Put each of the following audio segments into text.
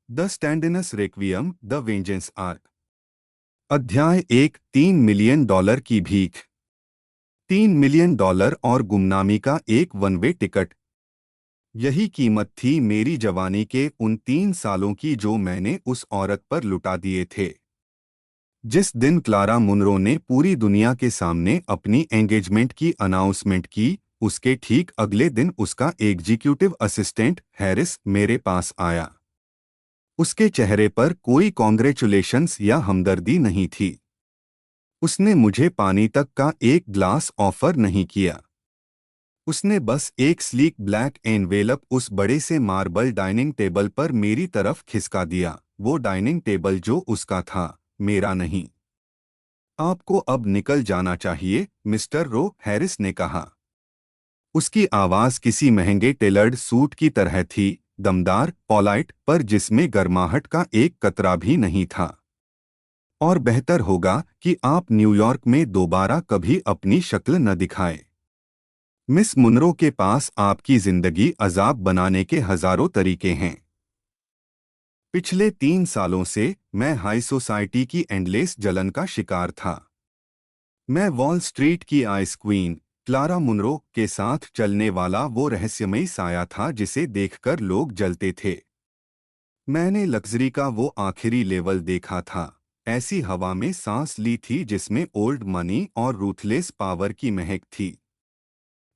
The standings requiem the vengeance arc. अध्याय 1। $3 million की भीख। $3 मिलियन और गुमनामी का एक वन वे टिकट। यही कीमत थी मेरी जवानी के उन 3 सालों की जो मैंने उस औरत पर लुटा दिए थे। जिस दिन क्लारा मुनरो ने पूरी दुनिया के सामने अपनी एंगेजमेंट की अनाउंसमेंट की, उसके ठीक अगले दिन उसका एग्जीक्यूटिव असिस्टेंट हैरिस मेरे पास आया। उसके चेहरे पर कोई कॉन्ग्रेचुलेशंस या हमदर्दी नहीं थी। उसने मुझे पानी तक का एक ग्लास ऑफर नहीं किया। उसने बस एक स्लीक ब्लैक एनवेलप उस बड़े से मार्बल डाइनिंग टेबल पर मेरी तरफ खिसका दिया। वो डाइनिंग टेबल जो उसका था, मेरा नहीं। आपको अब निकल जाना चाहिए, मिस्टर रो, हैरिस ने कहा। उसकी आवाज किसी महंगे टेलर्ड सूट की तरह थी, दमदार, पॉलाइट, पर जिसमें गर्माहट का एक कतरा भी नहीं था। और बेहतर होगा कि आप न्यूयॉर्क में दोबारा कभी अपनी शक्ल न दिखाएं। मिस मुनरो के पास आपकी जिंदगी अजाब बनाने के हजारों तरीके हैं। पिछले 3 सालों से मैं हाई सोसाइटी की एंडलेस जलन का शिकार था। मैं वॉल स्ट्रीट की आइस क्वीन क्लारा मुनरो के साथ चलने वाला वो रहस्यमयी साया था जिसे देखकर लोग जलते थे। मैंने लग्जरी का वो आखिरी लेवल देखा था, ऐसी हवा में सांस ली थी जिसमें ओल्ड मनी और रूथलेस पावर की महक थी।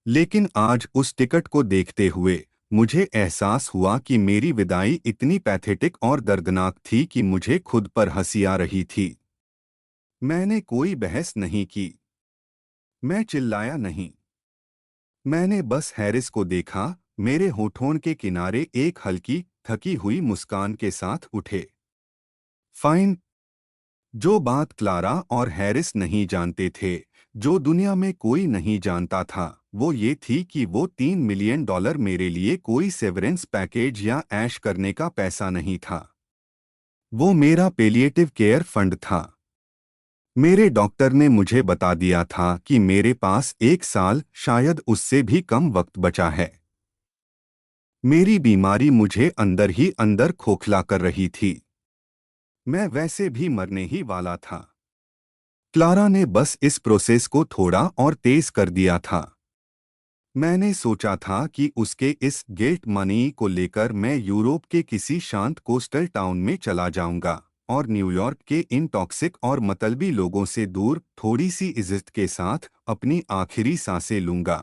लेकिन आज उस टिकट को देखते हुए मुझे एहसास हुआ कि मेरी विदाई इतनी पैथेटिक और दर्दनाक थी कि मुझे खुद पर हंसी आ रही थी। मैंने कोई बहस नहीं की। मैं चिल्लाया नहीं। मैंने बस हैरिस को देखा, मेरे होठों के किनारे एक हल्की थकी हुई मुस्कान के साथ उठे। फाइन। जो बात क्लारा और हैरिस नहीं जानते थे, जो दुनिया में कोई नहीं जानता था, वो ये थी कि वो $3 मिलियन मेरे लिए कोई सेवरेंस पैकेज या ऐश करने का पैसा नहीं था। वो मेरा पेलिएटिव केयर फंड था। मेरे डॉक्टर ने मुझे बता दिया था कि मेरे पास 1 साल, शायद उससे भी कम वक्त बचा है। मेरी बीमारी मुझे अंदर ही अंदर खोखला कर रही थी। मैं वैसे भी मरने ही वाला था। क्लारा ने बस इस प्रोसेस को थोड़ा और तेज कर दिया था। मैंने सोचा था कि उसके इस गिल्ट मनी को लेकर मैं यूरोप के किसी शांत कोस्टल टाउन में चला जाऊंगा और न्यूयॉर्क के इन टॉक्सिक और मतलबी लोगों से दूर थोड़ी सी इज्जत के साथ अपनी आखिरी सांसें लूंगा।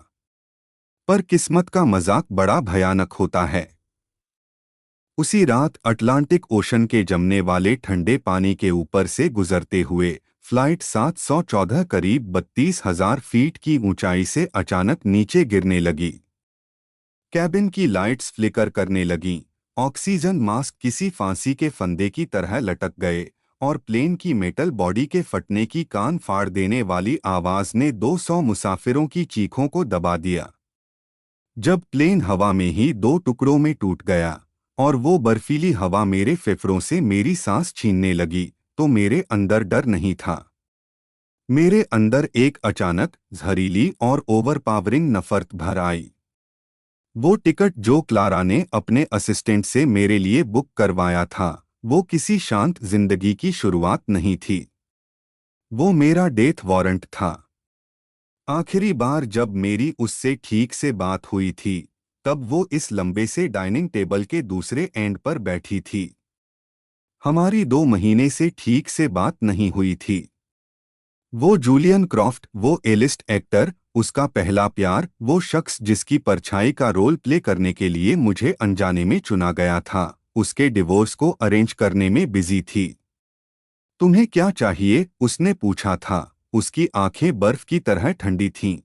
पर किस्मत का मजाक बड़ा भयानक होता है। उसी रात अटलांटिक ओशन के जमने वाले ठंडे पानी के ऊपर से गुजरते हुए फ्लाइट 714 करीब 32,000 फीट की ऊंचाई से अचानक नीचे गिरने लगी। कैबिन की लाइट्स फ्लिकर करने लगीं, ऑक्सीजन मास्क किसी फांसी के फंदे की तरह लटक गए और प्लेन की मेटल बॉडी के फटने की कान फाड़ देने वाली आवाज ने 200 मुसाफिरों की चीखों को दबा दिया। जब प्लेन हवा में ही 2 टुकड़ों में टूट गया और वो बर्फीली हवा मेरे फेफड़ों से मेरी सांस छीनने लगी, तो मेरे अंदर डर नहीं था। मेरे अंदर एक अचानक, जहरीली और ओवरपावरिंग नफरत भर आई। वो टिकट जो क्लारा ने अपने असिस्टेंट से मेरे लिए बुक करवाया था, वो किसी शांत जिंदगी की शुरुआत नहीं थी। वो मेरा डेथ वारंट था। आखिरी बार जब मेरी उससे ठीक से बात हुई थी, तब वो इस लंबे से डाइनिंग टेबल के दूसरे एंड पर बैठी थी। हमारी 2 महीने से ठीक से बात नहीं हुई थी। वो जूलियन क्रॉफ्ट, वो एलिस्ट एक्टर, उसका पहला प्यार, वो शख्स जिसकी परछाई का रोल प्ले करने के लिए मुझे अनजाने में चुना गया था, उसके डिवोर्स को अरेंज करने में बिजी थी। तुम्हें क्या चाहिए? उसने पूछा था। उसकी आंखें बर्फ की तरह ठंडी थीं।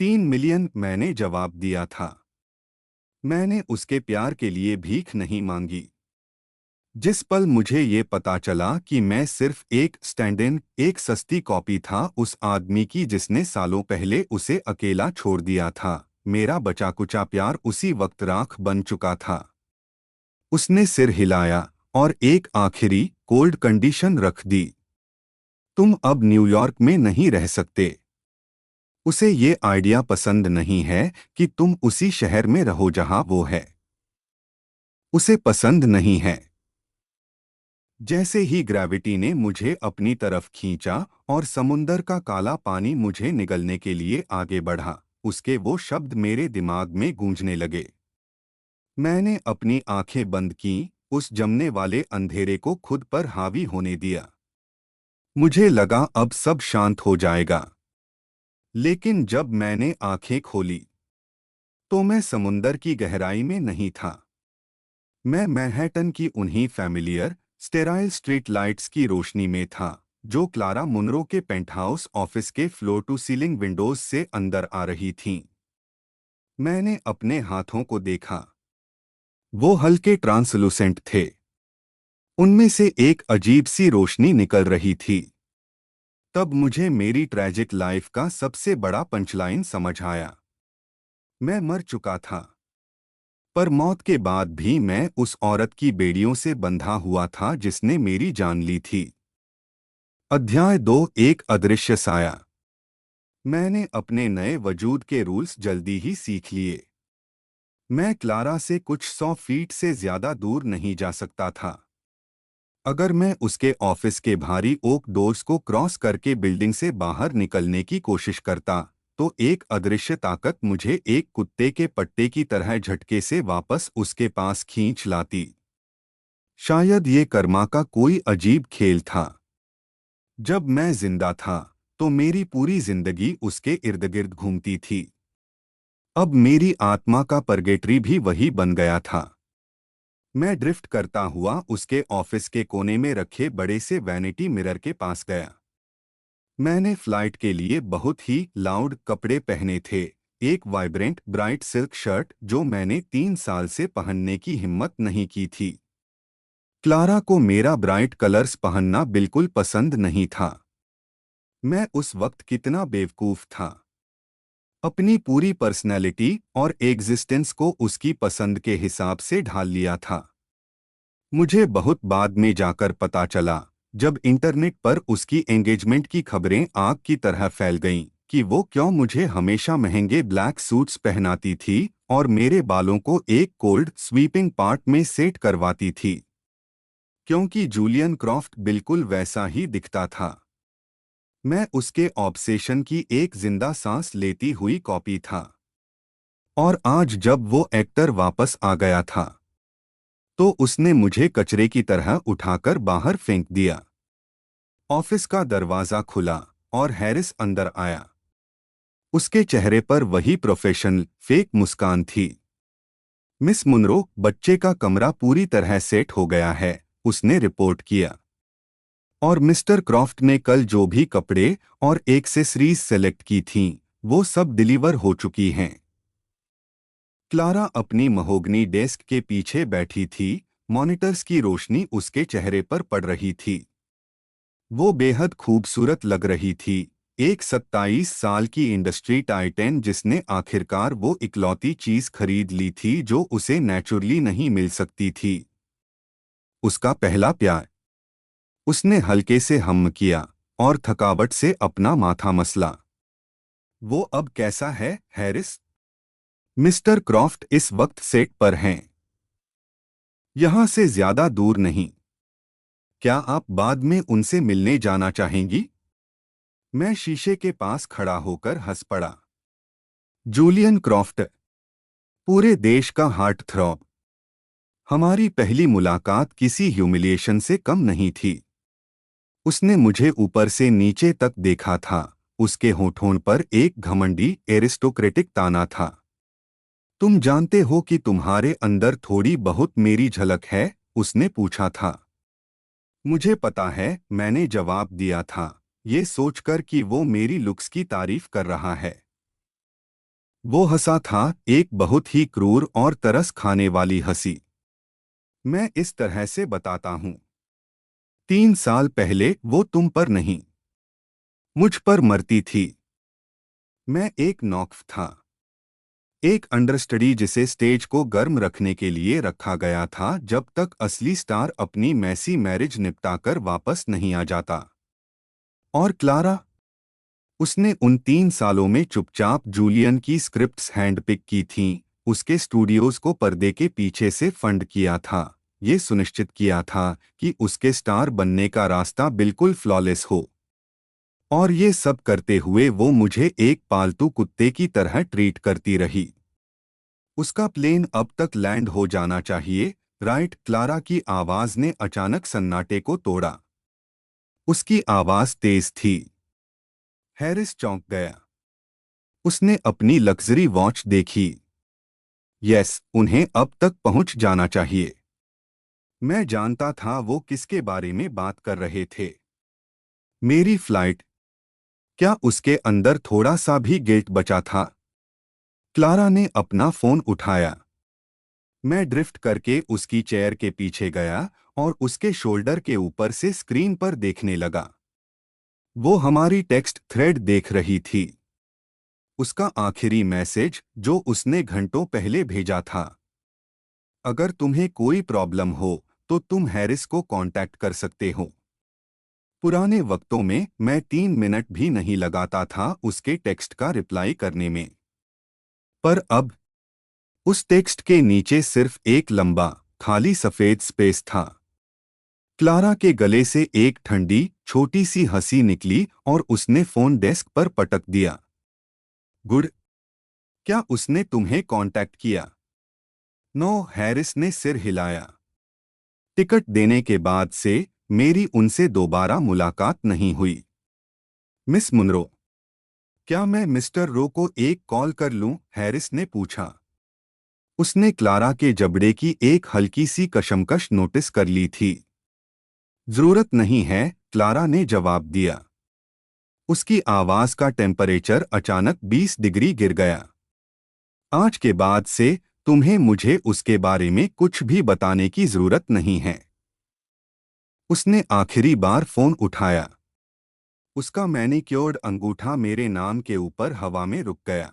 3 मिलियन, मैंने जवाब दिया था। मैंने उसके प्यार के लिए भीख नहीं मांगी। जिस पल मुझे ये पता चला कि मैं सिर्फ एक स्टैंड इन, एक सस्ती कॉपी था उस आदमी की जिसने सालों पहले उसे अकेला छोड़ दिया था, मेरा बचा कुचा प्यार उसी वक्त राख बन चुका था। उसने सिर हिलाया और एक आखिरी कोल्ड कंडीशन रख दी। तुम अब न्यूयॉर्क में नहीं रह सकते। उसे ये आइडिया पसंद नहीं है कि तुम उसी शहर में रहो जहां वो है। उसे पसंद नहीं है जैसे ही ग्रेविटी ने मुझे अपनी तरफ खींचा और समुंदर का काला पानी मुझे निगलने के लिए आगे बढ़ा, उसके वो शब्द मेरे दिमाग में गूंजने लगे। मैंने अपनी आंखें बंद की, उस जमने वाले अंधेरे को खुद पर हावी होने दिया। मुझे लगा अब सब शांत हो जाएगा। लेकिन जब मैंने आंखें खोली तो मैं समुंदर की गहराई में नहीं था। मैं मैनहट्टन की उन्हीं फैमिलियर स्टेराइल स्ट्रीट लाइट्स की रोशनी में था जो क्लारा मुनरो के पेंटहाउस ऑफिस के फ्लोर टू सीलिंग विंडोज से अंदर आ रही थीं। मैंने अपने हाथों को देखा। वो हल्के ट्रांसलूसेंट थे। उनमें से एक अजीब सी रोशनी निकल रही थी। तब मुझे मेरी ट्रैजिक लाइफ का सबसे बड़ा पंचलाइन समझ आया। मैं मर चुका था, पर मौत के बाद भी मैं उस औरत की बेड़ियों से बंधा हुआ था जिसने मेरी जान ली थी। अध्याय 2, एक अदृश्य साया। मैंने अपने नए वजूद के रूल्स जल्दी ही सीख लिए। मैं क्लारा से कुछ 100 फीट से ज्यादा दूर नहीं जा सकता था। अगर मैं उसके ऑफिस के भारी ओक डोर्स को क्रॉस करके बिल्डिंग से बाहर निकलने की कोशिश करता तो एक अदृश्य ताकत मुझे एक कुत्ते के पट्टे की तरह झटके से वापस उसके पास खींच लाती। शायद ये कर्मा का कोई अजीब खेल था। जब मैं जिंदा था तो मेरी पूरी जिंदगी उसके इर्द गिर्द घूमती थी। अब मेरी आत्मा का परगेटरी भी वही बन गया था। मैं ड्रिफ्ट करता हुआ उसके ऑफिस के कोने में रखे बड़े से वैनिटी मिरर के पास गया। मैंने फ्लाइट के लिए बहुत ही लाउड कपड़े पहने थे, एक वाइब्रेंट ब्राइट सिल्क शर्ट जो मैंने 3 साल से पहनने की हिम्मत नहीं की थी। क्लारा को मेरा ब्राइट कलर्स पहनना बिल्कुल पसंद नहीं था। मैं उस वक्त कितना बेवकूफ था। अपनी पूरी पर्सनैलिटी और एग्जिस्टेंस को उसकी पसंद के हिसाब से ढाल लिया था। मुझे बहुत बाद में जाकर पता चला, जब इंटरनेट पर उसकी एंगेजमेंट की खबरें आग की तरह फैल गईं, कि वो क्यों मुझे हमेशा महंगे ब्लैक सूट्स पहनाती थी और मेरे बालों को एक कोल्ड स्वीपिंग पार्ट में सेट करवाती थी, क्योंकि जूलियन क्रॉफ्ट बिल्कुल वैसा ही दिखता था। मैं उसके ऑब्सेशन की एक जिंदा सांस लेती हुई कॉपी था। और आज जब वो एक्टर वापस आ गया था तो उसने मुझे कचरे की तरह उठाकर बाहर फेंक दिया। ऑफिस का दरवाजा खुला और हैरिस अंदर आया। उसके चेहरे पर वही प्रोफेशनल फेक मुस्कान थी। मिस मुनरो, बच्चे का कमरा पूरी तरह सेट हो गया है, उसने रिपोर्ट किया। और मिस्टर क्रॉफ्ट ने कल जो भी कपड़े और एक्सेसरीज सेलेक्ट की थीं, वो सब डिलीवर हो चुकी हैं। क्लारा अपनी महोगनी डेस्क के पीछे बैठी थी, मॉनिटर्स की रोशनी उसके चेहरे पर पड़ रही थी। वो बेहद खूबसूरत लग रही थी, एक 27 साल की इंडस्ट्री टाइटन जिसने आखिरकार वो इकलौती चीज खरीद ली थी जो उसे नेचुरली नहीं मिल सकती थी। उसका पहला प्यार। उसने हल्के से हम्म किया और थकावट से अपना माथा मसला। वो अब कैसा है, हैरिस? मिस्टर क्रॉफ्ट इस वक्त सेट पर हैं। यहां से ज्यादा दूर नहीं। क्या आप बाद में उनसे मिलने जाना चाहेंगी? मैं शीशे के पास खड़ा होकर हंस पड़ा। जूलियन क्रॉफ्ट, पूरे देश का हार्ट थ्रॉब। हमारी पहली मुलाकात किसी ह्यूमिलिएशन से कम नहीं थी। उसने मुझे ऊपर से नीचे तक देखा था, उसके होठों पर एक घमंडी एरिस्टोक्रेटिक ताना था। तुम जानते हो कि तुम्हारे अंदर थोड़ी बहुत मेरी झलक है, उसने पूछा था। मुझे पता है, मैंने जवाब दिया था, ये सोचकर कि वो मेरी लुक्स की तारीफ कर रहा है। वो हंसा था, एक बहुत ही क्रूर और तरस खाने वाली हंसी। मैं इस तरह से बताता हूं। 3 साल पहले वो तुम पर नहीं, मुझ पर मरती थी। मैं एक नौकफ था, एक अंडरस्टडी जिसे स्टेज को गर्म रखने के लिए रखा गया था जब तक असली स्टार अपनी मैसी मैरिज निपटाकर वापस नहीं आ जाता। और क्लारा, उसने उन 3 सालों में चुपचाप जूलियन की स्क्रिप्ट्स हैंडपिक की थीं, उसके स्टूडियोज को पर्दे के पीछे से फंड किया था, ये सुनिश्चित किया था कि उसके स्टार बनने का रास्ता बिल्कुल फ्लॉलेस हो। और ये सब करते हुए वो मुझे एक पालतू कुत्ते की तरह ट्रीट करती रही। उसका प्लेन अब तक लैंड हो जाना चाहिए, राइट? क्लारा की आवाज ने अचानक सन्नाटे को तोड़ा। उसकी आवाज तेज थी। हैरिस चौंक गया। उसने अपनी लग्जरी वॉच देखी। यस, उन्हें अब तक पहुंच जाना चाहिए। मैं जानता था वो किसके बारे में बात कर रहे थे। मेरी फ्लाइट। क्या उसके अंदर थोड़ा सा भी गिल्ट बचा था? क्लारा ने अपना फोन उठाया। मैं ड्रिफ्ट करके उसकी चेयर के पीछे गया और उसके शोल्डर के ऊपर से स्क्रीन पर देखने लगा। वो हमारी टेक्स्ट थ्रेड देख रही थी। उसका आखिरी मैसेज जो उसने घंटों पहले भेजा था। अगर तुम्हें कोई प्रॉब्लम हो तो तुम हैरिस को कांटेक्ट कर सकते हो। पुराने वक्तों में मैं 3 मिनट भी नहीं लगाता था उसके टेक्स्ट का रिप्लाई करने में। पर अब उस टेक्स्ट के नीचे सिर्फ एक लंबा, खाली सफेद स्पेस था। क्लारा के गले से एक ठंडी, छोटी सी हंसी निकली और उसने फोन डेस्क पर पटक दिया। गुड। क्या उसने तुम्हें कांटेक्ट किया? नो, हैरिस ने सिर हिलाया। टिकट देने के बाद से मेरी उनसे दोबारा मुलाकात नहीं हुई। मिस मुनरो, क्या मैं मिस्टर रो को एक कॉल कर लूं? हैरिस ने पूछा। उसने क्लारा के जबड़े की एक हल्की सी कशमकश नोटिस कर ली थी। जरूरत नहीं है, क्लारा ने जवाब दिया। उसकी आवाज का टेम्परेचर अचानक 20 डिग्री गिर गया। आज के बाद से तुम्हें मुझे उसके बारे में कुछ भी बताने की जरूरत नहीं है। उसने आखिरी बार फोन उठाया। उसका मैनिक्योर्ड अंगूठा मेरे नाम के ऊपर हवा में रुक गया।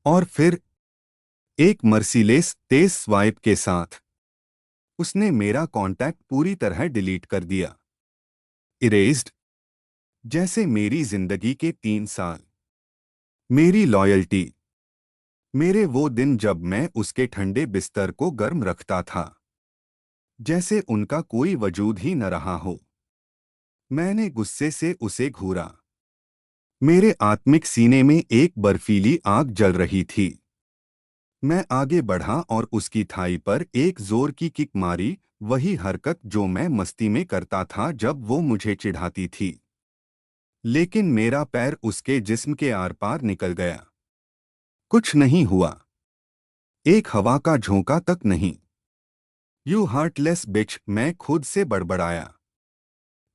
और फिर एक मर्सीलेस तेज स्वाइप के साथ उसने मेरा कांटेक्ट पूरी तरह डिलीट कर दिया। इरेज्ड। जैसे मेरी जिंदगी के 3 साल, मेरी लॉयल्टी, मेरे वो दिन जब मैं उसके ठंडे बिस्तर को गर्म रखता था, जैसे उनका कोई वजूद ही न रहा हो। मैंने गुस्से से उसे घूरा। मेरे आत्मिक सीने में एक बर्फीली आग जल रही थी। मैं आगे बढ़ा और उसकी थाई पर एक जोर की किक मारी, वही हरकत जो मैं मस्ती में करता था जब वो मुझे चिढ़ाती थी। लेकिन मेरा पैर उसके जिस्म के आर पार निकल गया। कुछ नहीं हुआ। एक हवा का झोंका तक नहीं। यू हार्टलेस बिच, मैं खुद से बड़बड़ाया।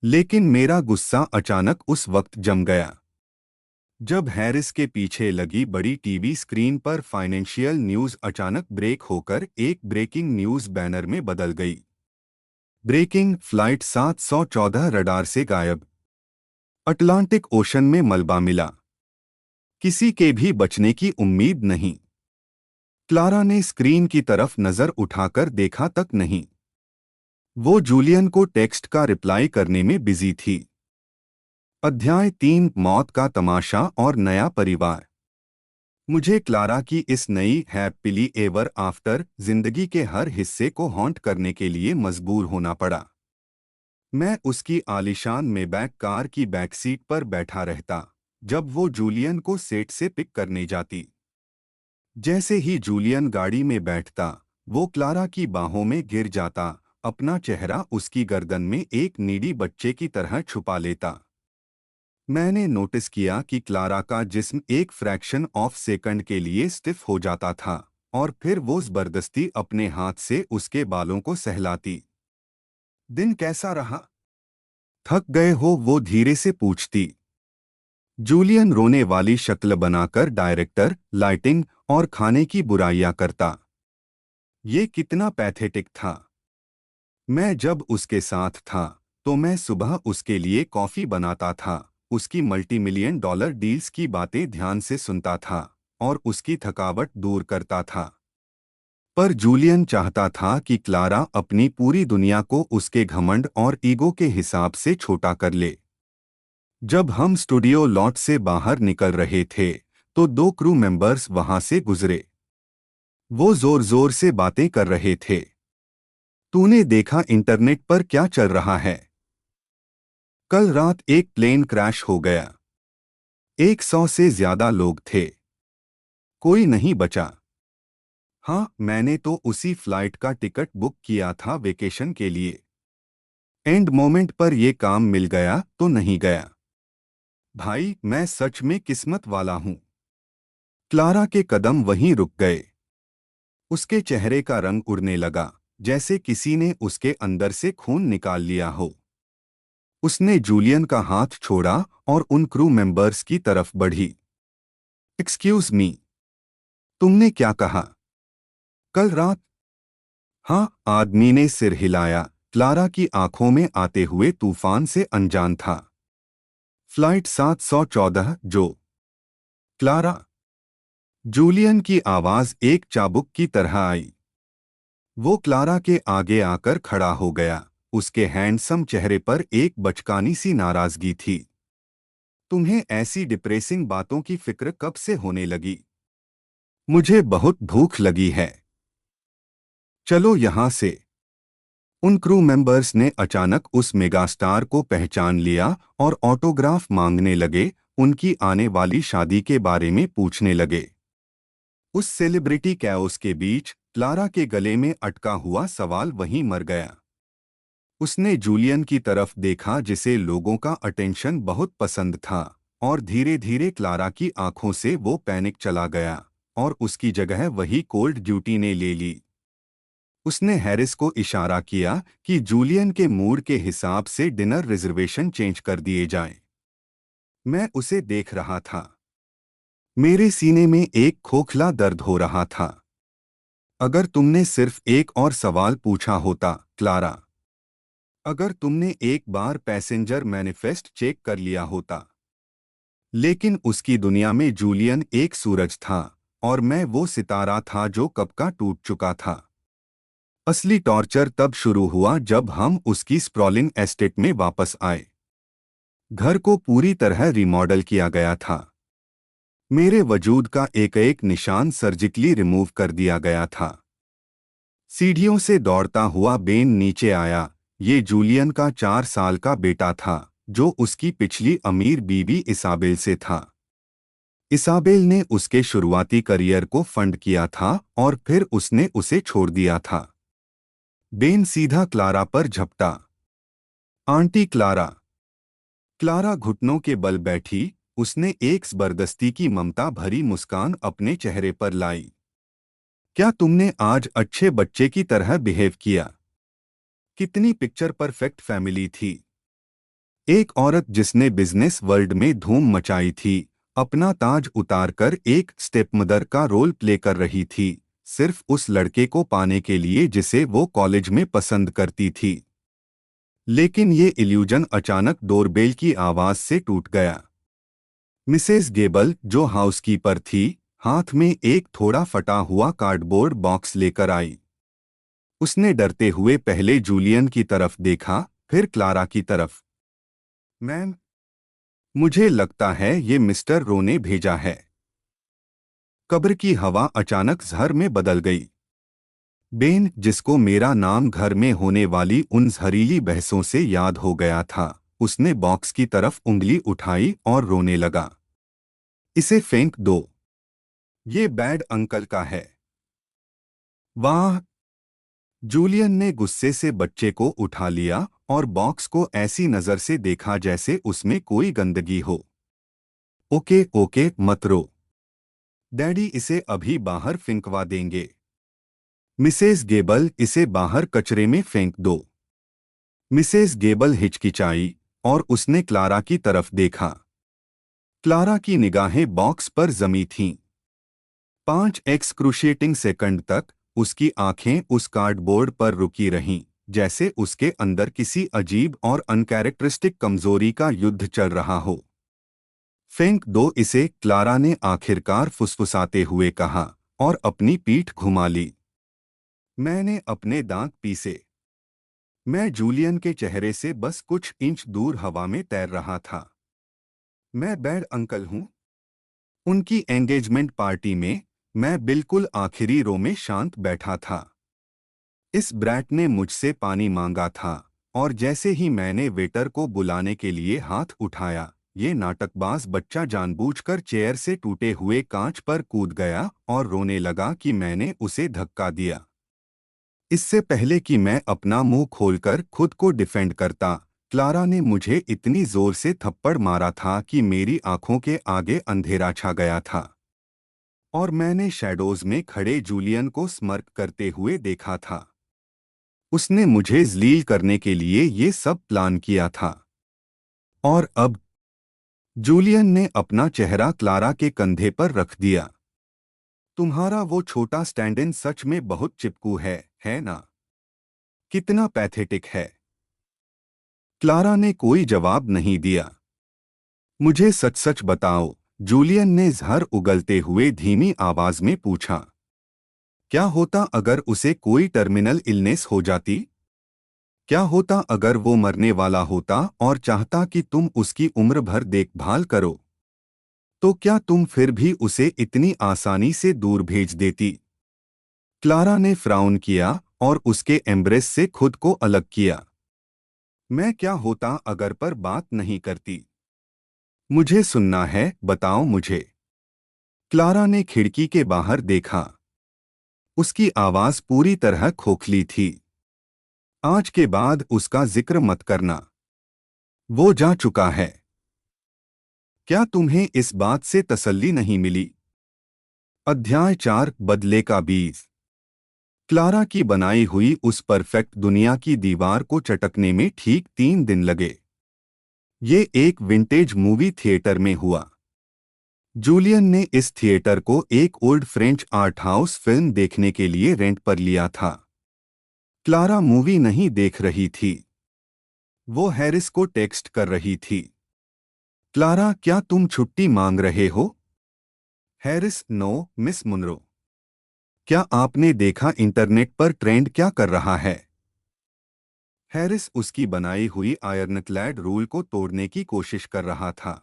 लेकिन मेरा गुस्सा अचानक उस वक्त जम गया जब हैरिस के पीछे लगी बड़ी टीवी स्क्रीन पर फाइनेंशियल न्यूज अचानक ब्रेक होकर एक ब्रेकिंग न्यूज बैनर में बदल गई। ब्रेकिंग, फ्लाइट 714 रडार से गायब। अटलांटिक ओशन में मलबा मिला। किसी के भी बचने की उम्मीद नहीं। क्लारा ने स्क्रीन की तरफ नजर उठाकर देखा तक नहीं। वो जूलियन को टेक्स्ट का रिप्लाई करने में बिजी थी। अध्याय 3, मौत का तमाशा और नया परिवार। मुझे क्लारा की इस नई हैप्पीली एवर आफ्टर जिंदगी के हर हिस्से को हॉन्ट करने के लिए मजबूर होना पड़ा। मैं उसकी आलीशान मेबैक कार की बैकसीट पर बैठा रहता जब वो जूलियन को सेट से पिक करने जाती। जैसे ही जूलियन गाड़ी में बैठता, वो क्लारा की बाहों में गिर जाता, अपना चेहरा उसकी गर्दन में एक नीडी बच्चे की तरह छुपा लेता। मैंने नोटिस किया कि क्लारा का जिस्म एक फ्रैक्शन ऑफ सेकंड के लिए स्टिफ हो जाता था और फिर वो जबरदस्ती अपने हाथ से उसके बालों को सहलाती। दिन कैसा रहा? थक गए हो? वो धीरे से पूछती। जूलियन रोने वाली शक्ल बनाकर डायरेक्टर, लाइटिंग और खाने की बुराइयां करता। ये कितना पैथेटिक था। मैं जब उसके साथ था तो मैं सुबह उसके लिए कॉफी बनाता था, उसकी मल्टीमिलियन डॉलर डील्स की बातें ध्यान से सुनता था और उसकी थकावट दूर करता था। पर जूलियन चाहता था कि क्लारा अपनी पूरी दुनिया को उसके घमंड और ईगो के हिसाब से छोटा कर ले। जब हम स्टूडियो लॉट से बाहर निकल रहे थे तो 2 क्रू मेंबर्स वहां से गुजरे। वो जोर जोर से बातें कर रहे थे। तूने देखा इंटरनेट पर क्या चल रहा है? कल रात एक प्लेन क्रैश हो गया। 100 से ज्यादा लोग थे। कोई नहीं बचा। हाँ, मैंने तो उसी फ्लाइट का टिकट बुक किया था वेकेशन के लिए। एंड मोमेंट पर ये काम मिल गया तो नहीं गया। भाई, मैं सच में किस्मत वाला हूं। क्लारा के कदम वहीं रुक गए। उसके चेहरे का रंग उड़ने लगा, जैसे किसी ने उसके अंदर से खून निकाल लिया हो। उसने जूलियन का हाथ छोड़ा और उन क्रू मेंबर्स की तरफ बढ़ी। एक्सक्यूज मी, तुमने क्या कहा? कल रात? हाँ, आदमी ने सिर हिलाया। क्लारा की आंखों में आते हुए तूफान से अनजान था। फ्लाइट 714 जो। क्लारा। जूलियन की आवाज एक चाबुक की तरह आई। वो क्लारा के आगे आकर खड़ा हो गया। उसके हैंडसम चेहरे पर एक बचकानी सी नाराजगी थी। तुम्हें ऐसी डिप्रेसिंग बातों की फिक्र कब से होने लगी? मुझे बहुत भूख लगी है। चलो यहां से। उन क्रू मेंबर्स ने अचानक उस मेगास्टार को पहचान लिया और ऑटोग्राफ मांगने लगे, उनकी आने वाली शादी के बारे में पूछने लगे। उस सेलिब्रिटी कैओस के बीच क्लारा के गले में अटका हुआ सवाल वहीं मर गया। उसने जूलियन की तरफ देखा, जिसे लोगों का अटेंशन बहुत पसंद था, और धीरे धीरे क्लारा की आंखों से वो पैनिक चला गया और उसकी जगह वही कोल्ड ड्यूटी ने ले ली। उसने हैरिस को इशारा किया कि जूलियन के मूड के हिसाब से डिनर रिजर्वेशन चेंज कर दिए जाएं। मैं उसे देख रहा था। मेरे सीने में एक खोखला दर्द हो रहा था। अगर तुमने सिर्फ एक और सवाल पूछा होता, क्लारा। अगर तुमने एक बार पैसेंजर मैनिफेस्ट चेक कर लिया होता। लेकिन उसकी दुनिया में जूलियन एक सूरज था और मैं वो सितारा था जो कब का टूट चुका था। असली टॉर्चर तब शुरू हुआ जब हम उसकी स्प्रॉलिंग एस्टेट में वापस आए। घर को पूरी तरह रिमॉडल किया गया था। मेरे वजूद का एक एक निशान सर्जिकली रिमूव कर दिया गया था। सीढ़ियों से दौड़ता हुआ बेन नीचे आया। ये जूलियन का 4 साल का बेटा था, जो उसकी पिछली अमीर बीवी इसाबेल से था। इसाबेल ने उसके शुरुआती करियर को फंड किया था और फिर उसने उसे छोड़ दिया था। बेन सीधा क्लारा पर झपटा। Aunty Clara. क्लारा घुटनों के बल बैठी। उसने एक जबरदस्ती की ममता भरी मुस्कान अपने चेहरे पर लाई। क्या तुमने आज अच्छे बच्चे की तरह बिहेव किया? कितनी पिक्चर परफेक्ट फैमिली थी। एक औरत जिसने बिजनेस वर्ल्ड में धूम मचाई थी, अपना ताज उतारकर एक स्टेपमदर का रोल प्ले कर रही थी, सिर्फ उस लड़के को पाने के लिए जिसे वो कॉलेज में पसंद करती थी। लेकिन ये इल्यूजन अचानक डोरबेल की आवाज से टूट गया। मिसेस गेबल, जो हाउसकीपर थी, हाथ में एक थोड़ा फटा हुआ कार्डबोर्ड बॉक्स लेकर आई। उसने डरते हुए पहले जूलियन की तरफ देखा, फिर क्लारा की तरफ। मैम, मुझे लगता है ये मिस्टर रो ने भेजा है। कब्र की हवा अचानक जहर में बदल गई। बेन, जिसको मेरा नाम घर में होने वाली उन जहरीली बहसों से याद हो गया था, उसने बॉक्स की तरफ उंगली उठाई और रोने लगा। इसे फेंक दो। ये बैड अंकल का है। वाह। जूलियन ने गुस्से से बच्चे को उठा लिया और बॉक्स को ऐसी नजर से देखा जैसे उसमें कोई गंदगी हो। ओके ओके, मत रो। डैडी इसे अभी बाहर फेंकवा देंगे। मिसेस गेबल, इसे बाहर कचरे में फेंक दो। मिसेस गेबल हिचकिचाई और उसने क्लारा की तरफ देखा। क्लारा की निगाहें बॉक्स पर जमी थीं। 5 एक्सक्रूशिएटिंग सेकंड तक उसकी आंखें उस कार्डबोर्ड पर रुकी रहीं, जैसे उसके अंदर किसी अजीब और अनकैरेक्टरिस्टिक कमजोरी का युद्ध चल रहा हो। फेंक दो इसे, क्लारा ने आखिरकार फुसफुसाते हुए कहा और अपनी पीठ घुमा ली। मैंने अपने दांत पीसे। मैं जूलियन के चेहरे से बस कुछ इंच दूर हवा में तैर रहा था। मैं बैड अंकल हूं। उनकी एंगेजमेंट पार्टी में मैं बिल्कुल आखिरी रो में शांत बैठा था। इस ब्रैट ने मुझसे पानी मांगा था और जैसे ही मैंने वेटर को बुलाने के लिए हाथ उठाया, ये नाटकबाज बच्चा जानबूझकर चेयर से टूटे हुए कांच पर कूद गया और रोने लगा कि मैंने उसे धक्का दिया। इससे पहले कि मैं अपना मुंह खोलकर खुद को डिफेंड करता, क्लारा ने मुझे इतनी जोर से थप्पड़ मारा था कि मेरी आंखों के आगे अंधेरा छा गया था और मैंने शैडोज में खड़े जूलियन को स्मर्क करते हुए देखा था। उसने मुझे जलील करने के लिए ये सब प्लान किया था। और अब जूलियन ने अपना चेहरा क्लारा के कंधे पर रख दिया। तुम्हारा वो छोटा स्टैंड इन सच में बहुत चिपकू है ना? कितना पैथेटिक है। क्लारा ने कोई जवाब नहीं दिया। मुझे सच सच बताओ, जूलियन ने जहर उगलते हुए धीमी आवाज में पूछा। क्या होता अगर उसे कोई टर्मिनल इलनेस हो जाती? क्या होता अगर वो मरने वाला होता और चाहता कि तुम उसकी उम्र भर देखभाल करो? तो क्या तुम फिर भी उसे इतनी आसानी से दूर भेज देती? क्लारा ने फ्राउन किया और उसके एम्ब्रेस से खुद को अलग किया। मैं क्या होता अगर पर बात नहीं करती? मुझे सुनना है, बताओ मुझे। क्लारा ने खिड़की के बाहर देखा। उसकी आवाज पूरी तरह खोखली थी। आज के बाद उसका जिक्र मत करना। वो जा चुका है। क्या तुम्हें इस बात से तसल्ली नहीं मिली? अध्याय 4 बदले का बीज। क्लारा की बनाई हुई उस परफेक्ट दुनिया की दीवार को चटकने में ठीक 3 दिन लगे। ये एक विंटेज मूवी थिएटर में हुआ। जूलियन ने इस थिएटर को एक old French art house film देखने के लिए रेंट पर लिया था। क्लारा मूवी नहीं देख रही थी। वो हैरिस को टेक्स्ट कर रही थी। क्लारा, क्या तुम छुट्टी मांग रहे हो? Harris, no miss Munro. क्या आपने देखा इंटरनेट पर ट्रेंड क्या कर रहा है? हैरिस उसकी बनाई हुई आयरनक्लैड रूल को तोड़ने की कोशिश कर रहा था।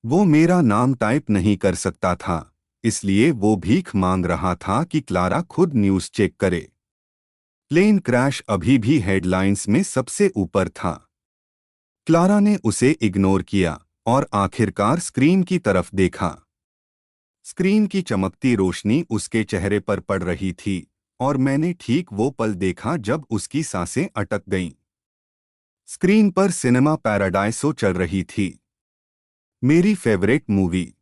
वो मेरा नाम टाइप नहीं कर सकता था, इसलिए वो भीख मांग रहा था कि क्लारा खुद न्यूज़ चेक करे। प्लेन क्रैश अभी भी हेडलाइंस में सबसे ऊपर था। क्लारा ने उसे इग्नोर किया और आखिरकार स्क्रीन की तरफ देखा। स्क्रीन की चमकती रोशनी उसके चेहरे पर पड़ रही थी और मैंने ठीक वो पल देखा जब उसकी सांसें अटक गईं। स्क्रीन पर सिनेमा पैराडाइसो चल रही थी। मेरी फेवरेट मूवी।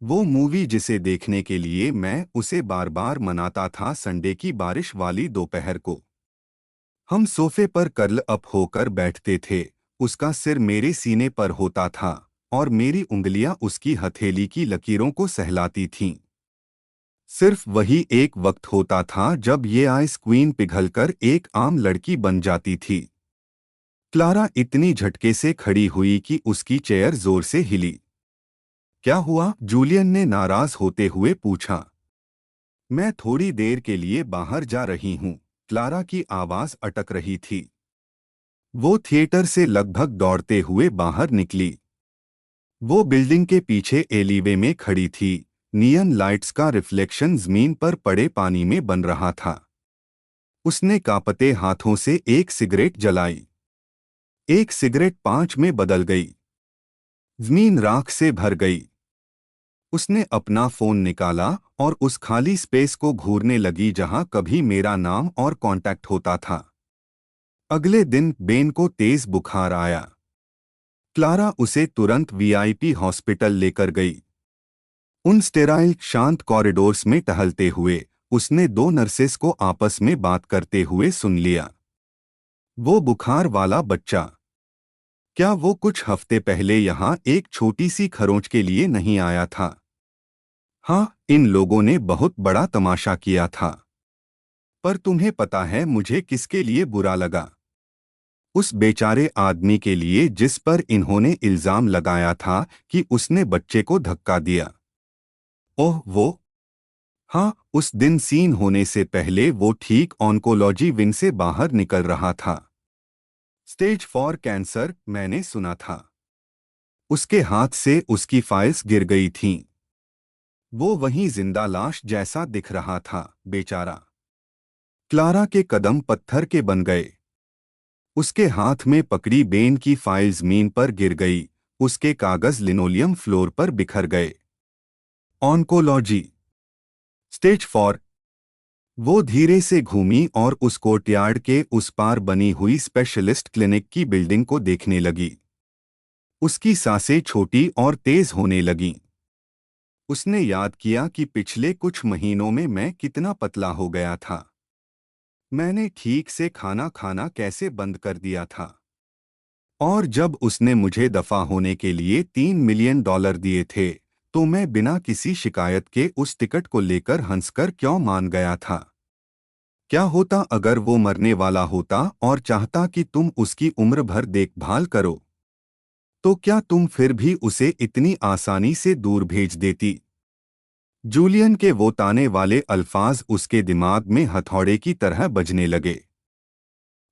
वो मूवी जिसे देखने के लिए मैं उसे बार बार मनाता था, संडे की बारिश वाली दोपहर को। हम सोफे पर कर्ल अप होकर बैठते थे, उसका सिर मेरे सीने पर होता था और मेरी उंगलियां उसकी हथेली की लकीरों को सहलाती थीं। सिर्फ वही एक वक्त होता था जब ये आइस क्वीन पिघलकर एक आम लड़की बन जाती थी। क्लारा इतनी झटके से खड़ी हुई कि उसकी चेयर जोर से हिली। क्या हुआ? जूलियन ने नाराज होते हुए पूछा। मैं थोड़ी देर के लिए बाहर जा रही हूँ। क्लारा की आवाज अटक रही थी। वो थिएटर से लगभग दौड़ते हुए बाहर निकली। वो बिल्डिंग के पीछे एलीवे में खड़ी थी। नियन लाइट्स का रिफ्लेक्शन जमीन पर पड़े पानी में बन रहा था। उसने कांपते हाथों से एक सिगरेट जलाई। एक सिगरेट 5 में बदल गई। जमीन राख से भर गई। उसने अपना फोन निकाला और उस खाली स्पेस को घूरने लगी जहां कभी मेरा नाम और कांटेक्ट होता था। अगले दिन बेन को तेज बुखार आया। क्लारा उसे तुरंत वीआईपी हॉस्पिटल लेकर गई। उन स्टेराइल शांत कॉरिडोर्स में टहलते हुए उसने 2 नर्सेस को आपस में बात करते हुए सुन लिया। वो बुखार वाला बच्चा, क्या वो कुछ हफ्ते पहले यहाँ एक छोटी सी खरोंच के लिए नहीं आया था? हाँ, इन लोगों ने बहुत बड़ा तमाशा किया था। पर तुम्हें पता है मुझे किसके लिए बुरा लगा? उस बेचारे आदमी के लिए जिस पर इन्होंने इल्जाम लगाया था कि उसने बच्चे को धक्का दिया। ओह वो। हाँ, उस दिन सीन होने से पहले वो ठीक ऑन्कोलॉजी विंग से बाहर निकल रहा था। स्टेज 4 कैंसर, मैंने सुना था। उसके हाथ से उसकी फाइल्स गिर गई थीं। वो वहीं जिंदा लाश जैसा दिख रहा था, बेचारा। क्लारा के कदम पत्थर के बन गए। उसके हाथ में पकड़ी बेन की फाइल जमीन पर गिर गई। उसके कागज लिनोलियम फ्लोर पर बिखर गए। Oncology stage 4। वो धीरे से घूमी और उस कोर्टयार्ड के उस पार बनी हुई स्पेशलिस्ट क्लिनिक की बिल्डिंग को देखने लगी। उसकी सांसें छोटी और तेज होने लगीं। उसने याद किया कि पिछले कुछ महीनों में मैं कितना पतला हो गया था। मैंने ठीक से खाना खाना कैसे बंद कर दिया था। और जब उसने मुझे दफा होने के लिए $3 मिलियन दिए थे, तो मैं बिना किसी शिकायत के उस टिकट को लेकर हंसकर क्यों मान गया था। क्या होता अगर वो मरने वाला होता और चाहता कि तुम उसकी उम्र भर देखभाल करो? तो क्या तुम फिर भी उसे इतनी आसानी से दूर भेज देती? जूलियन के वो ताने वाले अल्फाज उसके दिमाग में हथौड़े की तरह बजने लगे।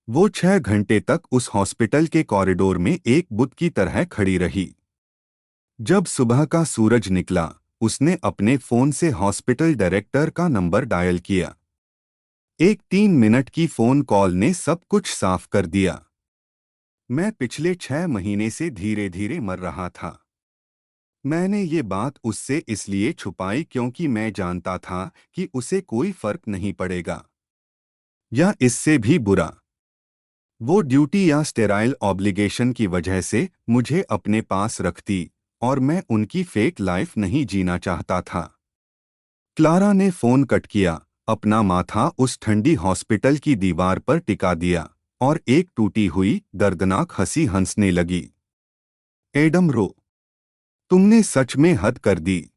वो 6 घंटे तक उस हॉस्पिटल के कॉरिडोर में एक बुत की तरह खड़ी रही। जब सुबह का सूरज निकला, उसने अपने फोन से हॉस्पिटल डायरेक्टर का नंबर डायल किया। एक 3 मिनट की फोन कॉल ने सब कुछ साफ कर दिया। मैं पिछले 6 महीने से धीरे धीरे मर रहा था। मैंने ये बात उससे इसलिए छुपाई क्योंकि मैं जानता था कि उसे कोई फर्क नहीं पड़ेगा। या इससे भी बुरा, वो ड्यूटी या स्टेराइल ऑब्लिगेशन की वजह से मुझे अपने पास रखती और मैं उनकी फेक लाइफ नहीं जीना चाहता था। क्लारा ने फोन कट किया, अपना माथा उस ठंडी हॉस्पिटल की दीवार पर टिका दिया और एक टूटी हुई दर्दनाक हंसी हंसने लगी। एडम रो, तुमने सच में हद कर दी।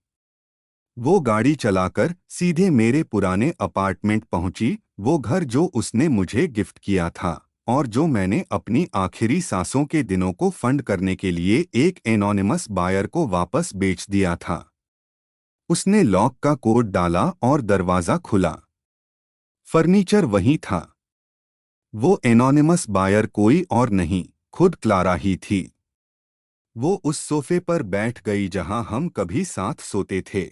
वो गाड़ी चलाकर सीधे मेरे पुराने अपार्टमेंट पहुंची, वो घर जो उसने मुझे गिफ्ट किया था और जो मैंने अपनी आखिरी सांसों के दिनों को फंड करने के लिए एक एनोनिमस बायर को वापस बेच दिया था। उसने लॉक का कोड डाला और दरवाज़ा खुला। फर्नीचर वहीं था। वो एनोनिमस बायर कोई और नहीं, खुद क्लारा ही थी। वो उस सोफे पर बैठ गई जहां हम कभी साथ सोते थे।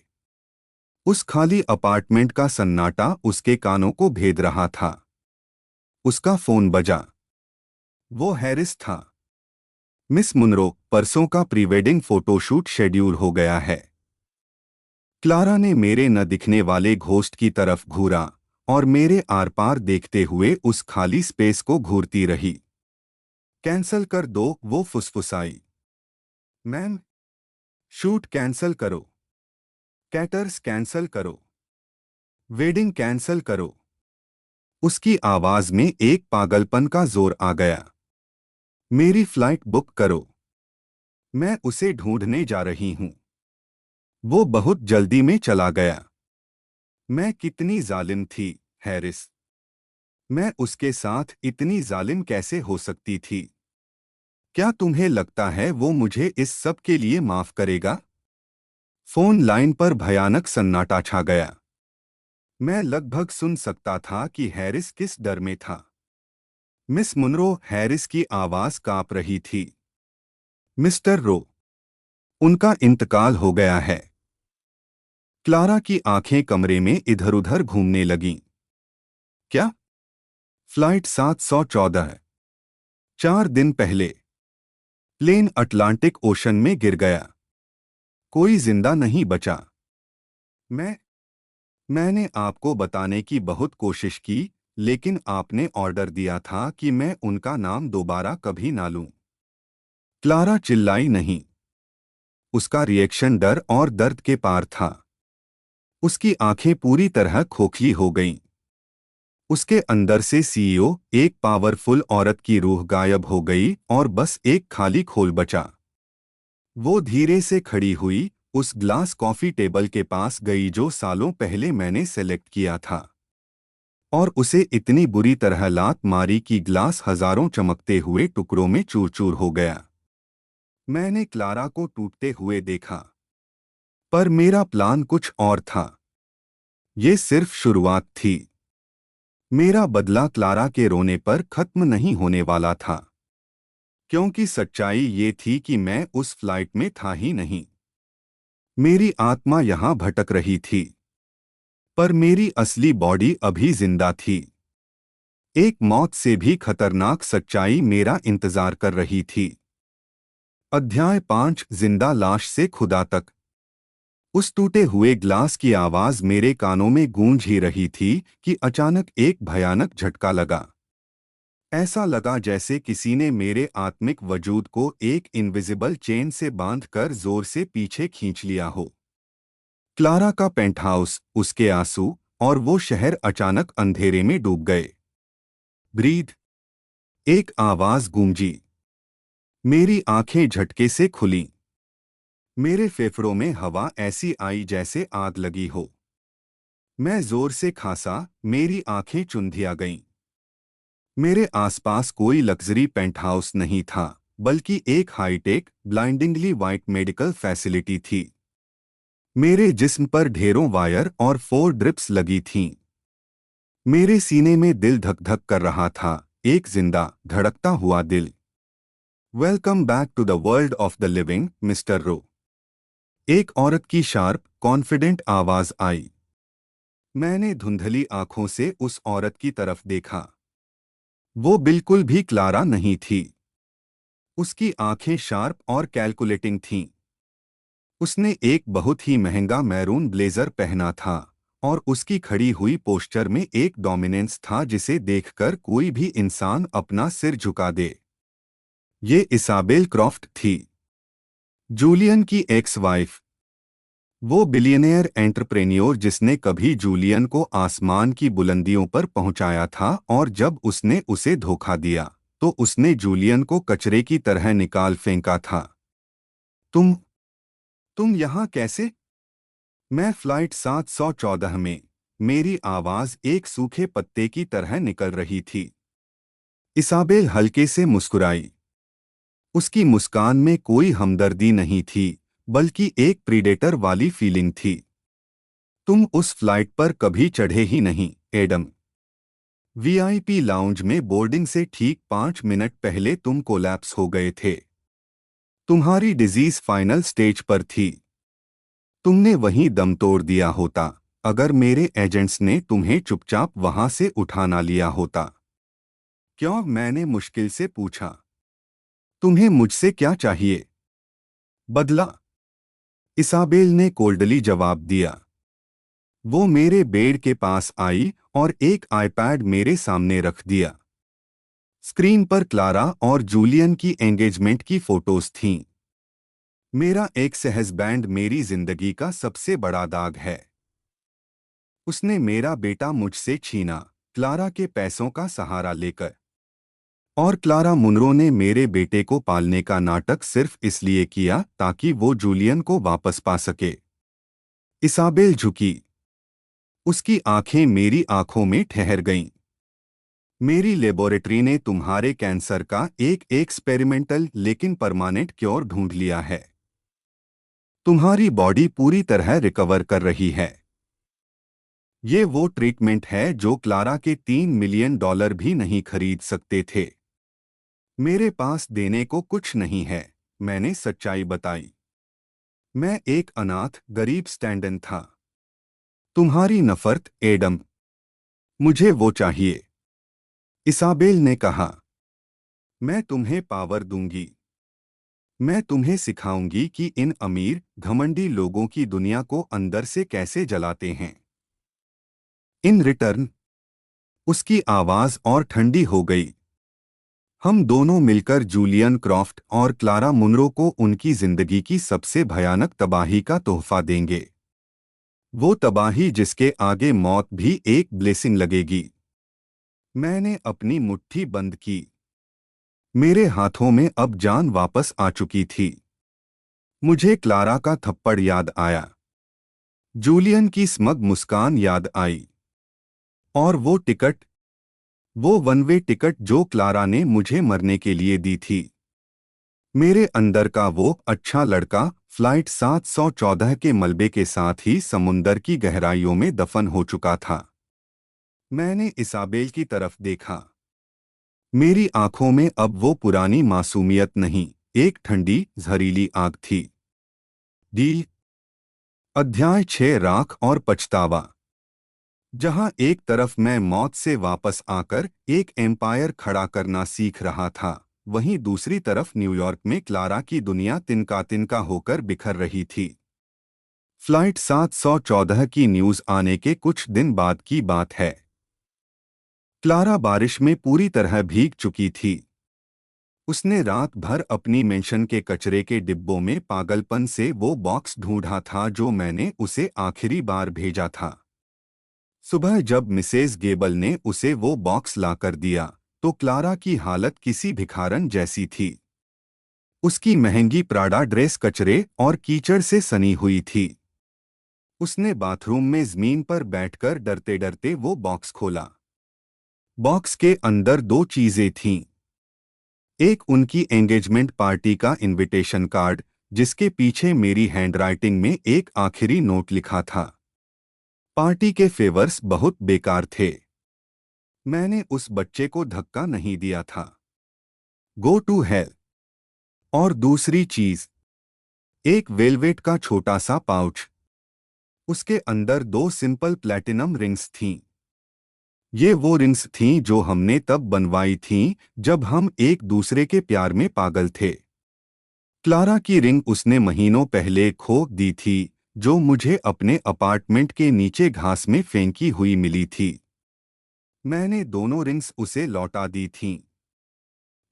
उस खाली अपार्टमेंट का सन्नाटा उसके कानों को भेद रहा था। उसका फोन बजा। वो हैरिस था। मिस मुनरो, परसों का प्री वेडिंग फोटोशूट शेड्यूल हो गया है। क्लारा ने मेरे न दिखने वाले घोस्ट की तरफ घूरा और मेरे आर पार देखते हुए उस खाली स्पेस को घूरती रही। कैंसल कर दो, वो फुसफुसाई। मैम, शूट कैंसल करो, कैटर्स कैंसल करो, वेडिंग कैंसल करो। उसकी आवाज में एक पागलपन का जोर आ गया। मेरी फ्लाइट बुक करो। मैं उसे ढूंढने जा रही हूं। वो बहुत जल्दी में चला गया। मैं कितनी जालिम थी, हैरिस। मैं उसके साथ इतनी जालिम कैसे हो सकती थी? क्या तुम्हें लगता है वो मुझे इस सब के लिए माफ करेगा? फोन लाइन पर भयानक सन्नाटा छा गया। मैं लगभग सुन सकता था कि हैरिस किस डर में था। मिस मुनरो, हैरिस की आवाज कांप रही थी। मिस्टर रो, उनका इंतकाल हो गया है। क्लारा की आंखें कमरे में इधर-उधर घूमने लगीं। क्या? फ्लाइट 714। 4 दिन पहले प्लेन अटलांटिक ओशन में गिर गया। कोई जिंदा नहीं बचा। मैंने आपको बताने की बहुत कोशिश की, लेकिन आपने ऑर्डर दिया था कि मैं उनका नाम दोबारा कभी ना लूं। क्लारा चिल्लाई नहीं। उसका रिएक्शन डर और दर्द के पार था। उसकी आंखें पूरी तरह खोखली हो गईं। उसके अंदर से सीईओ, एक पावरफुल औरत की रूह गायब हो गई और बस एक खाली खोल बचा। वो धीरे से खड़ी हुई, उस ग्लास कॉफी टेबल के पास गई जो सालों पहले मैंने सेलेक्ट किया था, और उसे इतनी बुरी तरह लात मारी कि ग्लास हजारों चमकते हुए टुकड़ों में चूर चूर हो गया। मैंने क्लारा को टूटते हुए देखा, पर मेरा प्लान कुछ और था। ये सिर्फ शुरुआत थी। मेरा बदला क्लारा के रोने पर खत्म नहीं होने वाला था, क्योंकि सच्चाई ये थी कि मैं उस फ्लाइट में था ही नहीं। मेरी आत्मा यहां भटक रही थी, पर मेरी असली बॉडी अभी जिंदा थी। एक मौत से भी खतरनाक सच्चाई मेरा इंतजार कर रही थी। अध्याय 5 जिंदा लाश से खुदा तक। उस टूटे हुए ग्लास की आवाज मेरे कानों में गूंज ही रही थी कि अचानक एक भयानक झटका लगा। ऐसा लगा जैसे किसी ने मेरे आत्मिक वजूद को एक इनविजिबल चेन से बांधकर जोर से पीछे खींच लिया हो। क्लारा का पेंटहाउस, उसके आंसू और वो शहर अचानक अंधेरे में डूब गए। ब्रीथ। एक आवाज गूंजी। मेरी आंखें झटके से खुलीं। मेरे फेफड़ों में हवा ऐसी आई जैसे आग लगी हो। मैं जोर से खांसा, मेरी आंखें चुंधिया गईं। मेरे आसपास कोई लग्जरी पेंटहाउस नहीं था, बल्कि एक हाईटेक, ब्लाइंडिंगली वाइट मेडिकल फैसिलिटी थी। मेरे जिस्म पर ढेरों वायर और 4 ड्रिप्स लगी थीं। मेरे सीने में दिल धक धक कर रहा था, एक जिंदा, धड़कता हुआ दिल। Welcome back to the world of the living, mister Rowe. एक औरत की शार्प, कॉन्फिडेंट आवाज आई। मैंने धुंधली आंखों से उस औरत की तरफ देखा। वो बिल्कुल भी क्लारा नहीं थी। उसकी आंखें शार्प और कैलकुलेटिंग थीं। उसने एक बहुत ही महंगा मैरून ब्लेजर पहना था और उसकी खड़ी हुई पोस्चर में एक डोमिनेंस था जिसे देखकर कोई भी इंसान अपना सिर झुका दे। ये इसाबेल क्रॉफ्ट थी, जूलियन की एक्स वाइफ। वो बिलियनेयर एंटरप्रेन्योर जिसने कभी जूलियन को आसमान की बुलंदियों पर पहुंचाया था और जब उसने उसे धोखा दिया तो उसने जूलियन को कचरे की तरह निकाल फेंका था। तुम तुम यहाँ कैसे? मैं फ्लाइट 714 में। मेरी आवाज एक सूखे पत्ते की तरह निकल रही थी। इसाबेल हल्के से मुस्कुराई। उसकी मुस्कान में कोई हमदर्दी नहीं थी, बल्कि एक प्रीडेटर वाली फीलिंग थी। तुम उस फ्लाइट पर कभी चढ़े ही नहीं, एडम। वीआईपी लाउंज में बोर्डिंग से ठीक 5 मिनट पहले तुम कोलैप्स हो गए थे। तुम्हारी डिजीज फाइनल स्टेज पर थी। तुमने वहीं दम तोड़ दिया होता अगर मेरे एजेंट्स ने तुम्हें चुपचाप वहां से उठा ना लिया होता। क्यों? मैंने मुश्किल से पूछा। तुम्हें मुझसे क्या चाहिए? बदला, इसाबेल ने कोल्डली जवाब दिया। वो मेरे बेड के पास आई और एक आईपैड मेरे सामने रख दिया। स्क्रीन पर क्लारा और जूलियन की एंगेजमेंट की फोटोज थीं। मेरा एक्स हस्बैंड मेरी जिंदगी का सबसे बड़ा दाग है। उसने मेरा बेटा मुझसे छीना, क्लारा के पैसों का सहारा लेकर। और क्लारा मुनरो ने मेरे बेटे को पालने का नाटक सिर्फ इसलिए किया ताकि वो जूलियन को वापस पा सके। इसाबेल झुकी। उसकी आंखें मेरी आंखों में ठहर गईं। मेरी लेबोरेटरी ने तुम्हारे कैंसर का एक एक्सपेरिमेंटल लेकिन परमानेंट क्योर ढूंढ लिया है। तुम्हारी बॉडी पूरी तरह रिकवर कर रही है। ये वो ट्रीटमेंट है जो क्लारा के $3 मिलियन भी नहीं खरीद सकते थे। मेरे पास देने को कुछ नहीं है, मैंने सच्चाई बताई। मैं एक अनाथ, गरीब स्टैंडन था। तुम्हारी नफरत, एडम। मुझे वो चाहिए, इसाबेल ने कहा। मैं तुम्हें पावर दूंगी। मैं तुम्हें सिखाऊंगी कि इन अमीर, घमंडी लोगों की दुनिया को अंदर से कैसे जलाते हैं। इन रिटर्न, उसकी आवाज और ठंडी हो गई। हम दोनों मिलकर जूलियन क्रॉफ्ट और क्लारा मुनरो को उनकी जिंदगी की सबसे भयानक तबाही का तोहफा देंगे। वो तबाही जिसके आगे मौत भी एक ब्लेसिंग लगेगी। मैंने अपनी मुट्ठी बंद की। मेरे हाथों में अब जान वापस आ चुकी थी। मुझे क्लारा का थप्पड़ याद आया। जूलियन की स्मग मुस्कान याद आई। और वो टिकट, वो वन वे टिकट जो क्लारा ने मुझे मरने के लिए दी थी। मेरे अंदर का वो अच्छा लड़का फ्लाइट 714 के मलबे के साथ ही समुंदर की गहराइयों में दफन हो चुका था। मैंने इसाबेल की तरफ देखा। मेरी आंखों में अब वो पुरानी मासूमियत नहीं, एक ठंडी, जहरीली आग थी। डी अध्याय 6 राख और पछतावा। जहां एक तरफ मैं मौत से वापस आकर एक एम्पायर खड़ा करना सीख रहा था, वहीं दूसरी तरफ न्यूयॉर्क में क्लारा की दुनिया तिनका तिनका होकर बिखर रही थी। फ्लाइट 714 की न्यूज आने के कुछ दिन बाद की बात है। क्लारा बारिश में पूरी तरह भीग चुकी थी। उसने रात भर अपनी मेंशन के कचरे के डिब्बों में पागलपन से वो बॉक्स ढूंढा था जो मैंने उसे आखिरी बार भेजा था। सुबह जब मिसेज गेबल ने उसे वो बॉक्स लाकर दिया, तो क्लारा की हालत किसी भिखारन जैसी थी। उसकी महंगी प्राडा ड्रेस कचरे और कीचड़ से सनी हुई थी। उसने बाथरूम में जमीन पर बैठकर डरते डरते वो बॉक्स खोला। बॉक्स के अंदर दो चीजें थीं। एक उनकी एंगेजमेंट पार्टी का इनविटेशन कार्ड, जिसके पीछे मेरी हैंडराइटिंग में एक आखिरी नोट लिखा था। पार्टी के फेवर्स बहुत बेकार थे। मैंने उस बच्चे को धक्का नहीं दिया था। Go to hell. और दूसरी चीज, एक वेलवेट का छोटा सा पाउच। उसके अंदर दो सिंपल प्लैटिनम रिंग्स थीं। ये वो रिंग्स थीं जो हमने तब बनवाई थीं जब हम एक दूसरे के प्यार में पागल थे। क्लारा की रिंग उसने महीनों पहले खो दी थी, जो मुझे अपने अपार्टमेंट के नीचे घास में फेंकी हुई मिली थी। मैंने दोनों रिंग्स उसे लौटा दी थीं।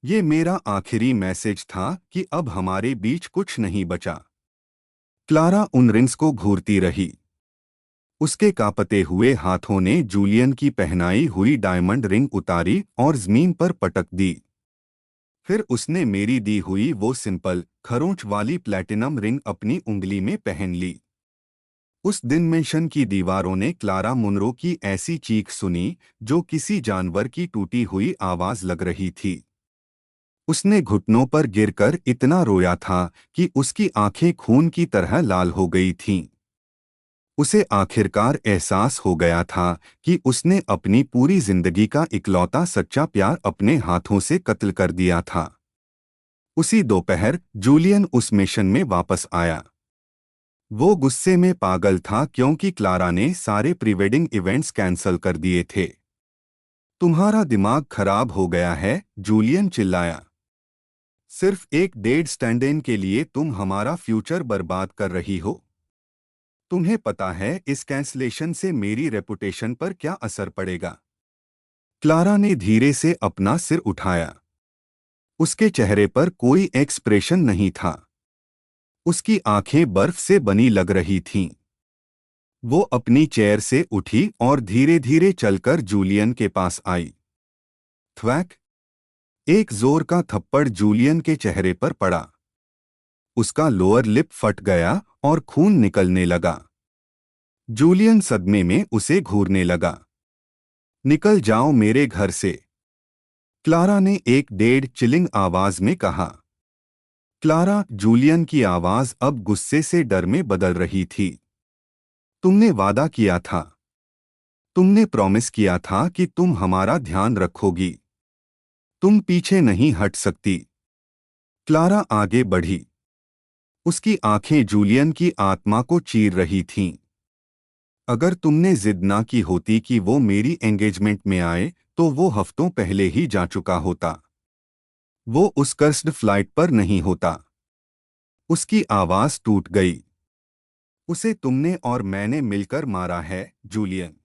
ये मेरा आखिरी मैसेज था कि अब हमारे बीच कुछ नहीं बचा। क्लारा उन रिंग्स को घूरती रही। उसके कांपते हुए हाथों ने जूलियन की पहनाई हुई डायमंड रिंग उतारी और जमीन पर पटक दी। फिर उसने मेरी दी हुई वो सिंपल खरोंच वाली प्लैटिनम रिंग अपनी उंगली में पहन ली। उस दिन मेंशन की दीवारों ने क्लारा मुनरो की ऐसी चीख सुनी, जो किसी जानवर की टूटी हुई आवाज लग रही थी। उसने घुटनों पर गिरकर इतना रोया था कि उसकी आंखें खून की तरह लाल हो गई थीं। उसे आखिरकार एहसास हो गया था कि उसने अपनी पूरी जिंदगी का इकलौता सच्चा प्यार अपने हाथों से कत्ल कर दिया था। उसी दोपहर जूलियन उस मिशन में वापस आया। वो गुस्से में पागल था क्योंकि क्लारा ने सारे प्री-वेडिंग इवेंट्स कैंसल कर दिए थे। तुम्हारा दिमाग खराब हो गया है, जूलियन चिल्लाया। सिर्फ एक डेढ़ स्टैंड इन के लिए तुम हमारा फ्यूचर बर्बाद कर रही हो। तुम्हें पता है इस कैंसलेशन से मेरी रेपुटेशन पर क्या असर पड़ेगा? क्लारा ने धीरे से अपना सिर उठाया। उसके चेहरे पर कोई एक्सप्रेशन नहीं था। उसकी आंखें बर्फ से बनी लग रही थीं। वो अपनी चेयर से उठी और धीरे धीरे चलकर जूलियन के पास आई। थ्वैक! एक जोर का थप्पड़ जूलियन के चेहरे पर पड़ा। उसका लोअर लिप फट गया और खून निकलने लगा। जूलियन सदमे में उसे घूरने लगा। निकल जाओ मेरे घर से, क्लारा ने एक डेढ़ चिलिंग आवाज में कहा। क्लारा, जूलियन की आवाज अब गुस्से से डर में बदल रही थी। तुमने वादा किया था। तुमने प्रॉमिस किया था कि तुम हमारा ध्यान रखोगी। तुम पीछे नहीं हट सकती। क्लारा आगे बढ़ी। उसकी आंखें जूलियन की आत्मा को चीर रही थीं। अगर तुमने जिद ना की होती कि वो मेरी एंगेजमेंट में आए, तो वो हफ्तों पहले ही जा चुका होता। वो उस कर्स्ड फ्लाइट पर नहीं होता। उसकी आवाज टूट गई। उसे तुमने और मैंने मिलकर मारा है, जूलियन।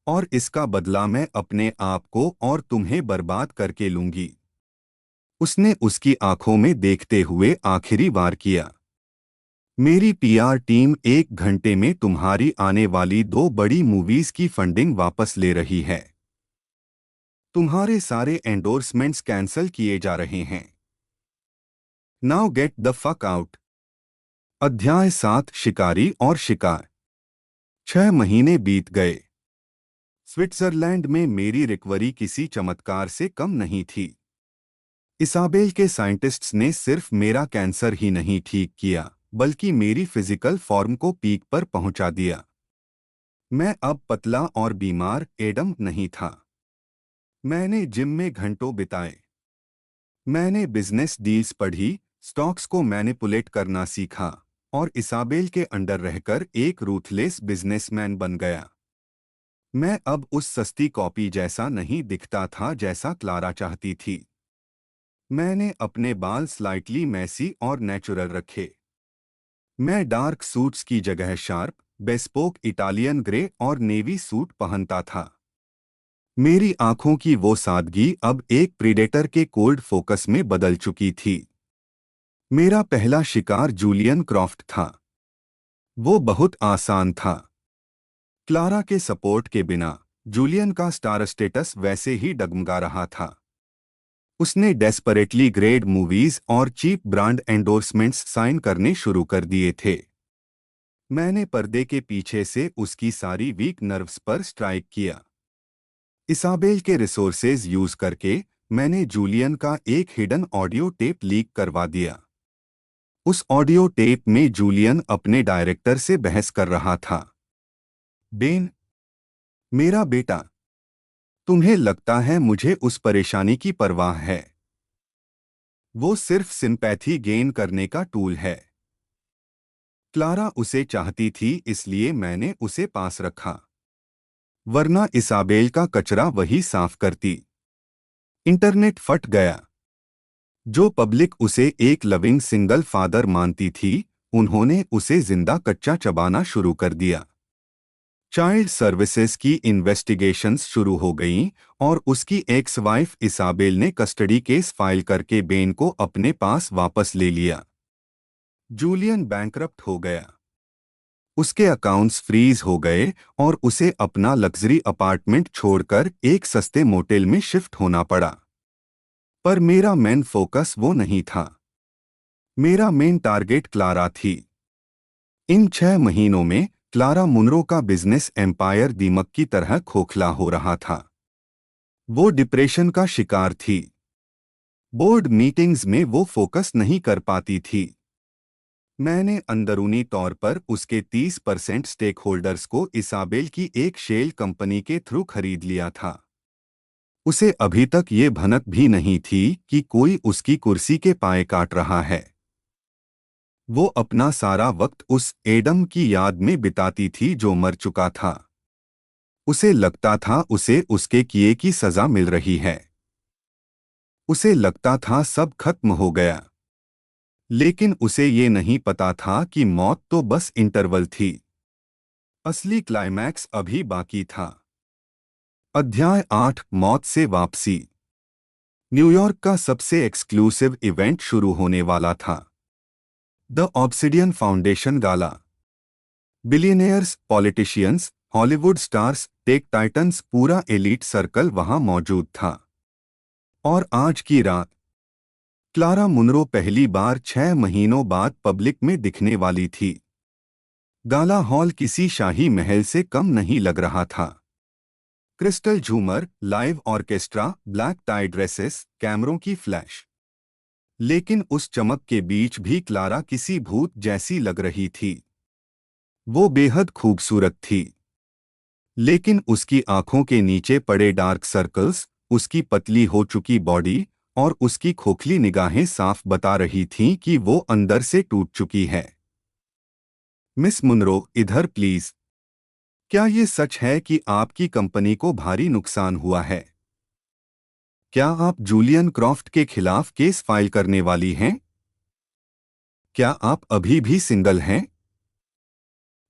और इसका बदला मैं अपने आप को और तुम्हें बर्बाद करके लूंगी। उसने उसकी आंखों में देखते हुए आखिरी वार किया। मेरी पीआर टीम 1 घंटे में तुम्हारी आने वाली 2 बड़ी मूवीज की फंडिंग वापस ले रही है। तुम्हारे सारे एंडोर्समेंट्स कैंसल किए जा रहे हैं। Now get the fuck out. अध्याय 7 शिकारी और शिकार। 6 महीने बीत गए। स्विट्जरलैंड में मेरी रिकवरी किसी चमत्कार से कम नहीं थी। इसाबेल के साइंटिस्ट्स ने सिर्फ मेरा कैंसर ही नहीं ठीक किया, बल्कि मेरी फिजिकल फॉर्म को पीक पर पहुंचा दिया। मैं अब पतला और बीमार एडम नहीं था। मैंने जिम में घंटों बिताए। मैंने बिजनेस डील्स पढ़ी, स्टॉक्स को मैनिपुलेट करना सीखा और इसाबेल के अंडर रहकर एक रूथलेस बिजनेसमैन बन गया। मैं अब उस सस्ती कॉपी जैसा नहीं दिखता था जैसा क्लारा चाहती थी। मैंने अपने बाल स्लाइटली मैसी और नेचुरल रखे। मैं डार्क सूट्स की जगह शार्प, बेस्पोक इटालियन ग्रे और नेवी सूट पहनता था। मेरी आंखों की वो सादगी अब एक प्रीडेटर के कोल्ड फोकस में बदल चुकी थी। मेरा पहला शिकार जूलियन क्रॉफ्ट था। वो बहुत आसान था। क्लारा के सपोर्ट के बिना जूलियन का स्टार स्टेटस वैसे ही डगमगा रहा था। उसने डेस्परेटली ग्रेड मूवीज और चीप ब्रांड एंडोर्समेंट्स साइन करने शुरू कर दिए थे। मैंने पर्दे के पीछे से उसकी सारी वीक नर्व्स पर स्ट्राइक किया। इसाबेल के रिसोर्सेज यूज करके मैंने जूलियन का एक हिडन ऑडियो टेप लीक करवा दिया। उस ऑडियो टेप में जूलियन अपने डायरेक्टर से बहस कर रहा था। बेन, मेरा बेटा, तुम्हें लगता है मुझे उस परेशानी की परवाह है? वो सिर्फ सिंपैथी गेन करने का टूल है। क्लारा उसे चाहती थी इसलिए मैंने उसे पास रखा, वरना इसाबेल का कचरा वही साफ करती। इंटरनेट फट गया। जो पब्लिक उसे एक लविंग सिंगल फादर मानती थी, उन्होंने उसे जिंदा कच्चा चबाना शुरू कर दिया। चाइल्ड सर्विसेज की इन्वेस्टिगेशंस शुरू हो गईं और उसकी एक्स वाइफ इसाबेल ने कस्टडी केस फाइल करके बेन को अपने पास वापस ले लिया। जूलियन बैंकरप्ट हो गया। उसके अकाउंट्स फ्रीज हो गए और उसे अपना लग्जरी अपार्टमेंट छोड़कर एक सस्ते मोटेल में शिफ्ट होना पड़ा। पर मेरा मेन फोकस वो नहीं था। मेरा मेन टारगेट क्लारा थी। इन 6 महीनों में क्लारा मुनरो का बिजनेस एम्पायर दीमक की तरह खोखला हो रहा था। वो डिप्रेशन का शिकार थी। बोर्ड मीटिंग्स में वो फोकस नहीं कर पाती थी। मैंने अंदरूनी तौर पर उसके 30% स्टेक होल्डर्स को इसाबेल की एक शेल कंपनी के थ्रू खरीद लिया था। उसे अभी तक ये भनक भी नहीं थी कि कोई उसकी कुर्सी के पाए काट रहा है। वो अपना सारा वक्त उस एडम की याद में बिताती थी जो मर चुका था। उसे लगता था उसे उसके किए की सजा मिल रही है। उसे लगता था सब खत्म हो गया। लेकिन उसे ये नहीं पता था कि मौत तो बस इंटरवल थी। असली क्लाइमैक्स अभी बाकी था। अध्याय 8, मौत से वापसी। न्यूयॉर्क का सबसे एक्सक्लूसिव इवेंट शुरू होने वाला था। The obsidian foundation gala. Billionaires, politicians, Hollywood stars, tech titans, पूरा एलीट सर्कल वहां मौजूद था। और आज की रात क्लारा मुनरो पहली बार 6 महीनों बाद पब्लिक में दिखने वाली थी। गाला हॉल किसी शाही महल से कम नहीं लग रहा था। क्रिस्टल झूमर, live orchestra, black tie dresses, कैमरों की फ्लैश। लेकिन उस चमक के बीच भी क्लारा किसी भूत जैसी लग रही थी। वो बेहद खूबसूरत थी, लेकिन उसकी आंखों के नीचे पड़े डार्क सर्कल्स, उसकी पतली हो चुकी बॉडी और उसकी खोखली निगाहें साफ बता रही थीं कि वो अंदर से टूट चुकी है। मिस मुनरो, इधर प्लीज। क्या ये सच है कि आपकी कंपनी को भारी नुकसान हुआ है? क्या आप जूलियन क्रॉफ्ट के खिलाफ केस फाइल करने वाली हैं? क्या आप अभी भी सिंगल हैं?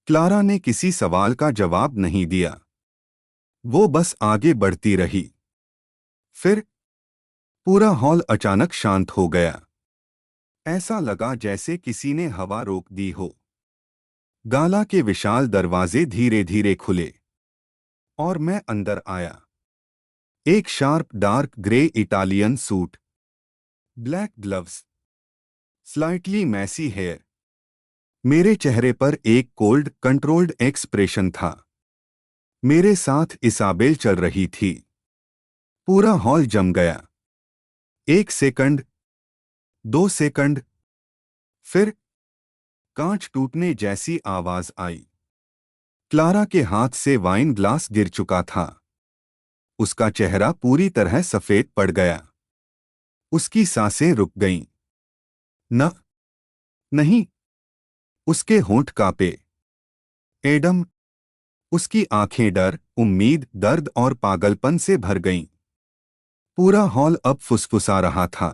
क्लारा ने किसी सवाल का जवाब नहीं दिया। वो बस आगे बढ़ती रही। फिर पूरा हॉल अचानक शांत हो गया। ऐसा लगा जैसे किसी ने हवा रोक दी हो। गाला के विशाल दरवाजे धीरे धीरे खुले और मैं अंदर आया। एक sharp dark grey Italian suit, black gloves, slightly messy hair. मेरे चेहरे पर एक कोल्ड कंट्रोल्ड एक्सप्रेशन था। मेरे साथ इसाबेल चल रही थी। पूरा हॉल जम गया। 1 सेकंड, 2 सेकंड, फिर कांच टूटने जैसी आवाज आई। क्लारा के हाथ से वाइन ग्लास गिर चुका था। उसका चेहरा पूरी तरह सफेद पड़ गया। उसकी सांसें रुक गईं। न, नहीं। उसके होंठ कांपे। एडम, उसकी आंखें डर, उम्मीद, दर्द और पागलपन से भर गईं। पूरा हॉल अब फुसफुसा रहा था,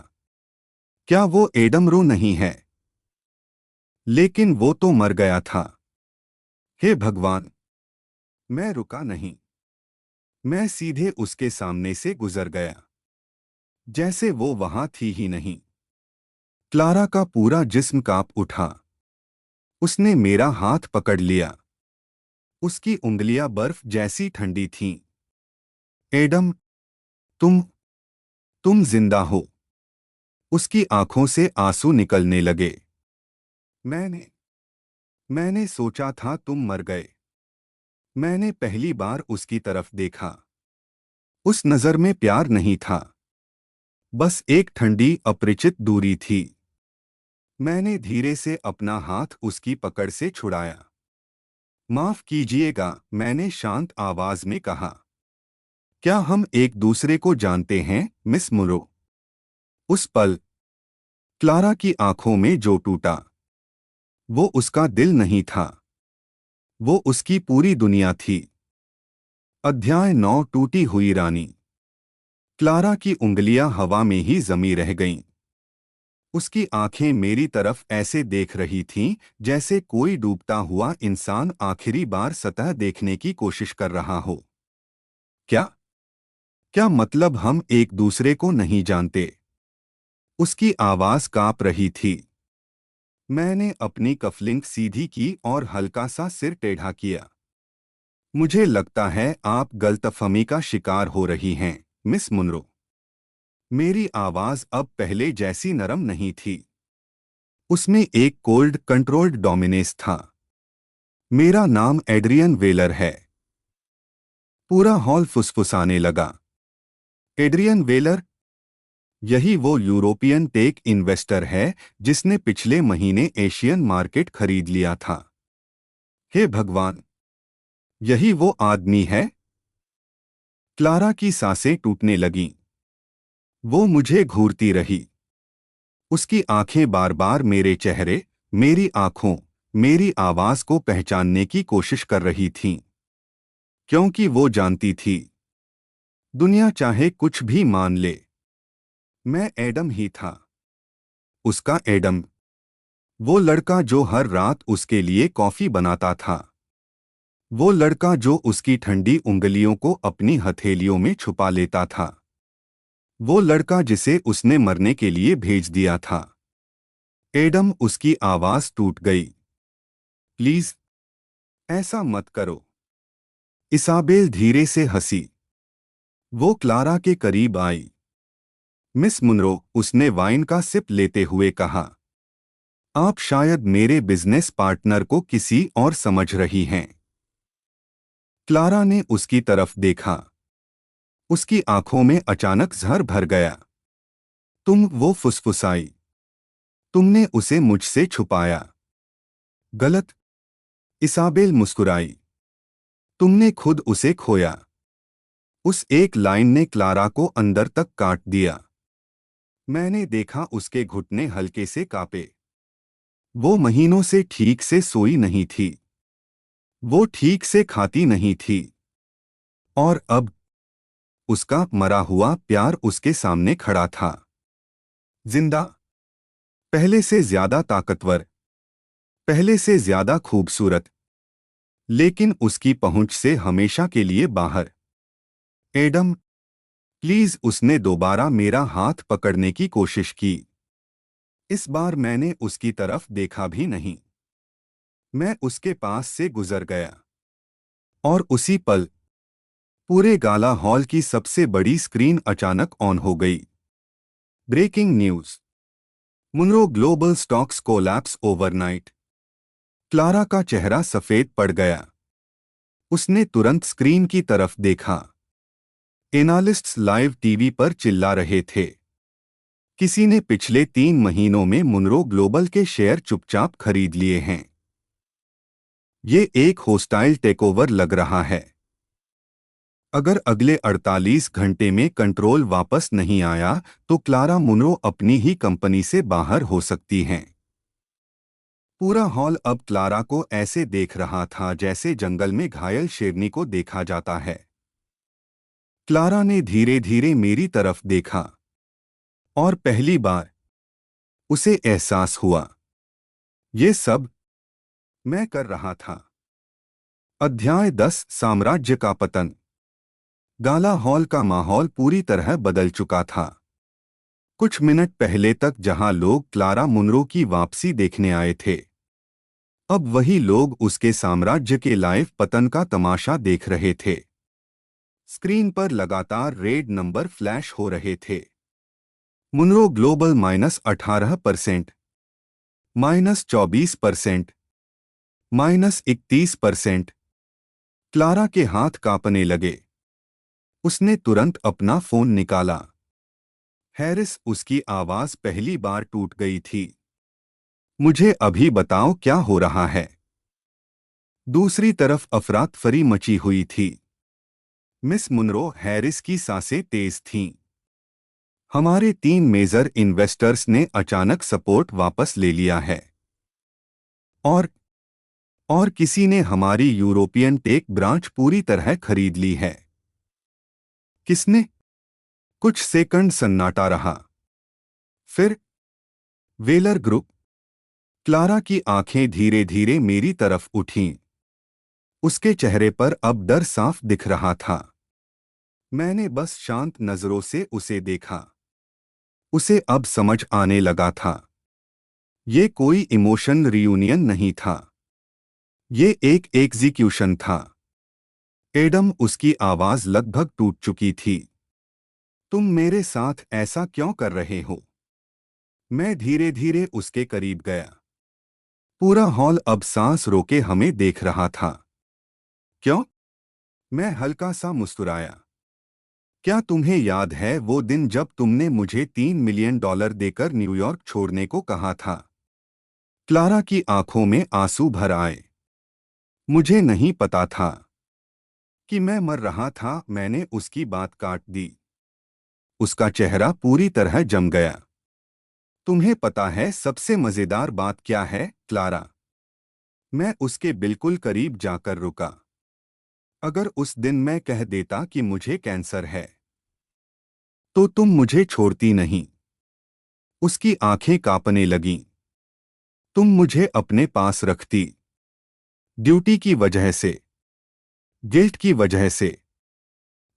क्या वो एडम रो नहीं है? लेकिन वो तो मर गया था। हे भगवान! मैं रुका नहीं। मैं सीधे उसके सामने से गुजर गया, जैसे वो वहां थी ही नहीं। क्लारा का पूरा जिस्म कांप उठा। उसने मेरा हाथ पकड़ लिया। उसकी उंगलियां बर्फ जैसी ठंडी थीं। एडम, तुम तुम जिंदा हो। उसकी आंखों से आंसू निकलने लगे। मैंने मैंने सोचा था तुम मर गए। मैंने पहली बार उसकी तरफ देखा। उस नजर में प्यार नहीं था, बस एक ठंडी अपरिचित दूरी थी। मैंने धीरे से अपना हाथ उसकी पकड़ से छुड़ाया। माफ कीजिएगा, मैंने शांत आवाज में कहा। क्या हम एक दूसरे को जानते हैं, मिस मुरो? उस पल क्लारा की आंखों में जो टूटा, वो उसका दिल नहीं था, वो उसकी पूरी दुनिया थी। अध्याय 9, टूटी हुई रानी। क्लारा की उंगलियां हवा में ही जमी रह गईं। उसकी आंखें मेरी तरफ ऐसे देख रही थीं जैसे कोई डूबता हुआ इंसान आखिरी बार सतह देखने की कोशिश कर रहा हो। क्या क्या मतलब हम एक दूसरे को नहीं जानते? उसकी आवाज कांप रही थी। मैंने अपनी कफलिंग सीधी की और हल्का सा सिर टेढ़ा किया। मुझे लगता है आप गलतफहमी का शिकार हो रही हैं, मिस मुनरो। मेरी आवाज अब पहले जैसी नरम नहीं थी। उसमें एक कोल्ड कंट्रोल्ड डोमिनेस था। मेरा नाम एड्रियन वेलर है। पूरा हॉल फुसफुसाने लगा। Adrian Weller? यही वो यूरोपियन टेक इन्वेस्टर है जिसने पिछले महीने एशियन मार्केट खरीद लिया था। हे भगवान! यही वो आदमी है? क्लारा की सांसें टूटने लगीं। वो मुझे घूरती रही। उसकी आंखें बार बार मेरे चेहरे, मेरी आंखों, मेरी आवाज को पहचानने की कोशिश कर रही थीं। क्योंकि वो जानती थी, दुनिया चाहे कुछ भी मान ले, मैं एडम ही था। उसका एडम। वो लड़का जो हर रात उसके लिए कॉफी बनाता था। वो लड़का जो उसकी ठंडी उंगलियों को अपनी हथेलियों में छुपा लेता था। वो लड़का जिसे उसने मरने के लिए भेज दिया था। एडम, उसकी आवाज टूट गई। प्लीज, ऐसा मत करो। इसाबेल धीरे से हंसी। वो क्लारा के करीब आई। मिस मुनरो, उसने वाइन का सिप लेते हुए कहा, आप शायद मेरे बिजनेस पार्टनर को किसी और समझ रही हैं। क्लारा ने उसकी तरफ देखा। उसकी आंखों में अचानक जहर भर गया। वो फुसफुसाई। तुमने उसे मुझसे छुपाया। गलत। इसाबेल मुस्कुराई। तुमने खुद उसे खोया। उस एक लाइन ने क्लारा को अंदर तक काट दिया। मैंने देखा उसके घुटने हल्के से कांपे। वो महीनों से ठीक से सोई नहीं थी। वो ठीक से खाती नहीं थी। और अब उसका मरा हुआ प्यार उसके सामने खड़ा था। जिंदा। पहले से ज्यादा ताकतवर। पहले से ज्यादा खूबसूरत। लेकिन उसकी पहुंच से हमेशा के लिए बाहर। एडम, प्लीज, उसने दोबारा मेरा हाथ पकड़ने की कोशिश की। इस बार मैंने उसकी तरफ देखा भी नहीं। मैं उसके पास से गुजर गया। और उसी पल पूरे गाला हॉल की सबसे बड़ी स्क्रीन अचानक ऑन हो गई। Breaking news. Munro global stocks collapse overnight. Clara का चेहरा सफेद पड़ गया। उसने तुरंत स्क्रीन की तरफ देखा। एनालिस्ट्स लाइव टीवी पर चिल्ला रहे थे। किसी ने पिछले 3 महीनों में मुनरो ग्लोबल के शेयर चुपचाप खरीद लिए हैं। ये एक होस्टाइल टेकओवर लग रहा है। अगर अगले 48 घंटे में कंट्रोल वापस नहीं आया तो क्लारा मुनरो अपनी ही कंपनी से बाहर हो सकती हैं। पूरा हॉल अब क्लारा को ऐसे देख रहा था जैसे जंगल में घायल शेरनी को देखा जाता है। क्लारा ने धीरे धीरे मेरी तरफ देखा और पहली बार उसे एहसास हुआ, ये सब मैं कर रहा था। अध्याय 10 साम्राज्य का पतन। गाला हॉल का माहौल पूरी तरह बदल चुका था। कुछ मिनट पहले तक जहां लोग क्लारा मुनरो की वापसी देखने आए थे, अब वही लोग उसके साम्राज्य के लाइव पतन का तमाशा देख रहे थे। स्क्रीन पर लगातार रेड नंबर फ्लैश हो रहे थे। Munro global -18%, -24%, -31%। क्लारा के हाथ कांपने लगे। उसने तुरंत अपना फोन निकाला। हैरिस, उसकी आवाज पहली बार टूट गई थी। मुझे अभी बताओ क्या हो रहा है। दूसरी तरफ अफरातफरी मची हुई थी। मिस मुनरो, हैरिस की सांसें तेज थीं। हमारे 3 मेजर इन्वेस्टर्स ने अचानक सपोर्ट वापस ले लिया है। और किसी ने हमारी यूरोपियन टेक ब्रांच पूरी तरह खरीद ली है। किसने? कुछ सेकंड सन्नाटा रहा। फिर वेलर ग्रुप। क्लारा की आंखें धीरे धीरे मेरी तरफ उठीं। उसके चेहरे पर अब डर साफ दिख रहा था। मैंने बस शांत नजरों से उसे देखा। उसे अब समझ आने लगा था। ये कोई इमोशन रियूनियन नहीं था, ये एक एग्जीक्यूशन था। एडम, उसकी आवाज लगभग टूट चुकी थी। तुम मेरे साथ ऐसा क्यों कर रहे हो? मैं धीरे धीरे उसके करीब गया। पूरा हॉल अब सांस रोके हमें देख रहा था। क्यों? मैं हल्का सा मुस्कुराया। क्या तुम्हें याद है वो दिन जब तुमने मुझे $3 मिलियन देकर न्यूयॉर्क छोड़ने को कहा था? क्लारा की आंखों में आंसू भर आए। मुझे नहीं पता था कि मैं मर रहा था। मैंने उसकी बात काट दी। उसका चेहरा पूरी तरह जम गया। तुम्हें पता है सबसे मजेदार बात क्या है, क्लारा? मैं उसके बिल्कुल करीब जाकर रुका। अगर उस दिन मैं कह देता कि मुझे कैंसर है, तो तुम मुझे छोड़ती नहीं। उसकी आंखें कांपने लगीं। तुम मुझे अपने पास रखती। ड्यूटी की वजह से, गिल्ट की वजह से,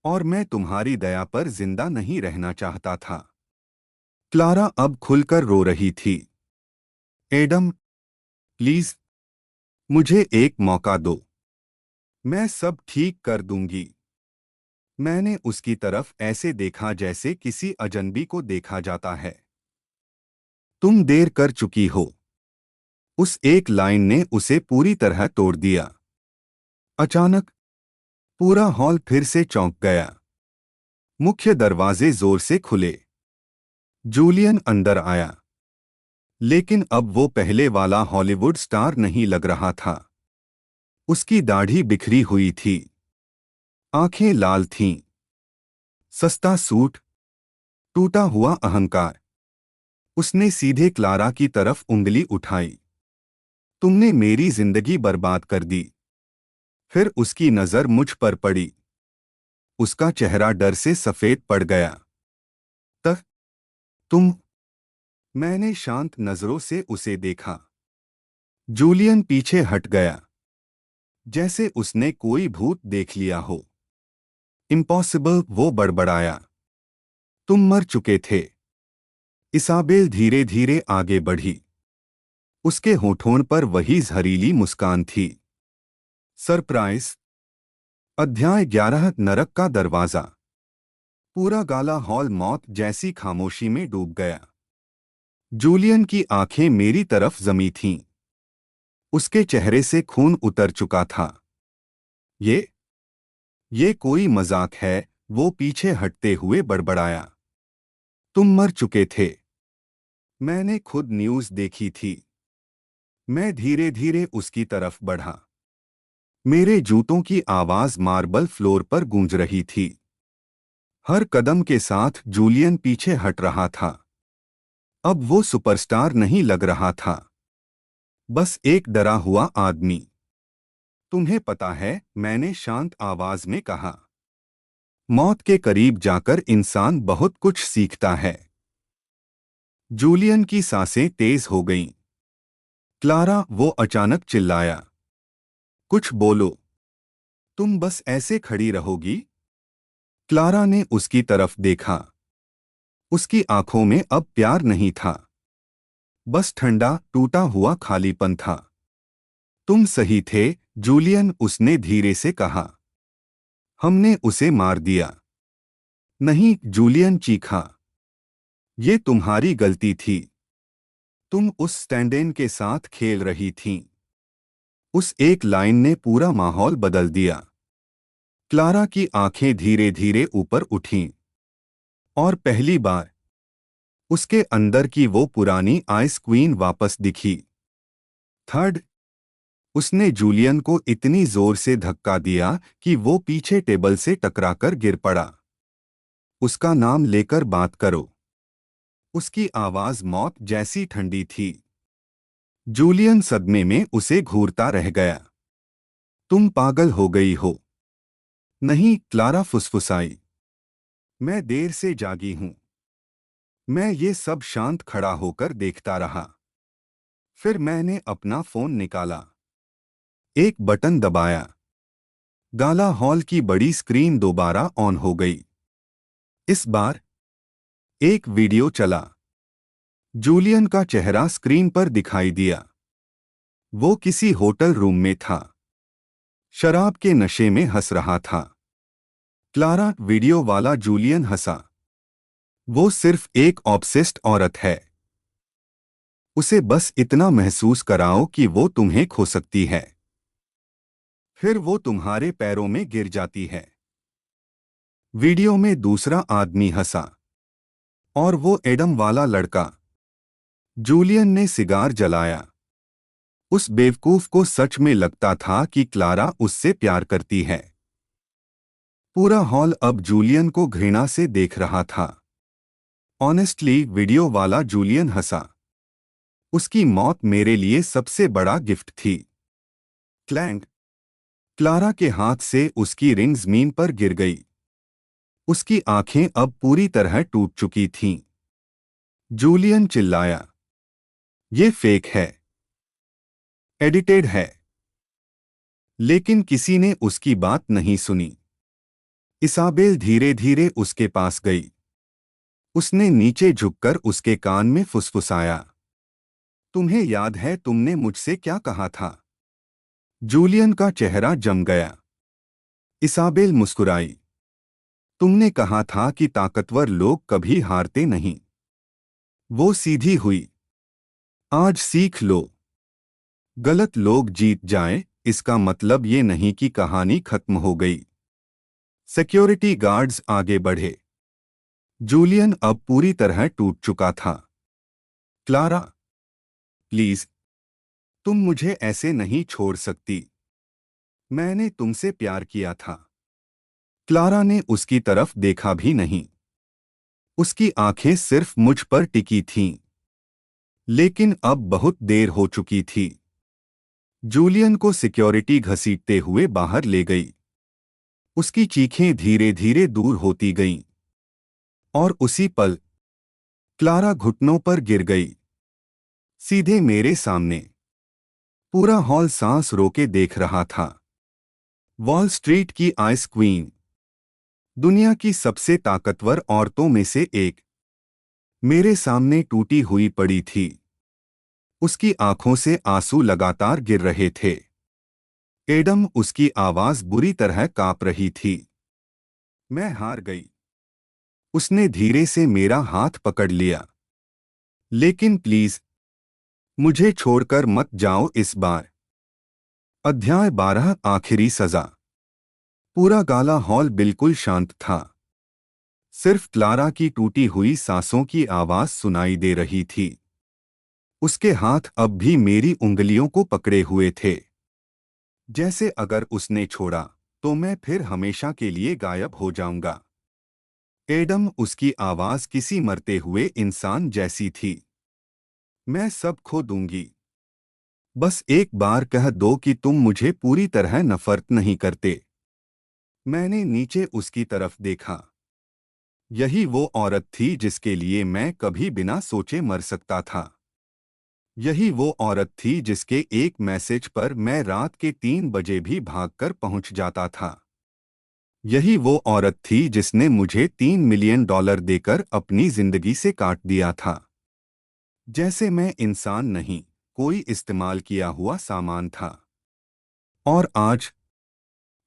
और मैं तुम्हारी दया पर जिंदा नहीं रहना चाहता था। क्लारा अब खुलकर रो रही थी। एडम, प्लीज, मुझे एक मौका दो। मैं सब ठीक कर दूंगी। मैंने उसकी तरफ ऐसे देखा जैसे किसी अजनबी को देखा जाता है। तुम देर कर चुकी हो। उस एक लाइन ने उसे पूरी तरह तोड़ दिया। अचानक पूरा हॉल फिर से चौंक गया। मुख्य दरवाजे जोर से खुले। जूलियन अंदर आया। लेकिन अब वो पहले वाला हॉलीवुड स्टार नहीं लग रहा था। उसकी दाढ़ी बिखरी हुई थी, आंखें लाल थीं। सस्ता सूट, टूटा हुआ अहंकार। उसने सीधे क्लारा की तरफ उंगली उठाई। तुमने मेरी जिंदगी बर्बाद कर दी। फिर उसकी नजर मुझ पर पड़ी। उसका चेहरा डर से सफेद पड़ गया। तक तुम? मैंने शांत नजरों से उसे देखा। जूलियन पीछे हट गया, जैसे उसने कोई भूत देख लिया हो। इम्पॉसिबल, वो बड़बड़ाया। तुम मर चुके थे। इसाबेल धीरे धीरे आगे बढ़ी। उसके होठों पर वही जहरीली मुस्कान थी। सरप्राइज। अध्याय 11 नरक का दरवाजा। पूरा गाला हॉल मौत जैसी खामोशी में डूब गया। जूलियन की आंखें मेरी तरफ जमी थीं। उसके चेहरे से खून उतर चुका था। ये कोई मजाक है? वो पीछे हटते हुए बड़बड़ाया। तुम मर चुके थे। मैंने खुद न्यूज़ देखी थी। मैं धीरे धीरे उसकी तरफ बढ़ा। मेरे जूतों की आवाज मार्बल फ्लोर पर गूंज रही थी। हर कदम के साथ जूलियन पीछे हट रहा था। अब वो सुपरस्टार नहीं लग रहा था। बस एक डरा हुआ आदमी। तुम्हें पता है, मैंने शांत आवाज में कहा। मौत के करीब जाकर इंसान बहुत कुछ सीखता है। जूलियन की सांसें तेज हो गईं। क्लारा, वो अचानक चिल्लाया। कुछ बोलो। तुम बस ऐसे खड़ी रहोगी? क्लारा ने उसकी तरफ देखा। उसकी आंखों में अब प्यार नहीं था, बस ठंडा टूटा हुआ खालीपन था। तुम सही थे, जूलियन, उसने धीरे से कहा। हमने उसे मार दिया। नहीं, जूलियन चीखा। ये तुम्हारी गलती थी। तुम उस स्टैंडेन के साथ खेल रही थीं। उस एक लाइन ने पूरा माहौल बदल दिया। क्लारा की आंखें धीरे धीरे ऊपर उठीं। और पहली बार उसके अंदर की वो पुरानी आइस क्वीन वापस दिखी। थर्ड, उसने जूलियन को इतनी जोर से धक्का दिया कि वो पीछे टेबल से टकराकर गिर पड़ा। उसका नाम लेकर बात करो। उसकी आवाज मौत जैसी ठंडी थी। जूलियन सदमे में उसे घूरता रह गया। तुम पागल हो गई हो। नहीं, क्लारा फुसफुसाई। मैं देर से जागी हूं। मैं ये सब शांत खड़ा होकर देखता रहा। फिर मैंने अपना फोन निकाला। एक बटन दबाया। गाला हॉल की बड़ी स्क्रीन दोबारा ऑन हो गई। इस बार एक वीडियो चला। जूलियन का चेहरा स्क्रीन पर दिखाई दिया। वो किसी होटल रूम में था। शराब के नशे में हंस रहा था। क्लारा, वीडियो वाला जूलियन हंसा। वो सिर्फ एक ऑब्सेस्ड औरत है। उसे बस इतना महसूस कराओ कि वो तुम्हें खो सकती है। फिर वो तुम्हारे पैरों में गिर जाती है। वीडियो में दूसरा आदमी हंसा। और वो एडम वाला लड़का। जूलियन ने सिगार जलाया। उस बेवकूफ को सच में लगता था कि क्लारा उससे प्यार करती है। पूरा हॉल अब जूलियन को घृणा से देख रहा था। ऑनेस्टली, वीडियो वाला जूलियन हंसा। उसकी मौत मेरे लिए सबसे बड़ा गिफ्ट थी। क्लैंग। क्लारा के हाथ से उसकी रिंग जमीन पर गिर गई। उसकी आंखें अब पूरी तरह टूट चुकी थीं। जूलियन चिल्लाया। ये फेक है। एडिटेड है। लेकिन किसी ने उसकी बात नहीं सुनी। इसाबेल धीरे धीरे उसके पास गई। उसने नीचे झुककर उसके कान में फुसफुसाया। तुम्हें याद है तुमने मुझसे क्या कहा था? जूलियन का चेहरा जम गया। इसाबेल मुस्कुराई। तुमने कहा था कि ताकतवर लोग कभी हारते नहीं। वो सीधी हुई। आज सीख लो। गलत लोग जीत जाएं, इसका मतलब ये नहीं कि कहानी खत्म हो गई। सिक्योरिटी गार्ड्स आगे बढ़े। जूलियन अब पूरी तरह टूट चुका था। क्लारा, प्लीज, तुम मुझे ऐसे नहीं छोड़ सकती। मैंने तुमसे प्यार किया था। क्लारा ने उसकी तरफ देखा भी नहीं। उसकी आंखें सिर्फ मुझ पर टिकी थीं। लेकिन अब बहुत देर हो चुकी थी। जूलियन को सिक्योरिटी घसीटते हुए बाहर ले गई। उसकी चीखें धीरे धीरे दूर होती गईं। और उसी पल क्लारा घुटनों पर गिर गई, सीधे मेरे सामने। पूरा हॉल सांस रोके देख रहा था। वॉल स्ट्रीट की आइस क्वीन, दुनिया की सबसे ताकतवर औरतों में से एक, मेरे सामने टूटी हुई पड़ी थी। उसकी आंखों से आंसू लगातार गिर रहे थे। एडम, उसकी आवाज बुरी तरह कांप रही थी। मैं हार गई। उसने धीरे से मेरा हाथ पकड़ लिया। लेकिन प्लीज, मुझे छोड़कर मत जाओ इस बार। अध्याय 12, आखिरी सजा। पूरा गाला हॉल बिल्कुल शांत था। सिर्फ क्लारा की टूटी हुई सांसों की आवाज सुनाई दे रही थी। उसके हाथ अब भी मेरी उंगलियों को पकड़े हुए थे। जैसे अगर उसने छोड़ा तो मैं फिर हमेशा के लिए गायब हो जाऊंगा। एडम, उसकी आवाज किसी मरते हुए इंसान जैसी थी। मैं सब खो दूंगी। बस एक बार कह दो कि तुम मुझे पूरी तरह नफरत नहीं करते। मैंने नीचे उसकी तरफ देखा। यही वो औरत थी जिसके लिए मैं कभी बिना सोचे मर सकता था। यही वो औरत थी जिसके एक मैसेज पर मैं रात के 3 बजे भी भागकर पहुंच जाता था। यही वो औरत थी जिसने मुझे $3 मिलियन देकर अपनी जिंदगी से काट दिया था। जैसे मैं इंसान नहीं, कोई इस्तेमाल किया हुआ सामान था। और आज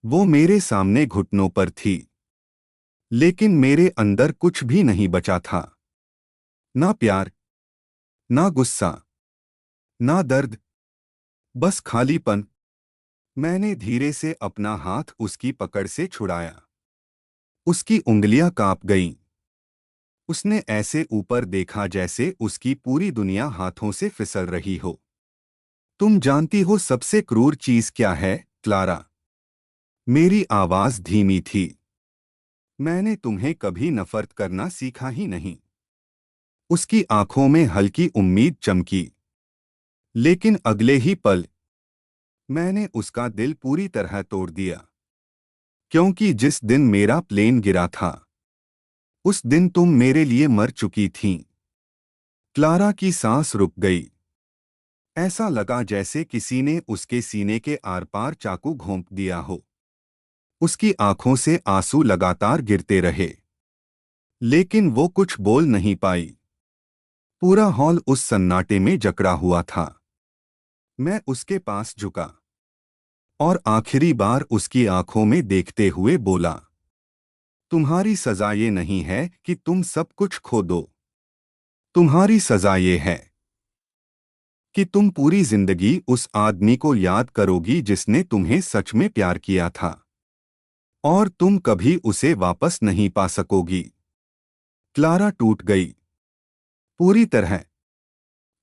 वो मेरे सामने घुटनों पर थी। लेकिन मेरे अंदर कुछ भी नहीं बचा था। ना प्यार, ना गुस्सा, ना दर्द, बस खालीपन। मैंने धीरे से अपना हाथ उसकी पकड़ से छुड़ाया। उसकी उंगलियां कांप गईं। उसने ऐसे ऊपर देखा जैसे उसकी पूरी दुनिया हाथों से फिसल रही हो। तुम जानती हो सबसे क्रूर चीज क्या है, क्लारा? मेरी आवाज धीमी थी। मैंने तुम्हें कभी नफरत करना सीखा ही नहीं। उसकी आंखों में हल्की उम्मीद चमकी। लेकिन अगले ही पल मैंने उसका दिल पूरी तरह तोड़ दिया। क्योंकि जिस दिन मेरा प्लेन गिरा था, उस दिन तुम मेरे लिए मर चुकी थीं। क्लारा की सांस रुक गई। ऐसा लगा जैसे किसी ने उसके सीने के आर पार चाकू घोंप दिया हो। उसकी आंखों से आंसू लगातार गिरते रहे। लेकिन वो कुछ बोल नहीं पाई। पूरा हॉल उस सन्नाटे में जकड़ा हुआ था। मैं उसके पास झुका और आखिरी बार उसकी आंखों में देखते हुए बोला, तुम्हारी सजा ये नहीं है कि तुम सब कुछ खो दो। तुम्हारी सजा ये है कि तुम पूरी जिंदगी उस आदमी को याद करोगी जिसने तुम्हें सच में प्यार किया था। और तुम कभी उसे वापस नहीं पा सकोगी। क्लारा टूट गई। पूरी तरह।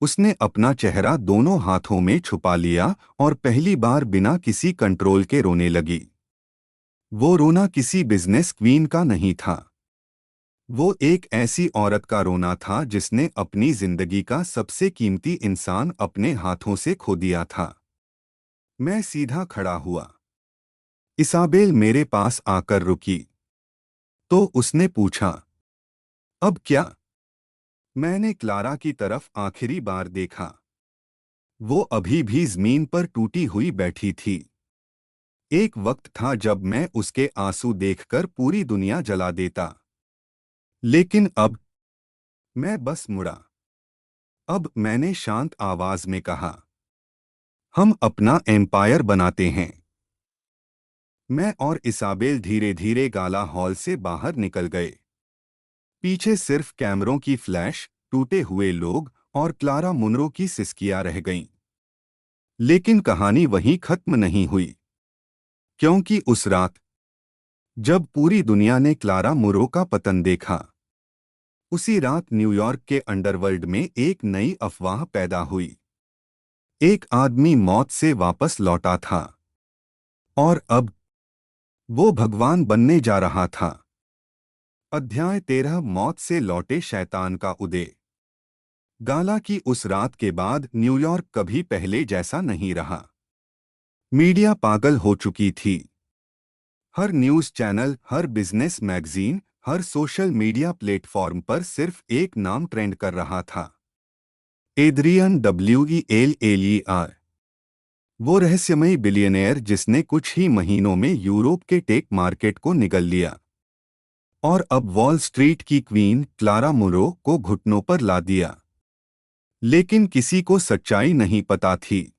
उसने अपना चेहरा दोनों हाथों में छुपा लिया और पहली बार बिना किसी कंट्रोल के रोने लगी। वो रोना किसी बिजनेस क्वीन का नहीं था। वो एक ऐसी औरत का रोना था जिसने अपनी जिंदगी का सबसे कीमती इंसान अपने हाथों से खो दिया था। मैं सीधा खड़ा हुआ। इसाबेल मेरे पास आकर रुकी। तो उसने पूछा, अब क्या? मैंने क्लारा की तरफ आखिरी बार देखा। वो अभी भी जमीन पर टूटी हुई बैठी थी। एक वक्त था जब मैं उसके आंसू देखकर पूरी दुनिया जला देता। लेकिन अब मैं बस मुड़ा। अब मैंने शांत आवाज में कहा, हम अपना एम्पायर बनाते हैं। मैं और इसाबेल धीरे धीरे गाला हॉल से बाहर निकल गए। पीछे सिर्फ कैमरों की फ्लैश, टूटे हुए लोग और क्लारा मुनरो की सिसकियां रह गईं। लेकिन कहानी वहीं खत्म नहीं हुई। क्योंकि उस रात जब पूरी दुनिया ने क्लारा मुनरो का पतन देखा, उसी रात न्यूयॉर्क के अंडरवर्ल्ड में एक नई अफवाह पैदा हुई। एक आदमी मौत से वापस लौटा था। और अब वो भगवान बनने जा रहा था। अध्याय 13, मौत से लौटे शैतान का उदय। गाला की उस रात के बाद न्यूयॉर्क कभी पहले जैसा नहीं रहा। मीडिया पागल हो चुकी थी। हर न्यूज़ चैनल, हर बिजनेस मैगजीन, हर सोशल मीडिया प्लेटफॉर्म पर सिर्फ एक नाम ट्रेंड कर रहा था, एड्रियन वेलर। वो रहस्यमयी बिलियनेयर जिसने कुछ ही महीनों में यूरोप के टेक मार्केट को निगल लिया और अब वॉल स्ट्रीट की क्वीन क्लारा मुनरो को घुटनों पर ला दिया। लेकिन किसी को सच्चाई नहीं पता थी।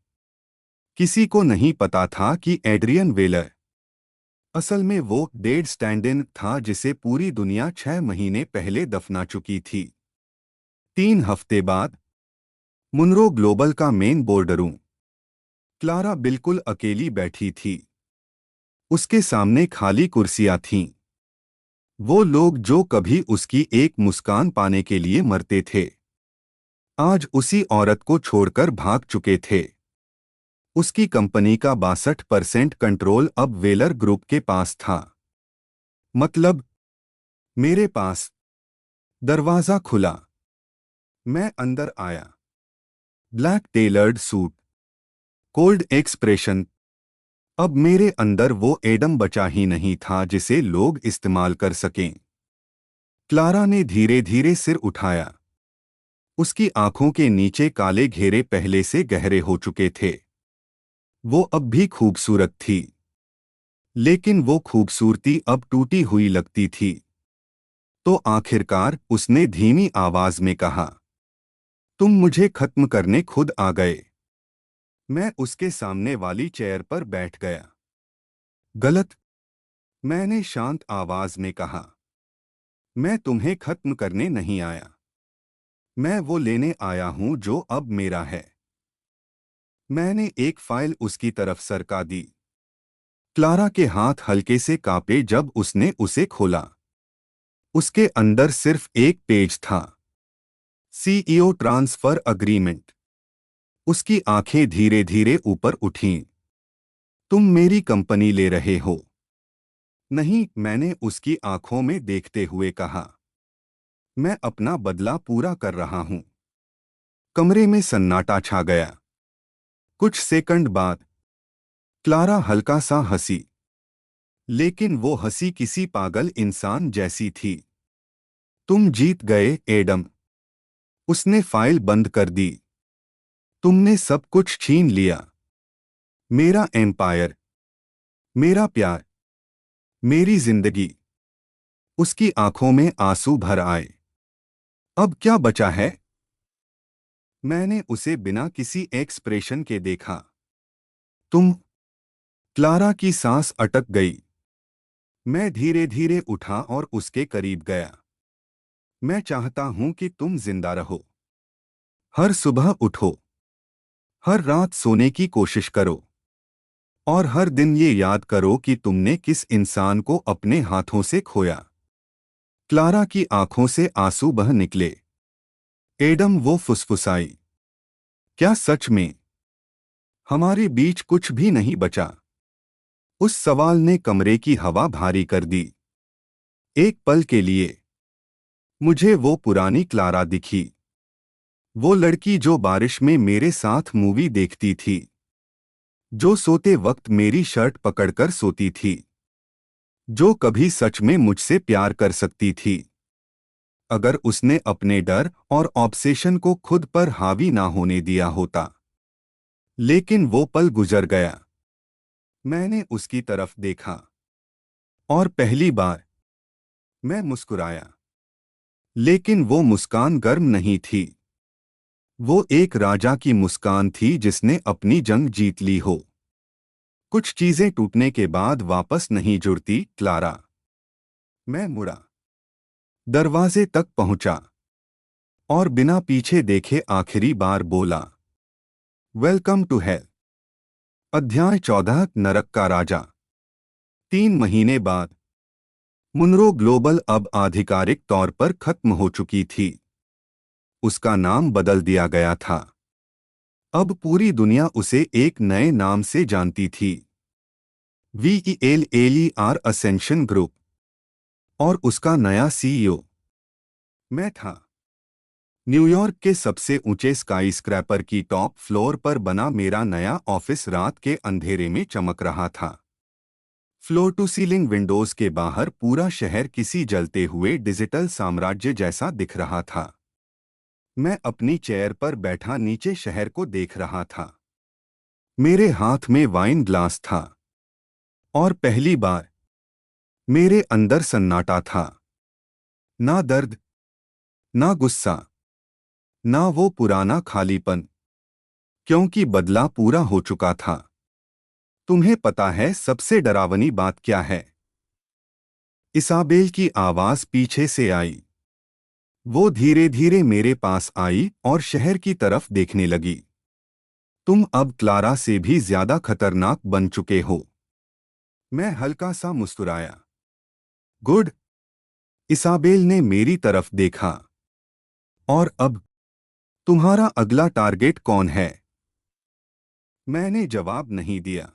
किसी को नहीं पता था कि एड्रियन वेलर असल में वो डेड स्टैंड इन था जिसे पूरी दुनिया 6 महीने पहले दफना चुकी थी। 3 हफ्ते बाद मुनरो ग्लोबल का मेन बोर्डरूम। क्लारा बिल्कुल अकेली बैठी थी। उसके सामने खाली कुर्सियां थीं। वो लोग जो कभी उसकी एक मुस्कान पाने के लिए मरते थे, आज उसी औरत को छोड़कर भाग चुके थे। उसकी कंपनी का 62% कंट्रोल अब वेलर ग्रुप के पास था। मतलब मेरे पास। दरवाजा खुला। मैं अंदर आया। Black tailored suit, cold expression. अब मेरे अंदर वो एडम बचा ही नहीं था जिसे लोग इस्तेमाल कर सकें। क्लारा ने धीरे धीरे सिर उठाया। उसकी आंखों के नीचे काले घेरे पहले से गहरे हो चुके थे। वो अब भी खूबसूरत थी, लेकिन वो खूबसूरती अब टूटी हुई लगती थी। तो आखिरकार उसने धीमी आवाज में कहा, तुम मुझे खत्म करने खुद आ गए। मैं उसके सामने वाली चेयर पर बैठ गया। गलत, मैंने शांत आवाज में कहा। मैं तुम्हें खत्म करने नहीं आया। मैं वो लेने आया हूं जो अब मेरा है। मैंने एक फाइल उसकी तरफ सरका दी। क्लारा के हाथ हल्के से कांपे जब उसने उसे खोला। उसके अंदर सिर्फ एक पेज था। CEO transfer agreement. उसकी आंखें धीरे धीरे ऊपर उठीं। तुम मेरी कंपनी ले रहे हो? नहीं, मैंने उसकी आंखों में देखते हुए कहा। मैं अपना बदला पूरा कर रहा हूं। कमरे में सन्नाटा छा गया। कुछ सेकंड बाद क्लारा हल्का सा हंसी, लेकिन वो हंसी किसी पागल इंसान जैसी थी। तुम जीत गए एडम। उसने फाइल बंद कर दी। तुमने सब कुछ छीन लिया। मेरा एम्पायर, मेरा प्यार, मेरी जिंदगी। उसकी आंखों में आंसू भर आए। अब क्या बचा है? मैंने उसे बिना किसी एक्सप्रेशन के देखा। तुम। क्लारा की सांस अटक गई। मैं धीरे धीरे उठा और उसके करीब गया। मैं चाहता हूं कि तुम जिंदा रहो। हर सुबह उठो, हर रात सोने की कोशिश करो, और हर दिन ये याद करो कि तुमने किस इंसान को अपने हाथों से खोया। क्लारा की आंखों से आंसू बह निकले। एडम, वो फुसफुसाई, क्या सच में हमारे बीच कुछ भी नहीं बचा? उस सवाल ने कमरे की हवा भारी कर दी। एक पल के लिए मुझे वो पुरानी क्लारा दिखी। वो लड़की जो बारिश में मेरे साथ मूवी देखती थी, जो सोते वक्त मेरी शर्ट पकड़कर सोती थी, जो कभी सच में मुझसे प्यार कर सकती थी अगर उसने अपने डर और ऑब्सेशन को खुद पर हावी ना होने दिया होता। लेकिन वो पल गुजर गया। मैंने उसकी तरफ देखा और पहली बार मैं मुस्कुराया। लेकिन वो मुस्कान गर्म नहीं थी। वो एक राजा की मुस्कान थी जिसने अपनी जंग जीत ली हो। कुछ चीजें टूटने के बाद वापस नहीं जुड़ती, क्लारा। मैं मुड़ा, दरवाजे तक पहुंचा और बिना पीछे देखे आखिरी बार बोला, वेलकम टू हेल। अध्याय 14, नरक का राजा। 3 महीने बाद मुनरो ग्लोबल अब आधिकारिक तौर पर खत्म हो चुकी थी। उसका नाम बदल दिया गया था। अब पूरी दुनिया उसे एक नए नाम से जानती थी, VELLER असेंशन ग्रुप। और उसका नया सीईओ मैं था। न्यूयॉर्क के सबसे ऊंचे स्काईस्क्रैपर की टॉप फ्लोर पर बना मेरा नया ऑफिस रात के अंधेरे में चमक रहा था। फ्लोर टू सीलिंग विंडोज के बाहर पूरा शहर किसी जलते हुए डिजिटल साम्राज्य जैसा दिख रहा था। मैं अपनी चेयर पर बैठा नीचे शहर को देख रहा था। मेरे हाथ में वाइन ग्लास था और पहली बार मेरे अंदर सन्नाटा था। ना दर्द, ना गुस्सा, ना वो पुराना खालीपन, क्योंकि बदला पूरा हो चुका था। तुम्हें पता है सबसे डरावनी बात क्या है? इसाबेल की आवाज पीछे से आई। वो धीरे धीरे मेरे पास आई और शहर की तरफ देखने लगी। तुम अब क्लारा से भी ज्यादा खतरनाक बन चुके हो। मैं हल्का सा मुस्कुराया। गुड। इसाबेल ने मेरी तरफ देखा। और अब तुम्हारा अगला टारगेट कौन है? मैंने जवाब नहीं दिया,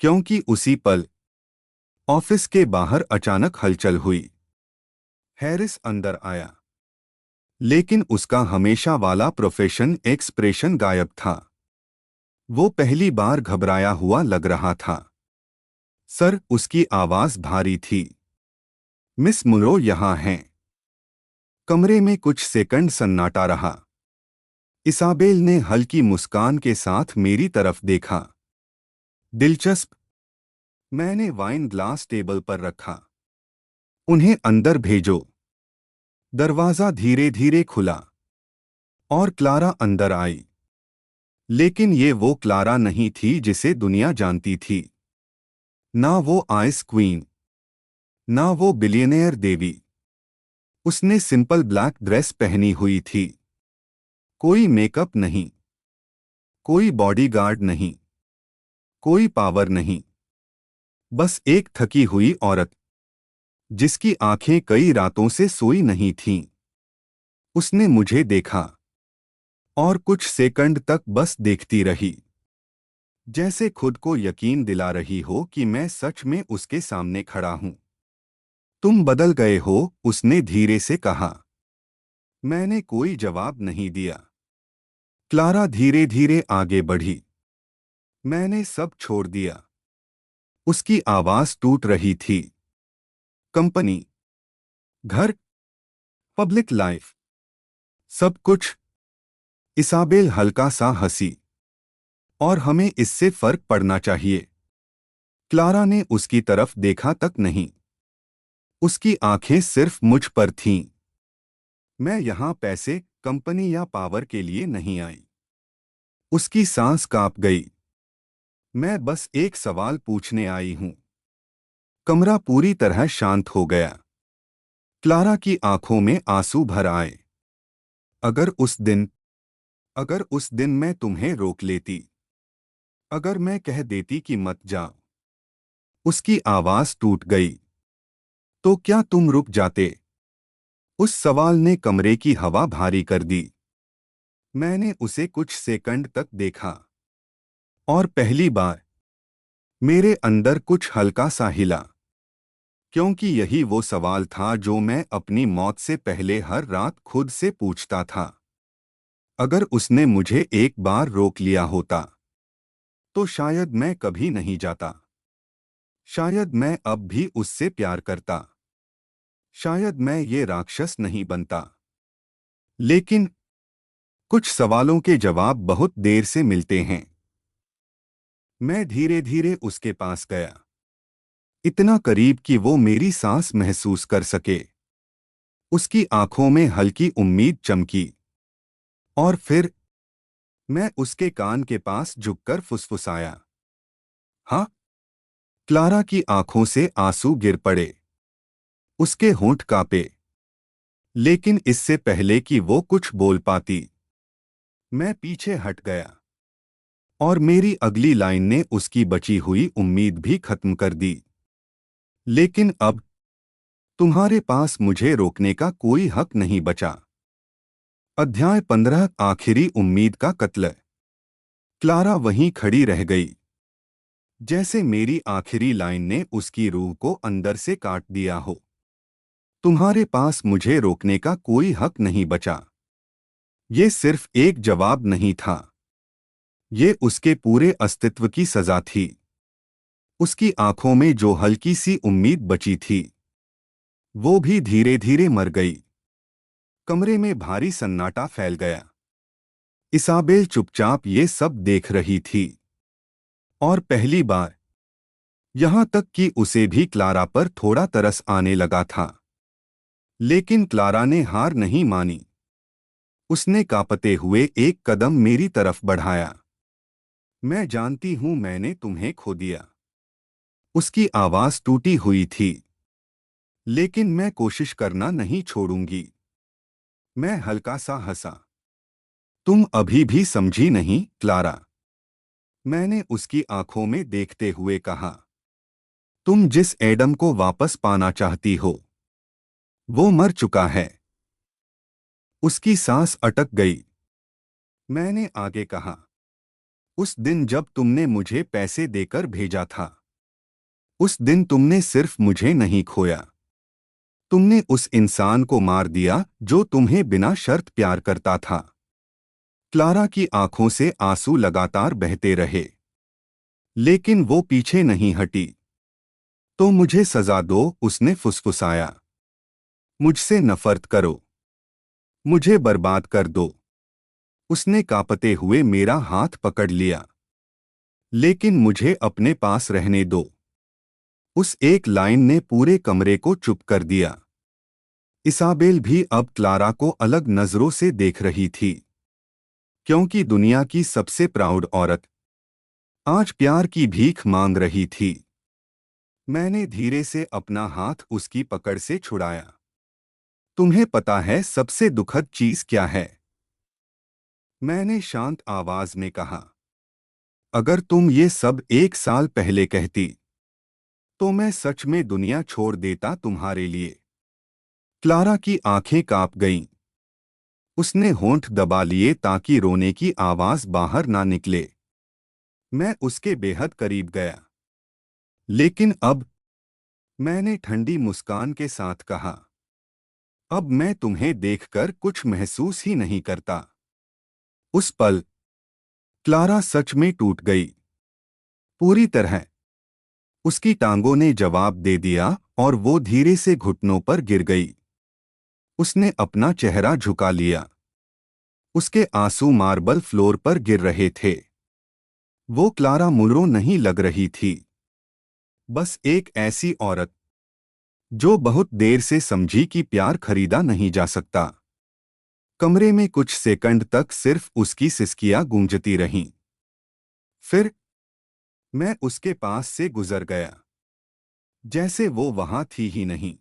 क्योंकि उसी पल ऑफिस के बाहर अचानक हलचल हुई। हैरिस अंदर आया, लेकिन उसका हमेशा वाला प्रोफेशन एक्सप्रेशन गायब था। वो पहली बार घबराया हुआ लग रहा था। सर, उसकी आवाज भारी थी। मिस मुरो यहाँ हैं। कमरे में कुछ सेकंड सन्नाटा रहा। इसाबेल ने हल्की मुस्कान के साथ मेरी तरफ देखा। दिलचस्प। मैंने वाइन ग्लास टेबल पर रखा। उन्हें अंदर भेजो। दरवाजा धीरे धीरे खुला और क्लारा अंदर आई। लेकिन ये वो क्लारा नहीं थी जिसे दुनिया जानती थी। ना वो आइस क्वीन, ना वो बिलियनेयर देवी। उसने सिंपल ब्लैक ड्रेस पहनी हुई थी। कोई मेकअप नहीं, कोई बॉडीगार्ड नहीं, कोई पावर नहीं। बस एक थकी हुई औरत जिसकी आंखें कई रातों से सोई नहीं थीं। उसने मुझे देखा और कुछ सेकंड तक बस देखती रही, जैसे खुद को यकीन दिला रही हो कि मैं सच में उसके सामने खड़ा हूं। तुम बदल गए हो, उसने धीरे से कहा। मैंने कोई जवाब नहीं दिया। क्लारा धीरे धीरे आगे बढ़ी। मैंने सब छोड़ दिया। उसकी आवाज टूट रही थी। कंपनी, घर, पब्लिक लाइफ, सब कुछ। इसाबेल हल्का सा हंसी। और हमें इससे फर्क पड़ना चाहिए। क्लारा ने उसकी तरफ देखा तक नहीं। उसकी आंखें सिर्फ मुझ पर थीं। मैं यहां पैसे, कंपनी या पावर के लिए नहीं आई। उसकी सांस कांप गई। मैं बस एक सवाल पूछने आई हूं। कमरा पूरी तरह शांत हो गया। क्लारा की आंखों में आंसू भर आए। अगर उस दिन अगर उस दिन मैं तुम्हें रोक लेती, अगर मैं कह देती कि मत जाओ। उसकी आवाज टूट गई। तो क्या तुम रुक जाते? उस सवाल ने कमरे की हवा भारी कर दी। मैंने उसे कुछ सेकंड तक देखा और पहली बार मेरे अंदर कुछ हल्का सा हिला, क्योंकि यही वो सवाल था जो मैं अपनी मौत से पहले हर रात खुद से पूछता था। अगर उसने मुझे एक बार रोक लिया होता तो शायद मैं कभी नहीं जाता। शायद मैं अब भी उससे प्यार करता। शायद मैं ये राक्षस नहीं बनता। लेकिन कुछ सवालों के जवाब बहुत देर से मिलते हैं। मैं धीरे धीरे उसके पास गया, इतना करीब कि वो मेरी सांस महसूस कर सके। उसकी आंखों में हल्की उम्मीद चमकी। और फिर मैं उसके कान के पास झुककर फुसफुसाया। हाँ। क्लारा की आंखों से आंसू गिर पड़े। उसके होंठ कांपे। लेकिन इससे पहले कि वो कुछ बोल पाती, मैं पीछे हट गया और मेरी अगली लाइन ने उसकी बची हुई उम्मीद भी खत्म कर दी। लेकिन अब तुम्हारे पास मुझे रोकने का कोई हक नहीं बचा। अध्याय 15, आखिरी उम्मीद का कत्ल। क्लारा वहीं खड़ी रह गई, जैसे मेरी आखिरी लाइन ने उसकी रूह को अंदर से काट दिया हो। तुम्हारे पास मुझे रोकने का कोई हक नहीं बचा। ये सिर्फ एक जवाब नहीं था, ये उसके पूरे अस्तित्व की सजा थी। उसकी आंखों में जो हल्की सी उम्मीद बची थी, वो भी धीरे धीरे मर गई। कमरे में भारी सन्नाटा फैल गया। इसाबेल चुपचाप ये सब देख रही थी। और पहली बार, यहां तक कि उसे भी क्लारा पर थोड़ा तरस आने लगा था। लेकिन क्लारा ने हार नहीं मानी। उसने कांपते हुए एक कदम मेरी तरफ बढ़ाया। मैं जानती हूं मैंने तुम्हें खो दिया। उसकी आवाज टूटी हुई थी। लेकिन मैं कोशिश करना नहीं छोड़ूंगी। मैं हल्का सा हंसा। तुम अभी भी समझी नहीं, क्लारा। मैंने उसकी आंखों में देखते हुए कहा। तुम जिस एडम को वापस पाना चाहती हो, वो मर चुका है। उसकी सांस अटक गई। मैंने आगे कहा। उस दिन जब तुमने मुझे पैसे देकर भेजा था, उस दिन तुमने सिर्फ मुझे नहीं खोया, तुमने उस इंसान को मार दिया जो तुम्हें बिना शर्त प्यार करता था। क्लारा की आंखों से आंसू लगातार बहते रहे, लेकिन वो पीछे नहीं हटी। तो मुझे सजा दो, उसने फुसफुसाया। मुझसे नफरत करो, मुझे बर्बाद कर दो। उसने कांपते हुए मेरा हाथ पकड़ लिया। लेकिन मुझे अपने पास रहने दो। उस एक लाइन ने पूरे कमरे को चुप कर दिया। इसाबेल भी अब क्लारा को अलग नजरों से देख रही थी, क्योंकि दुनिया की सबसे प्राउड औरत आज प्यार की भीख मांग रही थी। मैंने धीरे से अपना हाथ उसकी पकड़ से छुड़ाया। तुम्हें पता है सबसे दुखद चीज क्या है? मैंने शांत आवाज में कहा। अगर तुम ये सब 1 साल पहले कहती, तो मैं सच में दुनिया छोड़ देता तुम्हारे लिए। क्लारा की आंखें कांप गईं। उसने होंठ दबा लिए ताकि रोने की आवाज बाहर ना निकले। मैं उसके बेहद करीब गया। लेकिन अब, मैंने ठंडी मुस्कान के साथ कहा, अब मैं तुम्हें देखकर कुछ महसूस ही नहीं करता। उस पल क्लारा सच में टूट गई, पूरी तरह। उसकी टांगों ने जवाब दे दिया और वो धीरे से घुटनों पर गिर गई। उसने अपना चेहरा झुका लिया। उसके आंसू मार्बल फ्लोर पर गिर रहे थे। वो क्लारा मुनरो नहीं लग रही थी, बस एक ऐसी औरत जो बहुत देर से समझी कि प्यार खरीदा नहीं जा सकता। कमरे में कुछ सेकंड तक सिर्फ उसकी सिसकियां गूंजती रहीं। फिर मैं उसके पास से गुजर गया, जैसे वो वहां थी ही नहीं।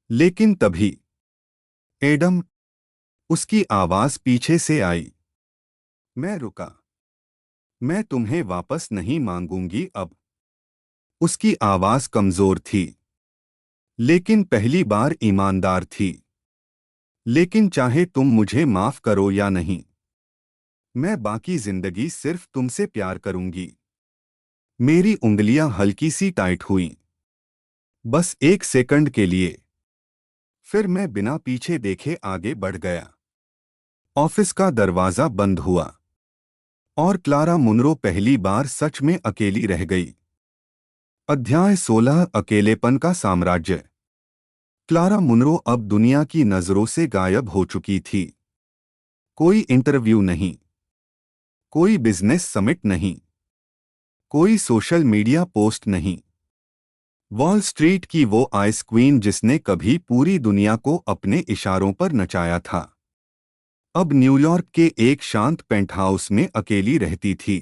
लेकिन तभी एडम, उसकी आवाज पीछे से आई। मैं रुका। मैं तुम्हें वापस नहीं मांगूंगी अब। उसकी आवाज कमजोर थी, लेकिन पहली बार ईमानदार थी। लेकिन चाहे तुम मुझे माफ करो या नहीं, मैं बाकी जिंदगी सिर्फ तुमसे प्यार करूंगी। मेरी उंगलियां हल्की सी टाइट हुईं, बस 1 सेकंड के लिए। फिर मैं बिना पीछे देखे आगे बढ़ गया। ऑफिस का दरवाजा बंद हुआ और क्लारा मुनरो पहली बार सच में अकेली रह गई। अध्याय 16, अकेलेपन का साम्राज्य। क्लारा मुनरो अब दुनिया की नजरों से गायब हो चुकी थी। कोई इंटरव्यू नहीं, कोई बिजनेस समिट नहीं, कोई सोशल मीडिया पोस्ट नहीं। वॉल स्ट्रीट की वो आइस क्वीन जिसने कभी पूरी दुनिया को अपने इशारों पर नचाया था, अब न्यूयॉर्क के एक शांत पेंटहाउस में अकेली रहती थी।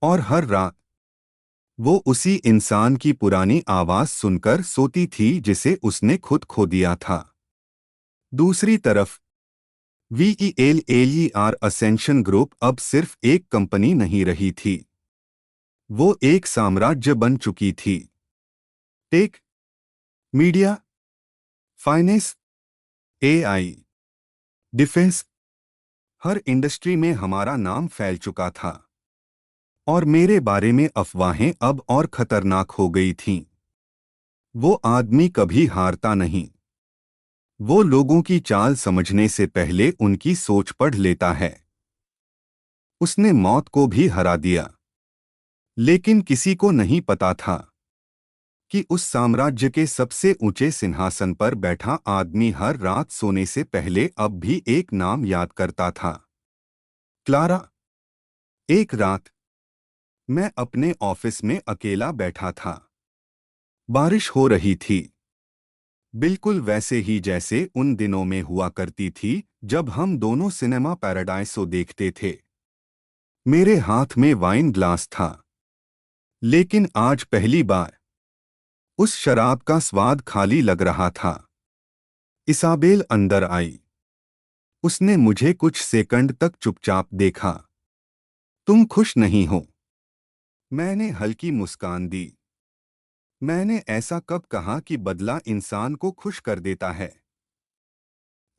और हर रात वो उसी इंसान की पुरानी आवाज सुनकर सोती थी जिसे उसने खुद खो दिया था। दूसरी तरफ VELLER असेंशन ग्रुप अब सिर्फ एक कंपनी नहीं रही थी, वो एक साम्राज्य बन चुकी थी। Tech, media, finance, AI, defence, हर इंडस्ट्री में हमारा नाम फैल चुका था। और मेरे बारे में अफवाहें अब और खतरनाक हो गई थीं। वो आदमी कभी हारता नहीं। वो लोगों की चाल समझने से पहले उनकी सोच पढ़ लेता है। उसने मौत को भी हरा दिया। लेकिन किसी को नहीं पता था कि उस साम्राज्य के सबसे ऊंचे सिंहासन पर बैठा आदमी हर रात सोने से पहले अब भी एक नाम याद करता था, क्लारा। एक रात मैं अपने ऑफिस में अकेला बैठा था। बारिश हो रही थी, बिल्कुल वैसे ही जैसे उन दिनों में हुआ करती थी जब हम दोनों सिनेमा पैराडाइसो देखते थे। मेरे हाथ में वाइन ग्लास था, लेकिन आज पहली बार उस शराब का स्वाद खाली लग रहा था। इसाबेल अंदर आई। उसने मुझे कुछ सेकंड तक चुपचाप देखा। तुम खुश नहीं हो? मैंने हल्की मुस्कान दी। मैंने ऐसा कब कहा कि बदला इंसान को खुश कर देता है?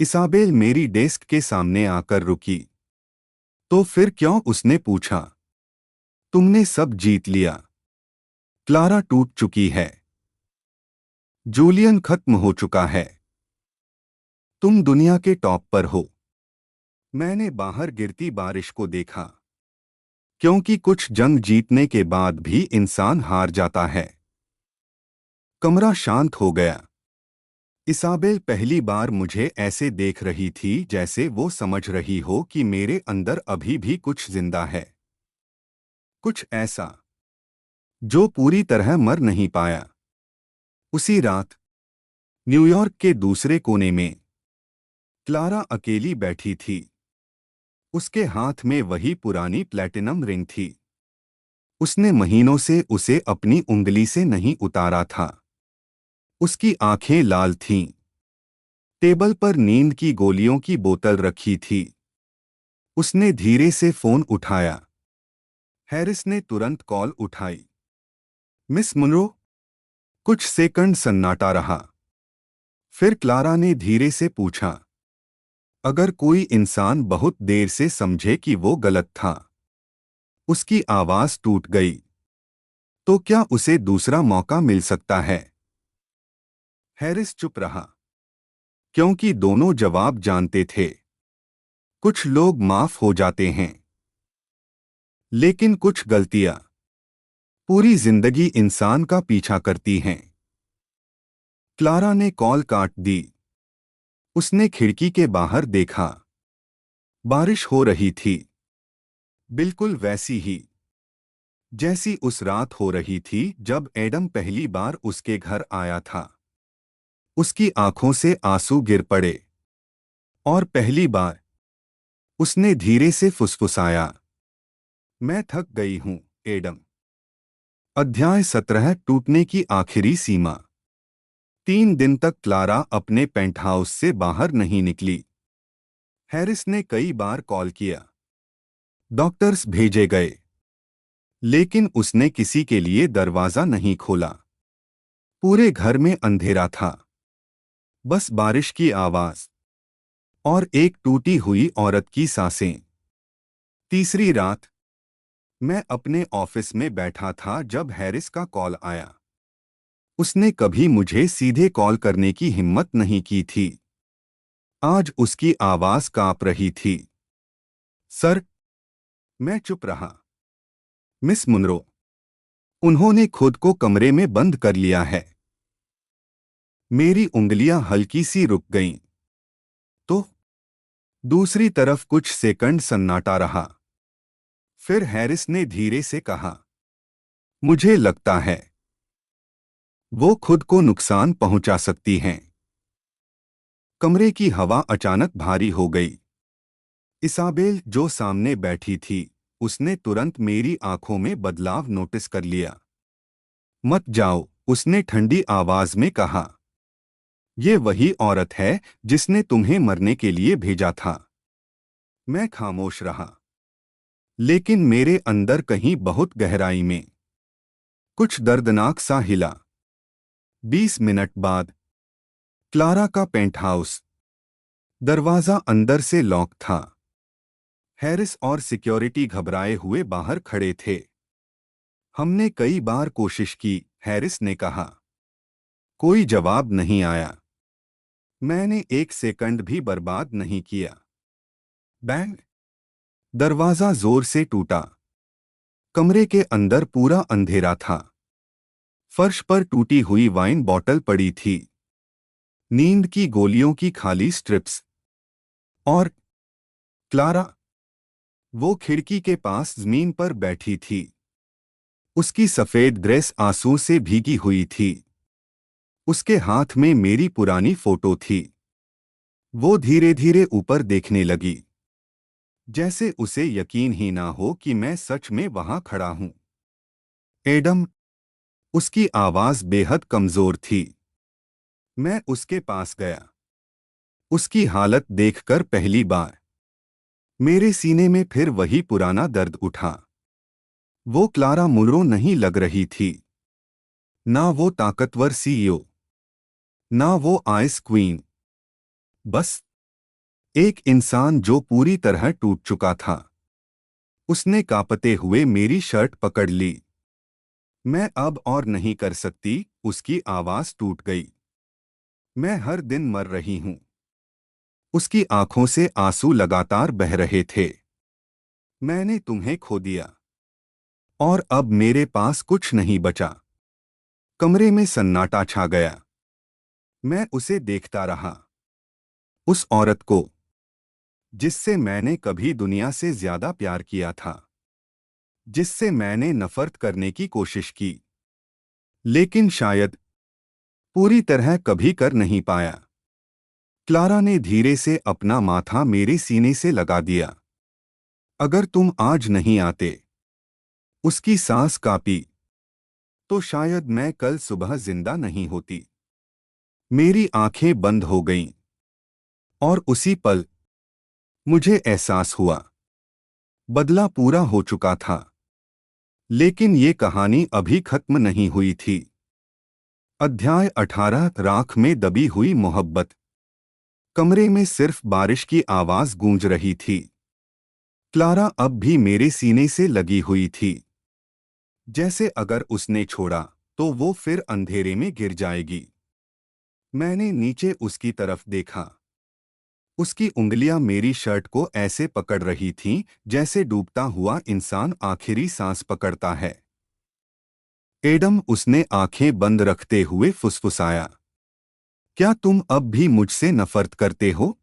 इसाबेल मेरी डेस्क के सामने आकर रुकी। तो फिर क्यों, उसने पूछा। तुमने सब जीत लिया। क्लारा टूट चुकी है। जूलियन खत्म हो चुका है। तुम दुनिया के टॉप पर हो। मैंने बाहर गिरती बारिश को देखा, क्योंकि कुछ जंग जीतने के बाद भी इंसान हार जाता है। कमरा शांत हो गया। इसाबेल पहली बार मुझे ऐसे देख रही थी जैसे वो समझ रही हो कि मेरे अंदर अभी भी कुछ जिंदा है, कुछ ऐसा जो पूरी तरह मर नहीं पाया। उसी रात न्यूयॉर्क के दूसरे कोने में क्लारा अकेली बैठी थी। उसके हाथ में वही पुरानी प्लैटिनम रिंग थी। उसने महीनों से उसे अपनी उंगली से नहीं उतारा था। उसकी आंखें लाल थीं। टेबल पर नींद की गोलियों की बोतल रखी थी। उसने धीरे से फोन उठाया। हैरिस ने तुरंत कॉल उठाई। Miss Munro. कुछ सेकंड सन्नाटा रहा। फिर क्लारा ने धीरे से पूछा, अगर कोई इंसान बहुत देर से समझे कि वो गलत था, उसकी आवाज टूट गई, तो क्या उसे दूसरा मौका मिल सकता है? हैरिस चुप रहा, क्योंकि दोनों जवाब जानते थे। कुछ लोग माफ हो जाते हैं, लेकिन कुछ गलतियां पूरी जिंदगी इंसान का पीछा करती हैं। क्लारा ने कॉल काट दी। उसने खिड़की के बाहर देखा। बारिश हो रही थी, बिल्कुल वैसी ही जैसी उस रात हो रही थी जब एडम पहली बार उसके घर आया था। उसकी आंखों से आंसू गिर पड़े। और पहली बार उसने धीरे से फुसफुसाया, मैं थक गई हूं, एडम। अध्याय 17 टूटने की आखिरी सीमा। 3 दिन तक क्लारा अपने पेंटहाउस से बाहर नहीं निकली। हैरिस ने कई बार कॉल किया। डॉक्टर्स भेजे गए, लेकिन उसने किसी के लिए दरवाजा नहीं खोला। पूरे घर में अंधेरा था, बस बारिश की आवाज और एक टूटी हुई औरत की सांसें। तीसरी रात मैं अपने ऑफिस में बैठा था जब हैरिस का कॉल आया। उसने कभी मुझे सीधे कॉल करने की हिम्मत नहीं की थी। आज उसकी आवाज कांप रही थी। सर। मैं चुप रहा। मिस मुनरो, उन्होंने खुद को कमरे में बंद कर लिया है। मेरी उंगलियां हल्की सी रुक गईं। तो दूसरी तरफ कुछ सेकंड सन्नाटा रहा। फिर हैरिस ने धीरे से कहा, मुझे लगता है वो खुद को नुकसान पहुंचा सकती हैं। कमरे की हवा अचानक भारी हो गई। इसाबेल जो सामने बैठी थी, उसने तुरंत मेरी आंखों में बदलाव नोटिस कर लिया। मत जाओ, उसने ठंडी आवाज में कहा। ये वही औरत है जिसने तुम्हें मरने के लिए भेजा था। मैं खामोश रहा, लेकिन मेरे अंदर कहीं बहुत गहराई में कुछ दर्दनाक सा हिला। 20 मिनट बाद क्लारा का पेंटहाउस दरवाजा अंदर से लॉक था। हैरिस और सिक्योरिटी घबराए हुए बाहर खड़े थे। हमने कई बार कोशिश की, हैरिस ने कहा। कोई जवाब नहीं आया। मैंने एक सेकंड भी बर्बाद नहीं किया। बैंग! दरवाजा जोर से टूटा। कमरे के अंदर पूरा अंधेरा था। फर्श पर टूटी हुई वाइन बॉटल पड़ी थी। नींद की गोलियों की खाली स्ट्रिप्स। और क्लारा, वो खिड़की के पास जमीन पर बैठी थी। उसकी सफेद ड्रेस आंसू से भीगी हुई थी। उसके हाथ में मेरी पुरानी फोटो थी। वो धीरे धीरे ऊपर देखने लगी, जैसे उसे यकीन ही ना हो कि मैं सच में वहां खड़ा हूं। एडम! उसकी आवाज बेहद कमजोर थी। मैं उसके पास गया। उसकी हालत देखकर पहली बार मेरे सीने में फिर वही पुराना दर्द उठा। वो क्लारा मुनरो नहीं लग रही थी। ना वो ताकतवर सीईओ, ना वो आइस क्वीन। बस एक इंसान जो पूरी तरह टूट चुका था। उसने कांपते हुए मेरी शर्ट पकड़ ली। मैं अब और नहीं कर सकती, उसकी आवाज टूट गई। मैं हर दिन मर रही हूं। उसकी आंखों से आंसू लगातार बह रहे थे। मैंने तुम्हें खो दिया और अब मेरे पास कुछ नहीं बचा। कमरे में सन्नाटा छा गया। मैं उसे देखता रहा, उस औरत को जिससे मैंने कभी दुनिया से ज्यादा प्यार किया था, जिससे मैंने नफरत करने की कोशिश की, लेकिन शायद पूरी तरह कभी कर नहीं पाया। क्लारा ने धीरे से अपना माथा मेरे सीने से लगा दिया। अगर तुम आज नहीं आते, उसकी सांस कांपी, तो शायद मैं कल सुबह जिंदा नहीं होती। मेरी आंखें बंद हो गईं और उसी पल मुझे एहसास हुआ, बदला पूरा हो चुका था। लेकिन ये कहानी अभी खत्म नहीं हुई थी। अध्याय 18, राख में दबी हुई मोहब्बत। कमरे में सिर्फ बारिश की आवाज गूंज रही थी। क्लारा अब भी मेरे सीने से लगी हुई थी, जैसे अगर उसने छोड़ा तो वो फिर अंधेरे में गिर जाएगी। मैंने नीचे उसकी तरफ देखा। उसकी उंगलियां मेरी शर्ट को ऐसे पकड़ रही थीं जैसे डूबता हुआ इंसान आखिरी सांस पकड़ता है। एडम, उसने आंखें बंद रखते हुए फुसफुसाया, क्या तुम अब भी मुझसे नफरत करते हो?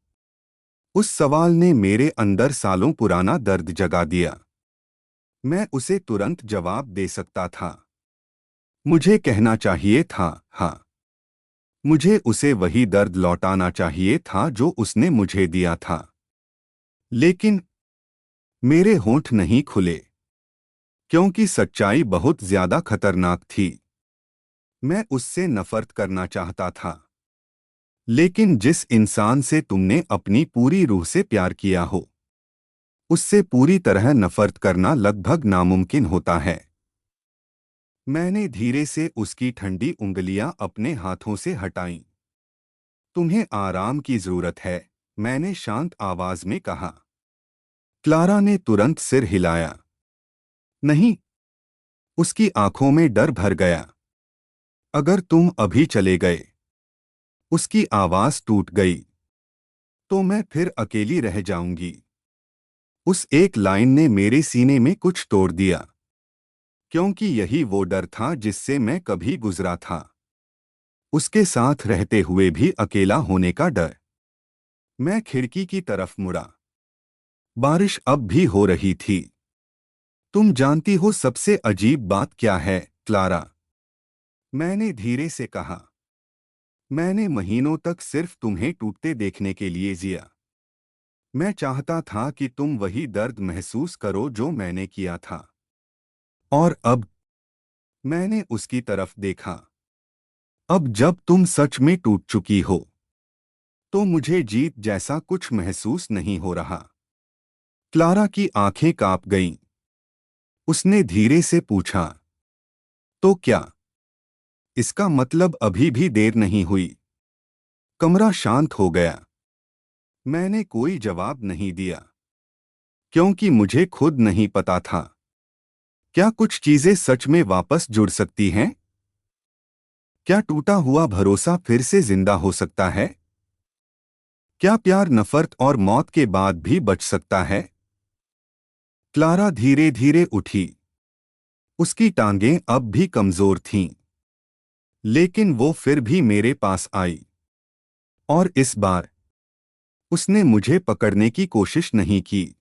उस सवाल ने मेरे अंदर सालों पुराना दर्द जगा दिया। मैं उसे तुरंत जवाब दे सकता था। मुझे कहना चाहिए था, हाँ। मुझे उसे वही दर्द लौटाना चाहिए था जो उसने मुझे दिया था। लेकिन मेरे होंठ नहीं खुले, क्योंकि सच्चाई बहुत ज्यादा खतरनाक थी। मैं उससे नफरत करना चाहता था, लेकिन जिस इंसान से तुमने अपनी पूरी रूह से प्यार किया हो, उससे पूरी तरह नफरत करना लगभग नामुमकिन होता है। मैंने धीरे से उसकी ठंडी उंगलियां अपने हाथों से हटाईं। तुम्हें आराम की जरूरत है, मैंने शांत आवाज में कहा। क्लारा ने तुरंत सिर हिलाया। नहीं। उसकी आंखों में डर भर गया। अगर तुम अभी चले गए, उसकी आवाज टूट गई, तो मैं फिर अकेली रह जाऊंगी। उस एक लाइन ने मेरे सीने में कुछ तोड़ दिया, क्योंकि यही वो डर था जिससे मैं कभी गुजरा था। उसके साथ रहते हुए भी अकेला होने का डर। मैं खिड़की की तरफ मुड़ा। बारिश अब भी हो रही थी। तुम जानती हो सबसे अजीब बात क्या है, क्लारा? मैंने धीरे से कहा। मैंने महीनों तक सिर्फ तुम्हें टूटते देखने के लिए जिया। मैं चाहता था कि तुम वही दर्द महसूस करो जो मैंने किया था। और अब मैंने उसकी तरफ देखा। अब जब तुम सच में टूट चुकी हो, तो मुझे जीत जैसा कुछ महसूस नहीं हो रहा। क्लारा की आंखें कांप गईं। उसने धीरे से पूछा, तो क्या इसका मतलब अभी भी देर नहीं हुई? कमरा शांत हो गया। मैंने कोई जवाब नहीं दिया, क्योंकि मुझे खुद नहीं पता था। क्या कुछ चीजें सच में वापस जुड़ सकती हैं? क्या टूटा हुआ भरोसा फिर से जिंदा हो सकता है? क्या प्यार नफरत और मौत के बाद भी बच सकता है? क्लारा धीरे धीरे उठी। उसकी टांगें अब भी कमजोर थीं, लेकिन वो फिर भी मेरे पास आई। और इस बार उसने मुझे पकड़ने की कोशिश नहीं की।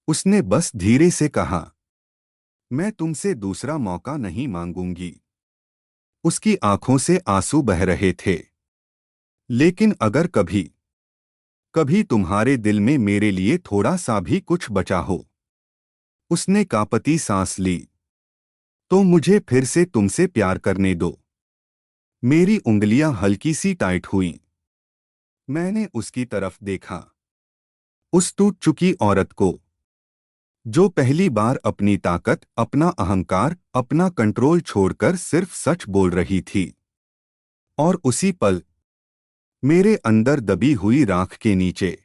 उसने बस धीरे से कहा, मैं तुमसे दूसरा मौका नहीं मांगूंगी। उसकी आंखों से आंसू बह रहे थे। लेकिन अगर कभी कभी तुम्हारे दिल में मेरे लिए थोड़ा सा भी कुछ बचा हो, उसने कांपती सांस ली, तो मुझे फिर से तुमसे प्यार करने दो। मेरी उंगलियां हल्की सी टाइट हुईं। मैंने उसकी तरफ देखा, उस टूट चुकी औरत को, जो पहली बार अपनी ताकत, अपना अहंकार, अपना कंट्रोल छोड़कर सिर्फ सच बोल रही थी। और उसी पल मेरे अंदर दबी हुई राख के नीचे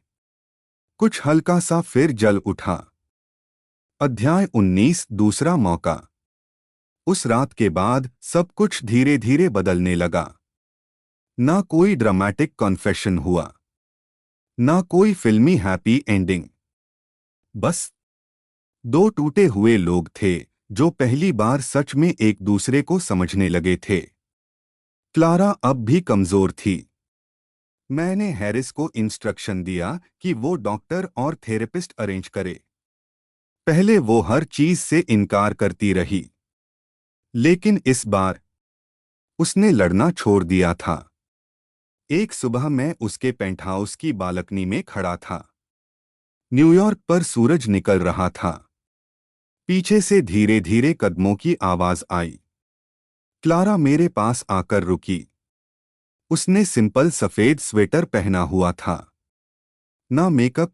कुछ हल्का सा फिर जल उठा। अध्याय 19, दूसरा मौका। उस रात के बाद सब कुछ धीरे धीरे बदलने लगा। ना कोई ड्रामेटिक कॉन्फेशन हुआ, ना कोई फिल्मी हैप्पी एंडिंग। बस दो टूटे हुए लोग थे जो पहली बार सच में एक दूसरे को समझने लगे थे। क्लारा अब भी कमजोर थी। मैंने हैरिस को इंस्ट्रक्शन दिया कि वो डॉक्टर और थेरेपिस्ट अरेंज करे। पहले वो हर चीज से इनकार करती रही, लेकिन इस बार उसने लड़ना छोड़ दिया था। एक सुबह मैं उसके पेंटहाउस की बालकनी में खड़ा था। न्यूयॉर्क पर सूरज निकल रहा था। पीछे से धीरे धीरे कदमों की आवाज आई। क्लारा मेरे पास आकर रुकी। उसने सिंपल सफेद स्वेटर पहना हुआ था। ना मेकअप,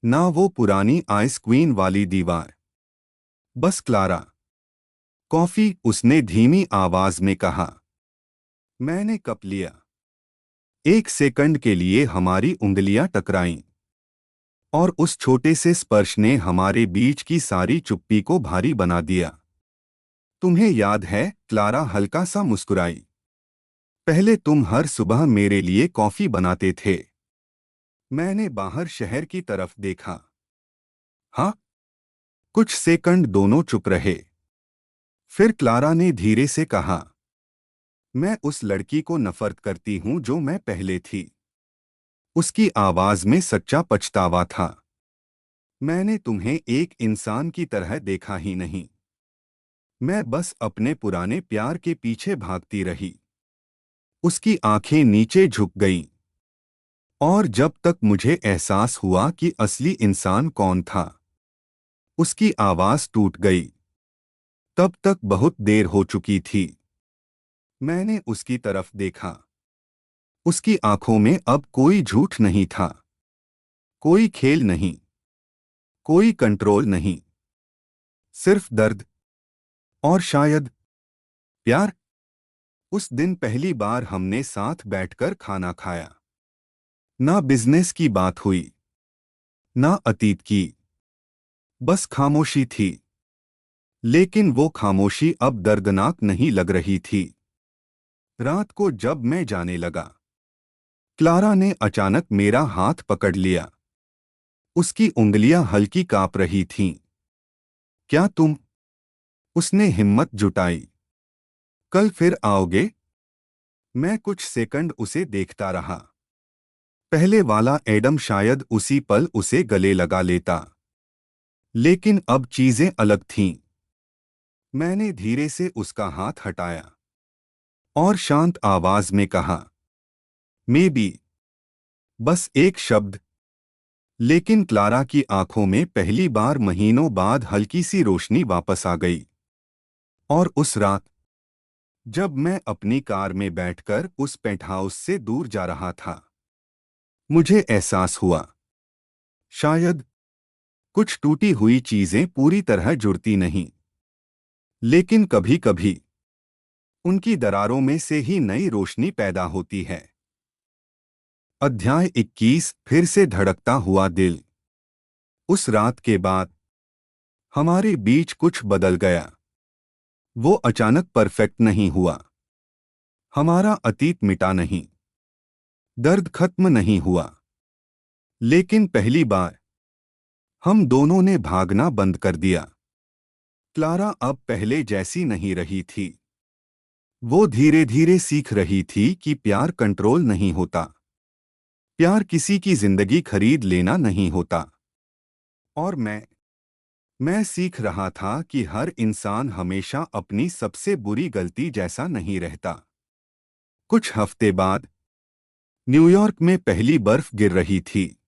ना वो पुरानी आइस क्वीन वाली दीवार। बस क्लारा। कॉफी, उसने धीमी आवाज में कहा। मैंने कप लिया। एक सेकंड के लिए हमारी उंगलियां टकराईं, और उस छोटे से स्पर्श ने हमारे बीच की सारी चुप्पी को भारी बना दिया। तुम्हें याद है? क्लारा हल्का सा मुस्कुराई। पहले तुम हर सुबह मेरे लिए कॉफी बनाते थे। मैंने बाहर शहर की तरफ देखा। हाँ। कुछ सेकंड दोनों चुप रहे। फिर क्लारा ने धीरे से कहा, मैं उस लड़की को नफरत करती हूं जो मैं पहले थी। उसकी आवाज में सच्चा पछतावा था। मैंने तुम्हें एक इंसान की तरह देखा ही नहीं। मैं बस अपने पुराने प्यार के पीछे भागती रही। उसकी आंखें नीचे झुक गईं। और जब तक मुझे एहसास हुआ कि असली इंसान कौन था, उसकी आवाज टूट गई। तब तक बहुत देर हो चुकी थी। मैंने उसकी तरफ देखा। उसकी आंखों में अब कोई झूठ नहीं था। कोई खेल नहीं। कोई कंट्रोल नहीं। सिर्फ दर्द। और शायद प्यार। उस दिन पहली बार हमने साथ बैठकर खाना खाया। ना बिजनेस की बात हुई, ना अतीत की। बस खामोशी थी। लेकिन वो खामोशी अब दर्दनाक नहीं लग रही थी। रात को जब मैं जाने लगा, क्लारा ने अचानक मेरा हाथ पकड़ लिया। उसकी उंगलियां हल्की कांप रही थीं। क्या तुम? उसने हिम्मत जुटाई। कल फिर आओगे? मैं कुछ सेकंड उसे देखता रहा। पहले वाला एडम शायद उसी पल उसे गले लगा लेता। लेकिन अब चीजें अलग थीं। मैंने धीरे से उसका हाथ हटाया और शांत आवाज में कहा, मे बी। बस एक शब्द। लेकिन क्लारा की आंखों में पहली बार महीनों बाद हल्की सी रोशनी वापस आ गई। और उस रात, जब मैं अपनी कार में बैठकर उस पेंटहाउस से दूर जा रहा था, मुझे एहसास हुआ, शायद कुछ टूटी हुई चीजें पूरी तरह जुड़ती नहीं, लेकिन कभी कभी उनकी दरारों में से ही नई रोशनी पैदा होती है। अध्याय 21, फिर से धड़कता हुआ दिल। उस रात के बाद हमारे बीच कुछ बदल गया। वो अचानक परफेक्ट नहीं हुआ। हमारा अतीत मिटा नहीं। दर्द खत्म नहीं हुआ। लेकिन पहली बार हम दोनों ने भागना बंद कर दिया। क्लारा अब पहले जैसी नहीं रही थी। वो धीरे धीरे सीख रही थी कि प्यार कंट्रोल नहीं होता। प्यार किसी की जिंदगी खरीद लेना नहीं होता। और मैं सीख रहा था कि हर इंसान हमेशा अपनी सबसे बुरी गलती जैसा नहीं रहता। कुछ हफ्ते बाद न्यूयॉर्क में पहली बर्फ गिर रही थी।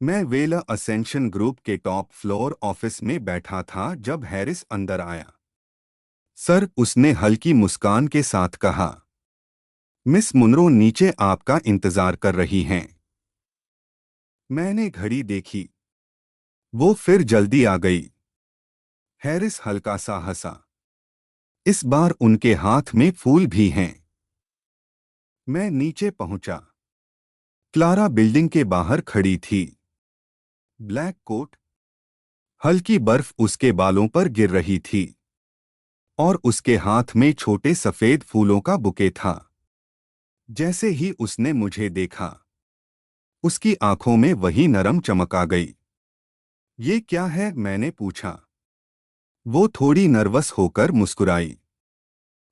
मैं वेला असेंशन ग्रुप के टॉप फ्लोर ऑफिस में बैठा था जब हैरिस अंदर आया। सर, उसने हल्की मुस्कान के साथ कहा, मिस मुनरो नीचे आपका इंतजार कर रही हैं। मैंने घड़ी देखी। वो फिर जल्दी आ गई। हैरिस हल्का सा हंसा। इस बार उनके हाथ में फूल भी हैं। मैं नीचे पहुंचा। क्लारा बिल्डिंग के बाहर खड़ी थी। Black coat. हल्की बर्फ उसके बालों पर गिर रही थी। और उसके हाथ में छोटे सफेद फूलों का बुके था। जैसे ही उसने मुझे देखा, उसकी आंखों में वही नरम चमक आ गई। ये क्या है? मैंने पूछा। वो थोड़ी नर्वस होकर मुस्कुराई।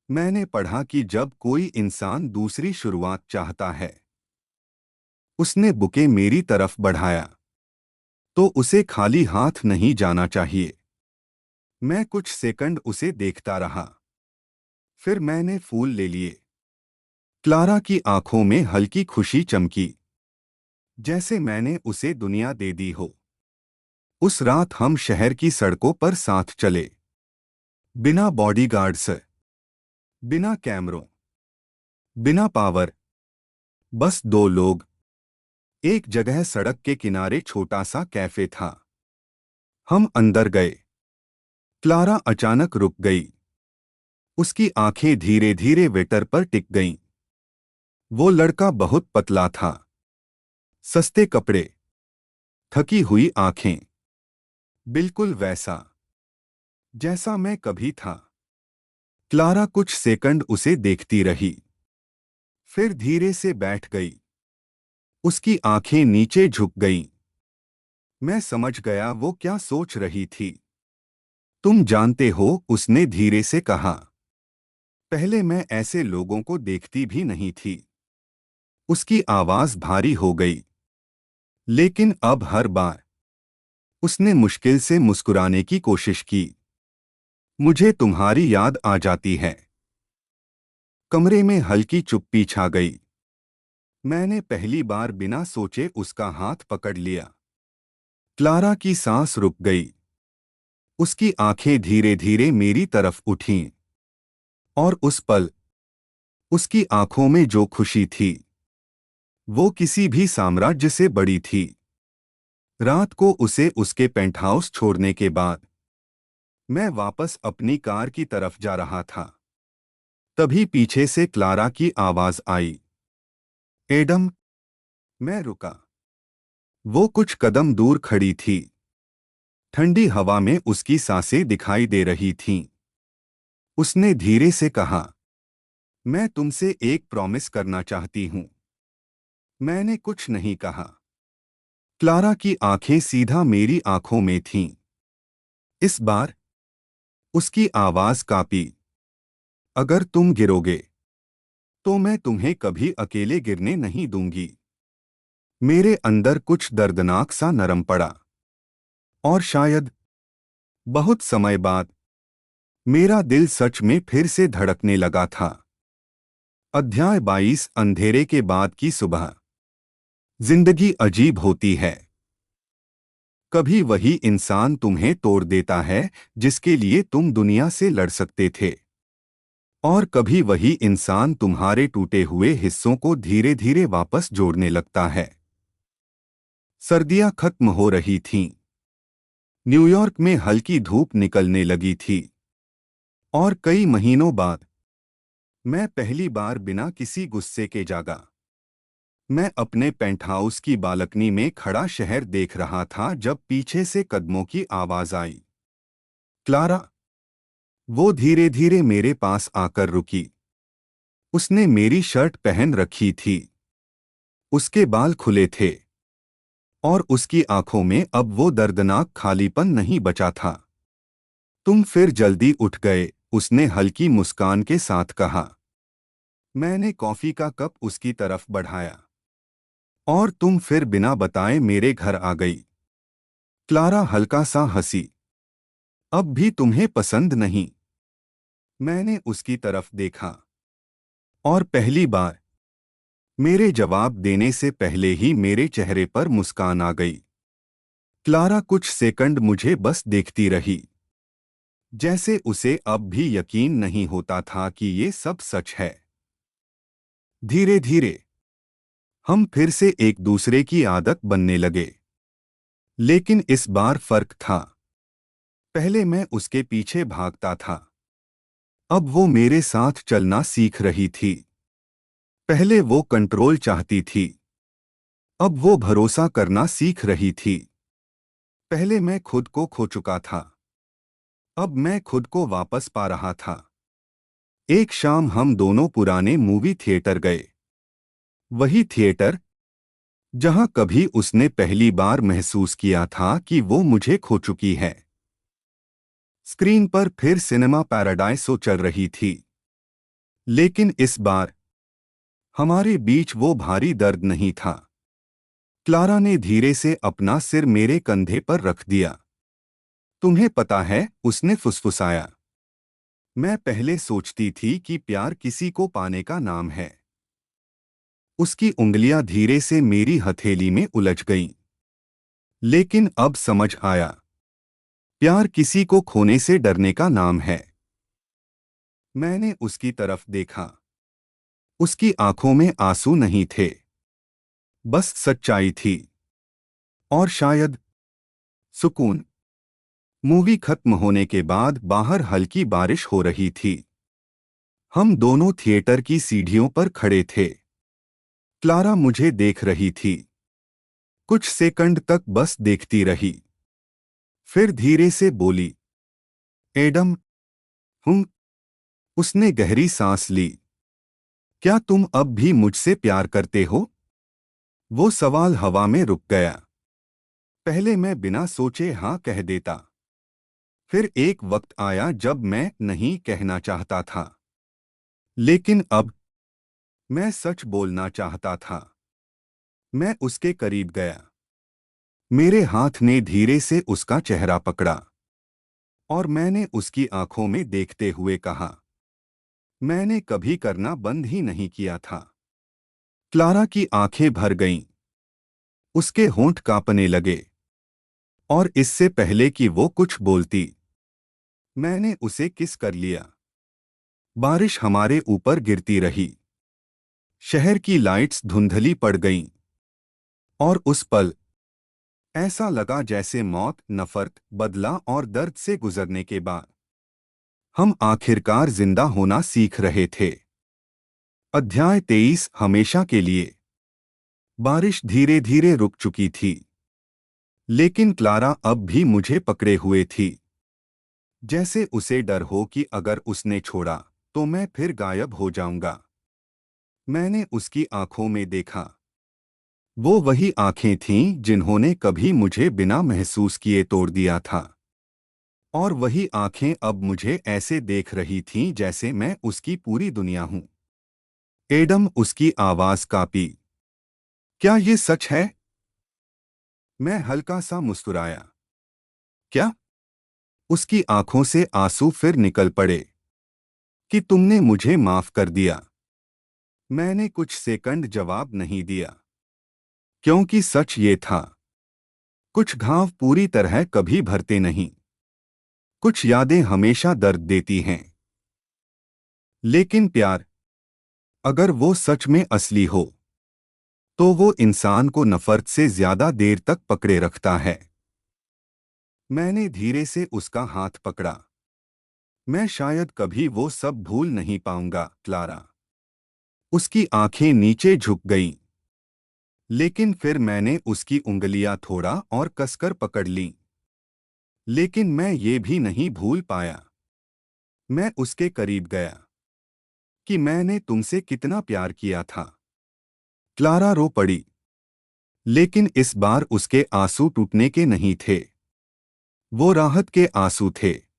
मैंने पढ़ा कि जब कोई इंसान दूसरी शुरुआत चाहता है, उसने बुके मेरी तरफ बढ़ाया, तो उसे खाली हाथ नहीं जाना चाहिए। मैं कुछ सेकंड उसे देखता रहा। फिर मैंने फूल ले लिए। क्लारा की आंखों में हल्की खुशी चमकी, जैसे मैंने उसे दुनिया दे दी हो। उस रात हम शहर की सड़कों पर साथ चले, बिना बॉडीगार्ड्स, बिना कैमरों, बिना पावर, बस दो लोग। एक जगह सड़क के किनारे छोटा सा कैफे था। हम अंदर गए। क्लारा अचानक रुक गई। उसकी आंखें धीरे धीरे वेटर पर टिक गईं। वो लड़का बहुत पतला था, सस्ते कपड़े, थकी हुई आंखें, बिल्कुल वैसा जैसा मैं कभी था। क्लारा कुछ सेकंड उसे देखती रही, फिर धीरे से बैठ गई। उसकी आंखें नीचे झुक गईं। मैं समझ गया वो क्या सोच रही थी। तुम जानते हो, उसने धीरे से कहा, पहले मैं ऐसे लोगों को देखती भी नहीं थी। उसकी आवाज भारी हो गई, लेकिन अब हर बार उसने मुश्किल से मुस्कुराने की कोशिश की। मुझे तुम्हारी याद आ जाती है। कमरे में हल्की चुप्पी छा गई। मैंने पहली बार बिना सोचे उसका हाथ पकड़ लिया। क्लारा की सांस रुक गई। उसकी आंखें धीरे धीरे मेरी तरफ उठीं, और उस पल उसकी आंखों में जो खुशी थी, वो किसी भी साम्राज्य से बड़ी थी। रात को उसे उसके पेंटहाउस छोड़ने के बाद मैं वापस अपनी कार की तरफ जा रहा था। तभी पीछे से क्लारा की आवाज आई, एडम। मैं रुका। वो कुछ कदम दूर खड़ी थी। ठंडी हवा में उसकी सांसें दिखाई दे रही थीं। उसने धीरे से कहा, मैं तुमसे एक प्रॉमिस करना चाहती हूं। मैंने कुछ नहीं कहा। क्लारा की आंखें सीधा मेरी आंखों में थीं। इस बार उसकी आवाज कांपी, अगर तुम गिरोगे तो मैं तुम्हें कभी अकेले गिरने नहीं दूंगी। मेरे अंदर कुछ दर्दनाक सा नरम पड़ा, और शायद बहुत समय बाद मेरा दिल सच में फिर से धड़कने लगा था। अध्याय 22, अंधेरे के बाद की सुबह। जिंदगी अजीब होती है। कभी वही इंसान तुम्हें तोड़ देता है जिसके लिए तुम दुनिया से लड़ सकते थे, और कभी वही इंसान तुम्हारे टूटे हुए हिस्सों को धीरे धीरे वापस जोड़ने लगता है। सर्दियां खत्म हो रही थीं। न्यूयॉर्क में हल्की धूप निकलने लगी थी, और कई महीनों बाद मैं पहली बार बिना किसी गुस्से के जागा। मैं अपने पेंटहाउस की बालकनी में खड़ा शहर देख रहा था जब पीछे से कदमों की आवाज आई। क्लारा। वो धीरे धीरे मेरे पास आकर रुकी। उसने मेरी शर्ट पहन रखी थी। उसके बाल खुले थे, और उसकी आंखों में अब वो दर्दनाक खालीपन नहीं बचा था। तुम फिर जल्दी उठ गए, उसने हल्की मुस्कान के साथ कहा। मैंने कॉफी का कप उसकी तरफ बढ़ाया। और तुम फिर बिना बताए मेरे घर आ गई। क्लारा हल्का सा हंसी। अब भी तुम्हें पसंद नहीं? मैंने उसकी तरफ देखा, और पहली बार मेरे जवाब देने से पहले ही मेरे चेहरे पर मुस्कान आ गई। क्लारा कुछ सेकंड मुझे बस देखती रही, जैसे उसे अब भी यकीन नहीं होता था कि ये सब सच है। धीरे धीरे हम फिर से एक दूसरे की आदत बनने लगे। लेकिन इस बार फर्क था। पहले मैं उसके पीछे भागता था, अब वो मेरे साथ चलना सीख रही थी। पहले वो कंट्रोल चाहती थी, अब वो भरोसा करना सीख रही थी। पहले मैं खुद को खो चुका था, अब मैं खुद को वापस पा रहा था। एक शाम हम दोनों पुराने मूवी थिएटर गए। वही थिएटर जहां कभी उसने पहली बार महसूस किया था कि वो मुझे खो चुकी है। स्क्रीन पर फिर सिनेमा पैराडाइसो चल रही थी, लेकिन इस बार हमारे बीच वो भारी दर्द नहीं था। क्लारा ने धीरे से अपना सिर मेरे कंधे पर रख दिया। तुम्हें पता है, उसने फुसफुसाया। मैं पहले सोचती थी कि प्यार किसी को पाने का नाम है। उसकी उंगलियां धीरे से मेरी हथेली में उलझ गईं। लेकिन अब समझ आया, प्यार किसी को खोने से डरने का नाम है। मैंने उसकी तरफ देखा। उसकी आंखों में आंसू नहीं थे, बस सच्चाई थी। और शायद सुकून। मूवी खत्म होने के बाद बाहर हल्की बारिश हो रही थी। हम दोनों थिएटर की सीढ़ियों पर खड़े थे। क्लारा मुझे देख रही थी। कुछ सेकंड तक बस देखती रही। फिर धीरे से बोली, एडम। हूँ। उसने गहरी सांस ली। क्या तुम अब भी मुझसे प्यार करते हो? वो सवाल हवा में रुक गया। पहले मैं बिना सोचे हाँ कह देता। फिर एक वक्त आया जब मैं नहीं कहना चाहता था। लेकिन अब मैं सच बोलना चाहता था। मैं उसके करीब गया। मेरे हाथ ने धीरे से उसका चेहरा पकड़ा और मैंने उसकी आंखों में देखते हुए कहा, मैंने कभी करना बंद ही नहीं किया था। क्लारा की आंखें भर गईं। उसके होंठ कांपने लगे। और इससे पहले कि वो कुछ बोलती, मैंने उसे किस कर लिया। बारिश हमारे ऊपर गिरती रही। शहर की लाइट्स धुंधली पड़ गईं। और उस पल ऐसा लगा जैसे मौत, नफरत, बदला और दर्द से गुजरने के बाद हम आखिरकार जिंदा होना सीख रहे थे। अध्याय 23, हमेशा के लिए। बारिश धीरे धीरे रुक चुकी थी, लेकिन क्लारा अब भी मुझे पकड़े हुए थी। जैसे उसे डर हो कि अगर उसने छोड़ा तो मैं फिर गायब हो जाऊंगा। मैंने उसकी आंखों में देखा। वो वही आंखें थीं जिन्होंने कभी मुझे बिना महसूस किए तोड़ दिया था। और वही आंखें अब मुझे ऐसे देख रही थीं जैसे मैं उसकी पूरी दुनिया हूं। एडम, उसकी आवाज कांपी। क्या ये सच है? मैं हल्का सा मुस्कुराया। क्या? उसकी आंखों से आंसू फिर निकल पड़े। कि तुमने मुझे माफ कर दिया। मैंने कुछ सेकंड जवाब नहीं दिया, क्योंकि सच ये था, कुछ घाव पूरी तरह कभी भरते नहीं। कुछ यादें हमेशा दर्द देती हैं। लेकिन प्यार, अगर वो सच में असली हो, तो वो इंसान को नफरत से ज्यादा देर तक पकड़े रखता है। मैंने धीरे से उसका हाथ पकड़ा। मैं शायद कभी वो सब भूल नहीं पाऊंगा, क्लारा। उसकी आंखें नीचे झुक गईं। लेकिन फिर मैंने उसकी उंगलियां थोड़ा और कसकर पकड़ लीं। लेकिन मैं ये भी नहीं भूल पाया। मैं उसके करीब गया। कि मैंने तुमसे कितना प्यार किया था। क्लारा रो पड़ी। लेकिन इस बार उसके आंसू टूटने के नहीं थे। वो राहत के आंसू थे।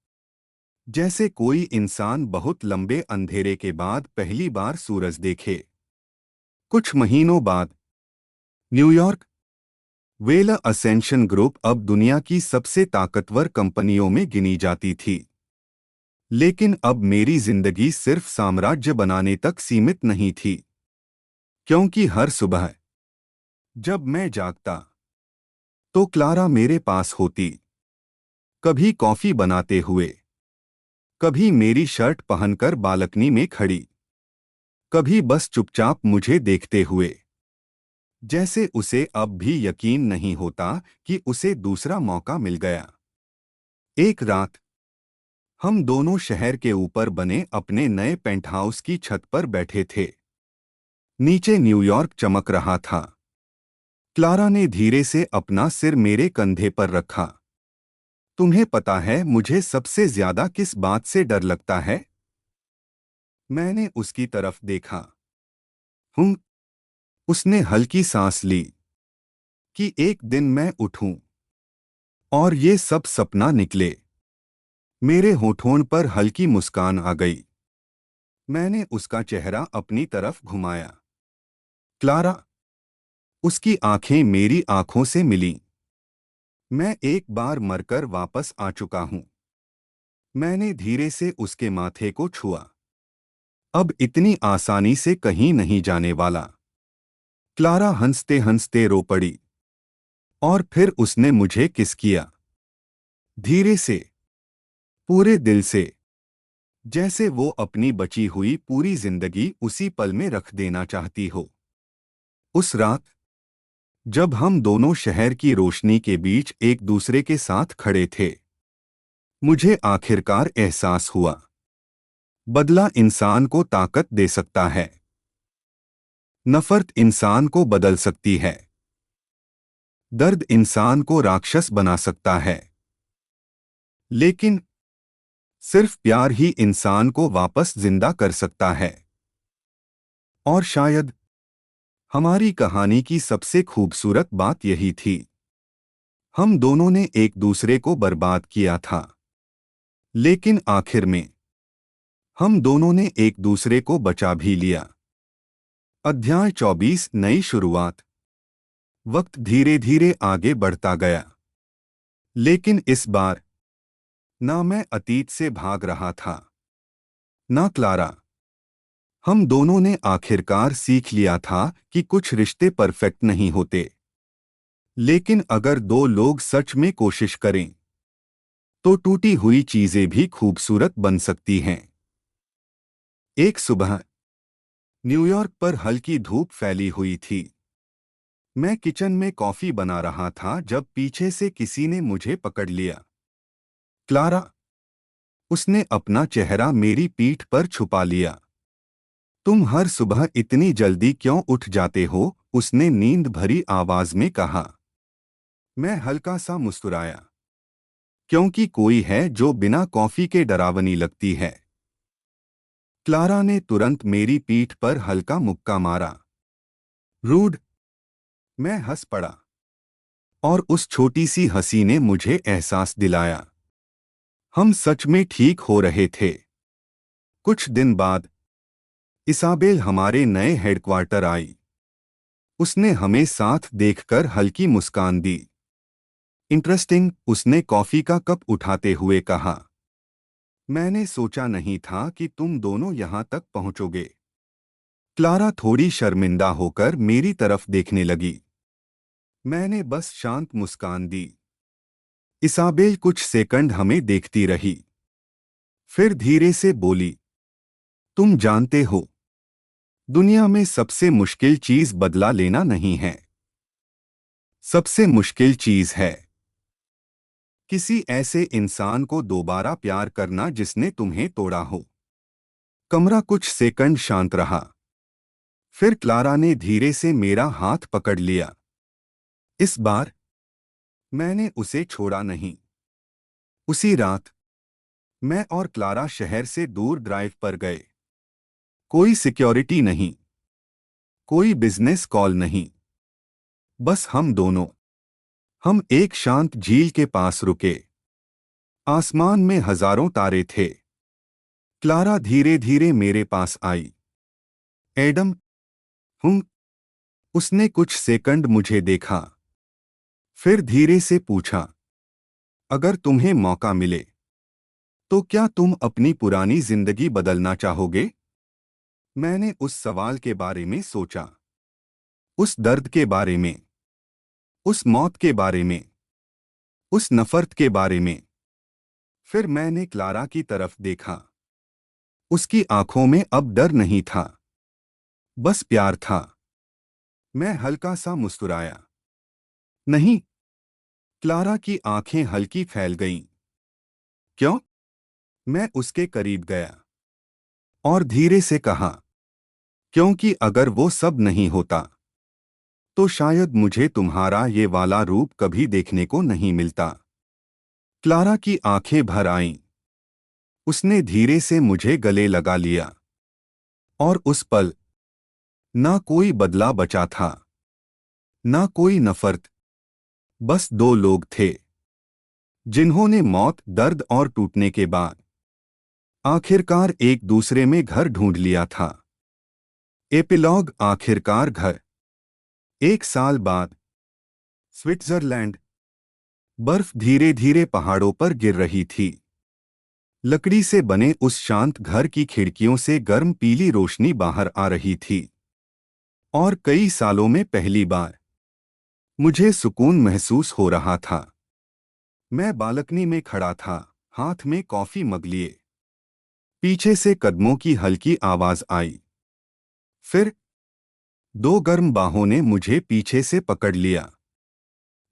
जैसे कोई इंसान बहुत लंबे अंधेरे के बाद पहली बार सूरज देखे। कुछ महीनों बाद न्यूयॉर्क। वेल असेंशन ग्रुप अब दुनिया की सबसे ताकतवर कंपनियों में गिनी जाती थी। लेकिन अब मेरी जिंदगी सिर्फ साम्राज्य बनाने तक सीमित नहीं थी। क्योंकि हर सुबह जब मैं जागता, तो क्लारा मेरे पास होती। कभी कॉफी बनाते हुए, कभी मेरी शर्ट पहनकर बालकनी में खड़ी, कभी बस चुपचाप मुझे देखते हुए। जैसे उसे अब भी यकीन नहीं होता कि उसे दूसरा मौका मिल गया। एक रात हम दोनों शहर के ऊपर बने अपने नए पेंटहाउस की छत पर बैठे थे। नीचे न्यूयॉर्क चमक रहा था। क्लारा ने धीरे से अपना सिर मेरे कंधे पर रखा। तुम्हें पता है मुझे सबसे ज्यादा किस बात से डर लगता है? मैंने उसकी तरफ देखा। हूँ। उसने हल्की सांस ली। कि एक दिन मैं उठूं और ये सब सपना निकले। मेरे होठों पर हल्की मुस्कान आ गई। मैंने उसका चेहरा अपनी तरफ घुमाया। क्लारा। उसकी आंखें मेरी आंखों से मिलीं। मैं एक बार मरकर वापस आ चुका हूं। मैंने धीरे से उसके माथे को छुआ। अब इतनी आसानी से कहीं नहीं जाने वाला। क्लारा हंसते हंसते रो पड़ी और फिर उसने मुझे किस किया। धीरे से, पूरे दिल से, जैसे वो अपनी बची हुई पूरी जिंदगी उसी पल में रख देना चाहती हो। उस रात जब हम दोनों शहर की रोशनी के बीच एक दूसरे के साथ खड़े थे, मुझे आखिरकार एहसास हुआ, बदला इंसान को ताकत दे सकता है, नफरत इंसान को बदल सकती है, दर्द इंसान को राक्षस बना सकता है, लेकिन सिर्फ प्यार ही इंसान को वापस जिंदा कर सकता है। और शायद हमारी कहानी की सबसे खूबसूरत बात यही थी। हम दोनों ने एक दूसरे को बर्बाद किया था, लेकिन आखिर में हम दोनों ने एक दूसरे को बचा भी लिया। अध्याय 24 नई शुरुआत। वक्त धीरे धीरे आगे बढ़ता गया, लेकिन इस बार ना मैं अतीत से भाग रहा था, ना क्लारा। हम दोनों ने आखिरकार सीख लिया था कि कुछ रिश्ते परफेक्ट नहीं होते, लेकिन अगर दो लोग सच में कोशिश करें तो टूटी हुई चीजें भी खूबसूरत बन सकती हैं। एक सुबह न्यूयॉर्क पर हल्की धूप फैली हुई थी। मैं किचन में कॉफी बना रहा था जब पीछे से किसी ने मुझे पकड़ लिया। क्लारा। उसने अपना चेहरा मेरी पीठ पर छुपा लिया। तुम हर सुबह इतनी जल्दी क्यों उठ जाते हो? उसने नींद भरी आवाज में कहा। मैं हल्का सा मुस्कुराया। क्योंकि कोई है जो बिना कॉफी के डरावनी लगती है। क्लारा ने तुरंत मेरी पीठ पर हल्का मुक्का मारा। रूड। मैं हंस पड़ा और उस छोटी सी हंसी ने मुझे एहसास दिलाया, हम सच में ठीक हो रहे थे। कुछ दिन बाद इसाबेल हमारे नए हेडक्वार्टर आई। उसने हमें साथ देखकर हल्की मुस्कान दी। इंटरेस्टिंग, उसने कॉफी का कप उठाते हुए कहा। मैंने सोचा नहीं था कि तुम दोनों यहां तक पहुंचोगे। क्लारा थोड़ी शर्मिंदा होकर मेरी तरफ देखने लगी। मैंने बस शांत मुस्कान दी। इसाबेल कुछ सेकंड हमें देखती रही, फिर धीरे से बोली, तुम जानते हो, दुनिया में सबसे मुश्किल चीज बदला लेना नहीं है। सबसे मुश्किल चीज है किसी ऐसे इंसान को दोबारा प्यार करना जिसने तुम्हें तोड़ा हो। कमरा कुछ सेकंड शांत रहा। फिर क्लारा ने धीरे से मेरा हाथ पकड़ लिया। इस बार मैंने उसे छोड़ा नहीं। उसी रात मैं और क्लारा शहर से दूर ड्राइव पर गए। कोई सिक्योरिटी नहीं, कोई बिजनेस कॉल नहीं, बस हम दोनों। हम एक शांत झील के पास रुके। आसमान में हजारों तारे थे। क्लारा धीरे धीरे मेरे पास आई। एडम। हूँ। उसने कुछ सेकंड मुझे देखा, फिर धीरे से पूछा, अगर तुम्हें मौका मिले तो क्या तुम अपनी पुरानी जिंदगी बदलना चाहोगे? मैंने उस सवाल के बारे में सोचा, उस दर्द के बारे में, उस मौत के बारे में, उस नफरत के बारे में। फिर मैंने क्लारा की तरफ देखा। उसकी आंखों में अब डर नहीं था, बस प्यार था। मैं हल्का सा मुस्कुराया। नहीं। क्लारा की आंखें हल्की फैल गईं। क्यों? मैं उसके करीब गया और धीरे से कहा, क्योंकि अगर वो सब नहीं होता तो शायद मुझे तुम्हारा ये वाला रूप कभी देखने को नहीं मिलता। क्लारा की आंखें भर आईं। उसने धीरे से मुझे गले लगा लिया और उस पल ना कोई बदला बचा था, ना कोई नफरत, बस दो लोग थे जिन्होंने मौत, दर्द और टूटने के बाद आखिरकार एक दूसरे में घर ढूंढ लिया था। एपिलॉग, आखिरकार घर। 1 साल बाद स्विट्जरलैंड। बर्फ धीरे धीरे पहाड़ों पर गिर रही थी। लकड़ी से बने उस शांत घर की खिड़कियों से गर्म पीली रोशनी बाहर आ रही थी। और कई सालों में पहली बार मुझे सुकून महसूस हो रहा था। मैं बालकनी में खड़ा था, हाथ में कॉफी मग लिए। पीछे से कदमों की हल्की आवाज आई। फिर दो गर्म बाहों ने मुझे पीछे से पकड़ लिया।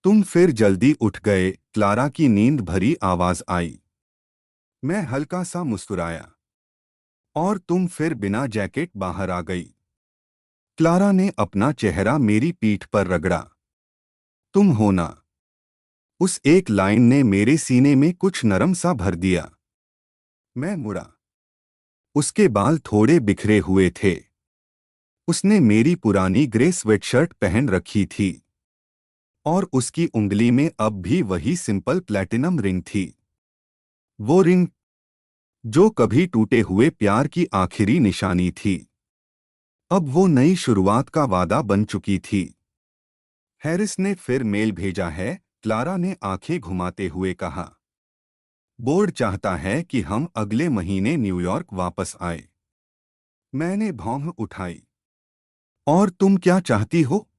तुम फिर जल्दी उठ गए, क्लारा की नींद भरी आवाज आई। मैं हल्का सा मुस्कुराया। और तुम फिर बिना जैकेट बाहर आ गई। क्लारा ने अपना चेहरा मेरी पीठ पर रगड़ा। तुम हो ना। उस एक लाइन ने मेरे सीने में कुछ नरम सा भर दिया। मैं मुड़ा। उसके बाल थोड़े बिखरे हुए थे। उसने मेरी पुरानी ग्रे स्वेटशर्ट पहन रखी थी। और उसकी उंगली में अब भी वही सिंपल प्लैटिनम रिंग थी। वो रिंग जो कभी टूटे हुए प्यार की आखिरी निशानी थी, अब वो नई शुरुआत का वादा बन चुकी थी। हैरिस ने फिर मेल भेजा है, क्लारा ने आंखें घुमाते हुए कहा। बोर्ड चाहता है कि हम अगले महीने न्यूयॉर्क वापस आए। मैंने भौं उठाई। और तुम क्या चाहती हो?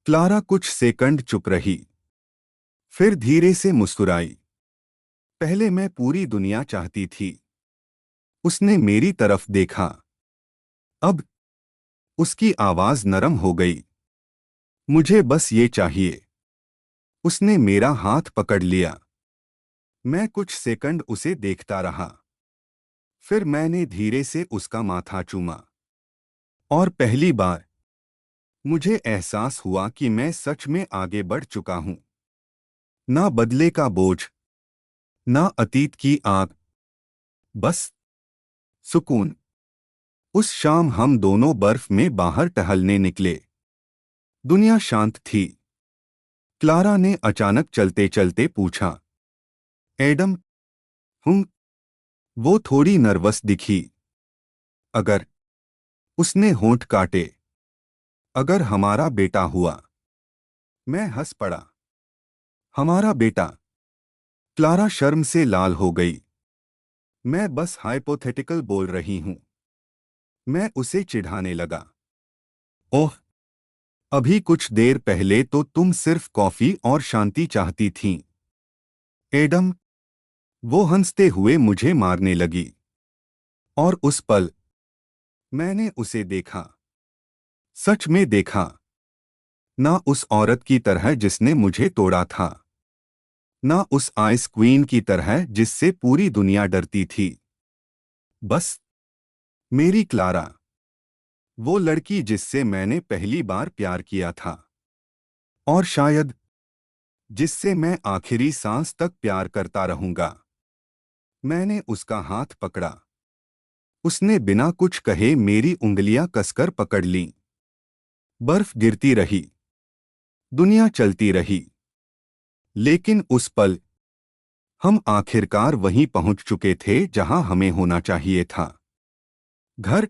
क्लारा कुछ सेकंड चुप रही। फिर धीरे से मुस्कुराई। पहले मैं पूरी दुनिया चाहती थी। उसने मेरी तरफ देखा। अब उसकी आवाज नरम हो गई। मुझे बस ये चाहिए। उसने मेरा हाथ पकड़ लिया। मैं कुछ सेकंड उसे देखता रहा। फिर मैंने धीरे से उसका माथा चूमा। और पहली बार मुझे एहसास हुआ कि मैं सच में आगे बढ़ चुका हूं। ना बदले का बोझ, ना अतीत की आग, बस सुकून। उस शाम हम दोनों बर्फ में बाहर टहलने निकले। दुनिया शांत थी। क्लारा ने अचानक चलते चलते पूछा, एडम? हूँ। वो थोड़ी नर्वस दिखी। अगर उसने होंठ काटे। अगर हमारा बेटा हुआ। मैं हंस पड़ा। हमारा बेटा? क्लारा शर्म से लाल हो गई। मैं बस हाइपोथेटिकल बोल रही हूं। मैं उसे चिढ़ाने लगा। ओह, अभी कुछ देर पहले तो तुम सिर्फ कॉफी और शांति चाहती थीं। एडम। वो हंसते हुए मुझे मारने लगी। और उस पल मैंने उसे देखा। सच में देखा। ना उस औरत की तरह जिसने मुझे तोड़ा था, ना उस आइस क्वीन की तरह जिससे पूरी दुनिया डरती थी। बस मेरी क्लारा। वो लड़की जिससे मैंने पहली बार प्यार किया था। और शायद जिससे मैं आखिरी सांस तक प्यार करता रहूंगा। मैंने उसका हाथ पकड़ा। उसने बिना कुछ कहे मेरी उंगलियां कसकर पकड़ लीं। बर्फ गिरती रही। दुनिया चलती रही। लेकिन उस पल हम आखिरकार वहीं पहुंच चुके थे जहां हमें होना चाहिए था। घर।